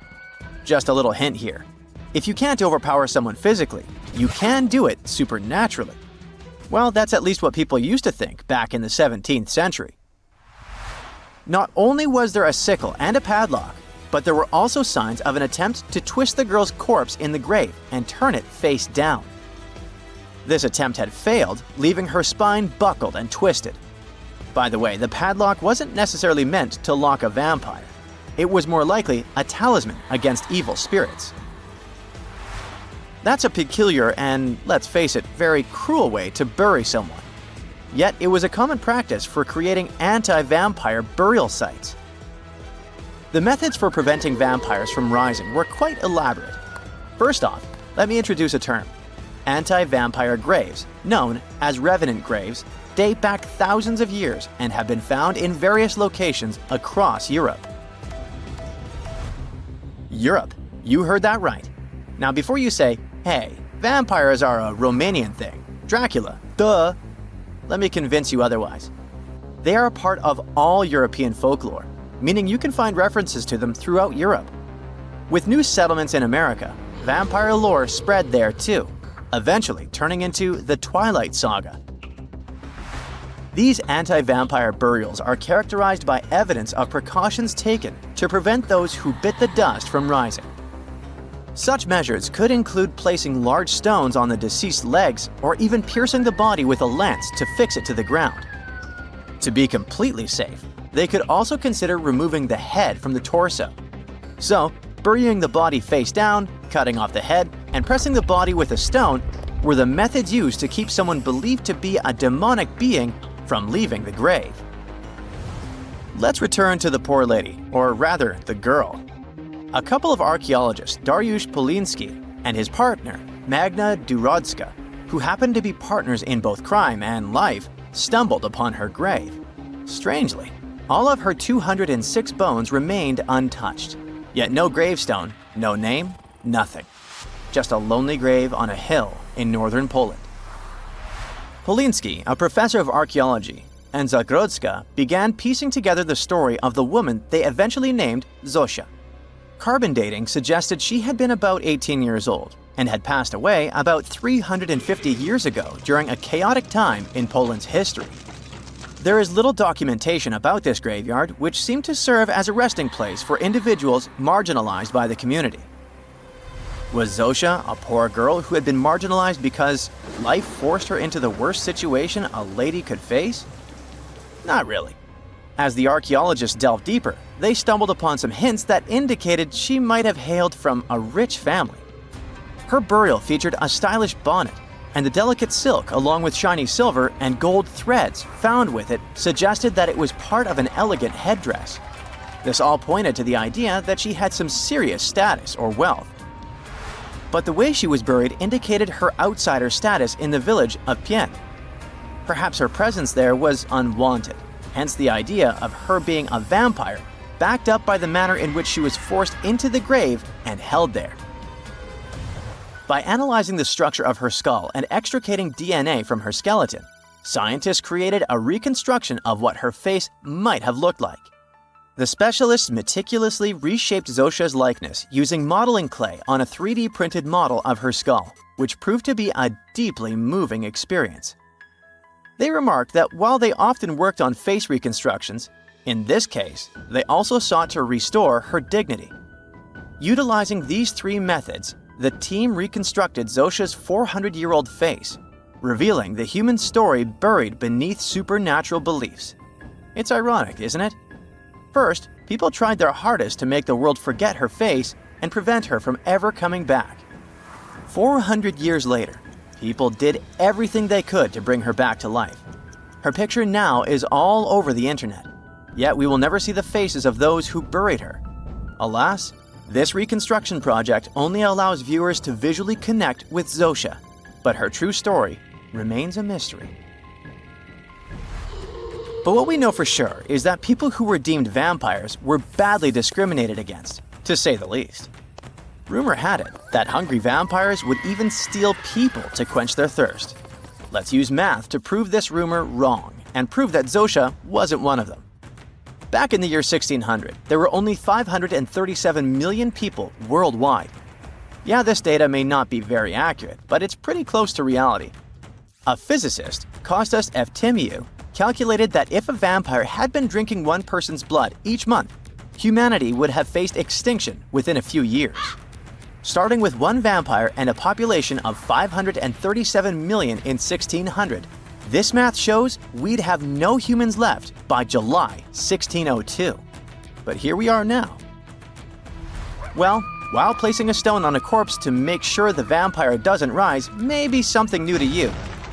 Just a little hint here. If you can't overpower someone physically, you can do it supernaturally. Well, that's at least what people used to think back in the 17th century. Not only was there a sickle and a padlock, but there were also signs of an attempt to twist the girl's corpse in the grave and turn it face down. This attempt had failed, leaving her spine buckled and twisted. By the way, the padlock wasn't necessarily meant to lock a vampire. It was more likely a talisman against evil spirits. That's a peculiar and, let's face it, very cruel way to bury someone. Yet it was a common practice for creating anti-vampire burial sites. The methods for preventing vampires from rising were quite elaborate. First off, let me introduce a term. Anti-vampire graves, known as revenant graves, date back thousands of years and have been found in various locations across Europe. Europe, you heard that right. Now before you say, hey, vampires are a Romanian thing, Dracula, duh, let me convince you otherwise. They are a part of all European folklore, meaning you can find references to them throughout Europe. With new settlements in America, vampire lore spread there too, eventually turning into the Twilight Saga. These anti-vampire burials are characterized by evidence of precautions taken to prevent those who bit the dust from rising. Such measures could include placing large stones on the deceased's legs or even piercing the body with a lance to fix it to the ground. To be completely safe, they could also consider removing the head from the torso. So, burying the body face down, cutting off the head, and pressing the body with a stone were the methods used to keep someone believed to be a demonic being from leaving the grave. Let's return to the poor lady, or rather, the girl. A couple of archaeologists, Dariusz Poliński and his partner, Magna Durodska, who happened to be partners in both crime and life, stumbled upon her grave. Strangely, all of her 206 bones remained untouched. Yet no gravestone, no name, nothing. Just a lonely grave on a hill in northern Poland. Poliński, a professor of archaeology, and Zagrodska began piecing together the story of the woman they eventually named Zosia. Carbon dating suggested she had been about 18 years old and had passed away about 350 years ago during a chaotic time in Poland's history. There is little documentation about this graveyard, which seemed to serve as a resting place for individuals marginalized by the community. Was Zosia a poor girl who had been marginalized because life forced her into the worst situation a lady could face? Not really. As the archaeologists delved deeper, they stumbled upon some hints that indicated she might have hailed from a rich family. Her burial featured a stylish bonnet, and the delicate silk along with shiny silver and gold threads found with it suggested that it was part of an elegant headdress. This all pointed to the idea that she had some serious status or wealth. But the way she was buried indicated her outsider status in the village of Pien. Perhaps her presence there was unwanted, hence the idea of her being a vampire, backed up by the manner in which she was forced into the grave and held there. By analyzing the structure of her skull and extricating DNA from her skeleton, scientists created a reconstruction of what her face might have looked like. The specialists meticulously reshaped Zosia's likeness using modeling clay on a 3D printed model of her skull, which proved to be a deeply moving experience. They remarked that while they often worked on face reconstructions, in this case, they also sought to restore her dignity. Utilizing these three methods, the team reconstructed Zosia's 400-year-old face, revealing the human story buried beneath supernatural beliefs. It's ironic, isn't it? First, people tried their hardest to make the world forget her face and prevent her from ever coming back. 400 years later, people did everything they could to bring her back to life. Her picture now is all over the internet, yet we will never see the faces of those who buried her. Alas, this reconstruction project only allows viewers to visually connect with Zosia, but her true story remains a mystery. But what we know for sure is that people who were deemed vampires were badly discriminated against, to say the least. Rumor had it that hungry vampires would even steal people to quench their thirst. Let's use math to prove this rumor wrong and prove that Zosia wasn't one of them. Back in the year 1600, there were only 537 million people worldwide. Yeah, this data may not be very accurate, but it's pretty close to reality. A physicist, Kostas Eftimiou, calculated that if a vampire had been drinking one person's blood each month, humanity would have faced extinction within a few years. Starting with one vampire and a population of 537 million in 1600, this math shows we'd have no humans left by July 1602. But here we are now. Well, while placing a stone on a corpse to make sure the vampire doesn't rise may be something new to you,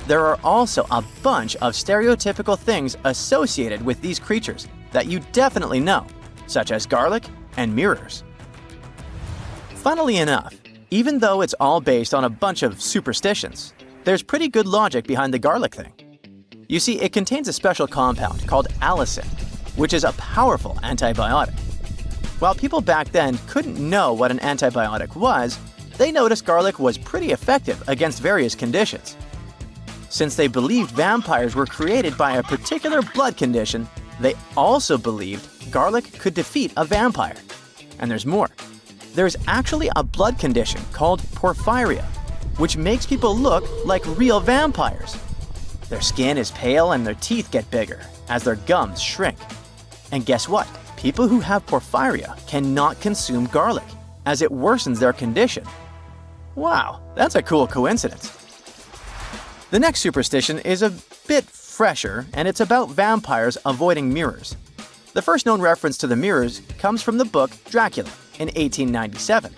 there are also a bunch of stereotypical things associated with these creatures that you definitely know, such as garlic and mirrors. Funnily enough, even though it's all based on a bunch of superstitions, there's pretty good logic behind the garlic thing. You see, it contains a special compound called allicin, which is a powerful antibiotic. While people back then couldn't know what an antibiotic was, they noticed garlic was pretty effective against various conditions. Since they believed vampires were created by a particular blood condition, they also believed garlic could defeat a vampire. And there's more. There's actually a blood condition called porphyria, which makes people look like real vampires. Their skin is pale and their teeth get bigger as their gums shrink. And guess what? People who have porphyria cannot consume garlic, as it worsens their condition. Wow, that's a cool coincidence. The next superstition is a bit fresher, and it's about vampires avoiding mirrors. The first known reference to the mirrors comes from the book Dracula, in 1897.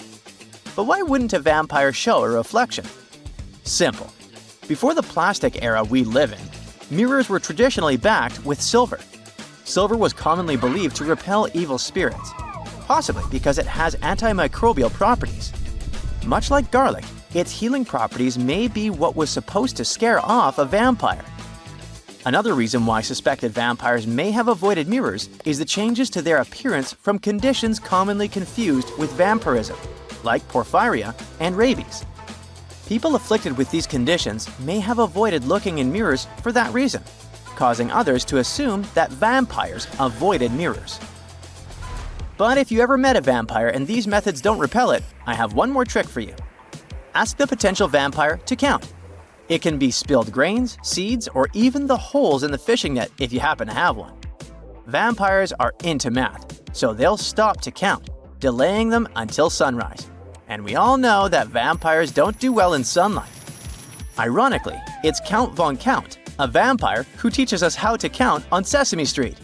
But why wouldn't a vampire show a reflection? Simple. Before the plastic era we live in, mirrors were traditionally backed with silver. Silver was commonly believed to repel evil spirits, possibly because it has antimicrobial properties. Much like garlic, its healing properties may be what was supposed to scare off a vampire. Another reason why suspected vampires may have avoided mirrors is the changes to their appearance from conditions commonly confused with vampirism, like porphyria and rabies. People afflicted with these conditions may have avoided looking in mirrors for that reason, causing others to assume that vampires avoided mirrors. But if you ever met a vampire and these methods don't repel it, I have one more trick for you. Ask the potential vampire to count. It can be spilled grains, seeds, or even the holes in the fishing net if you happen to have one. Vampires are into math, so they'll stop to count, delaying them until sunrise. And we all know that vampires don't do well in sunlight. Ironically, it's Count Von Count, a vampire who teaches us how to count on Sesame Street.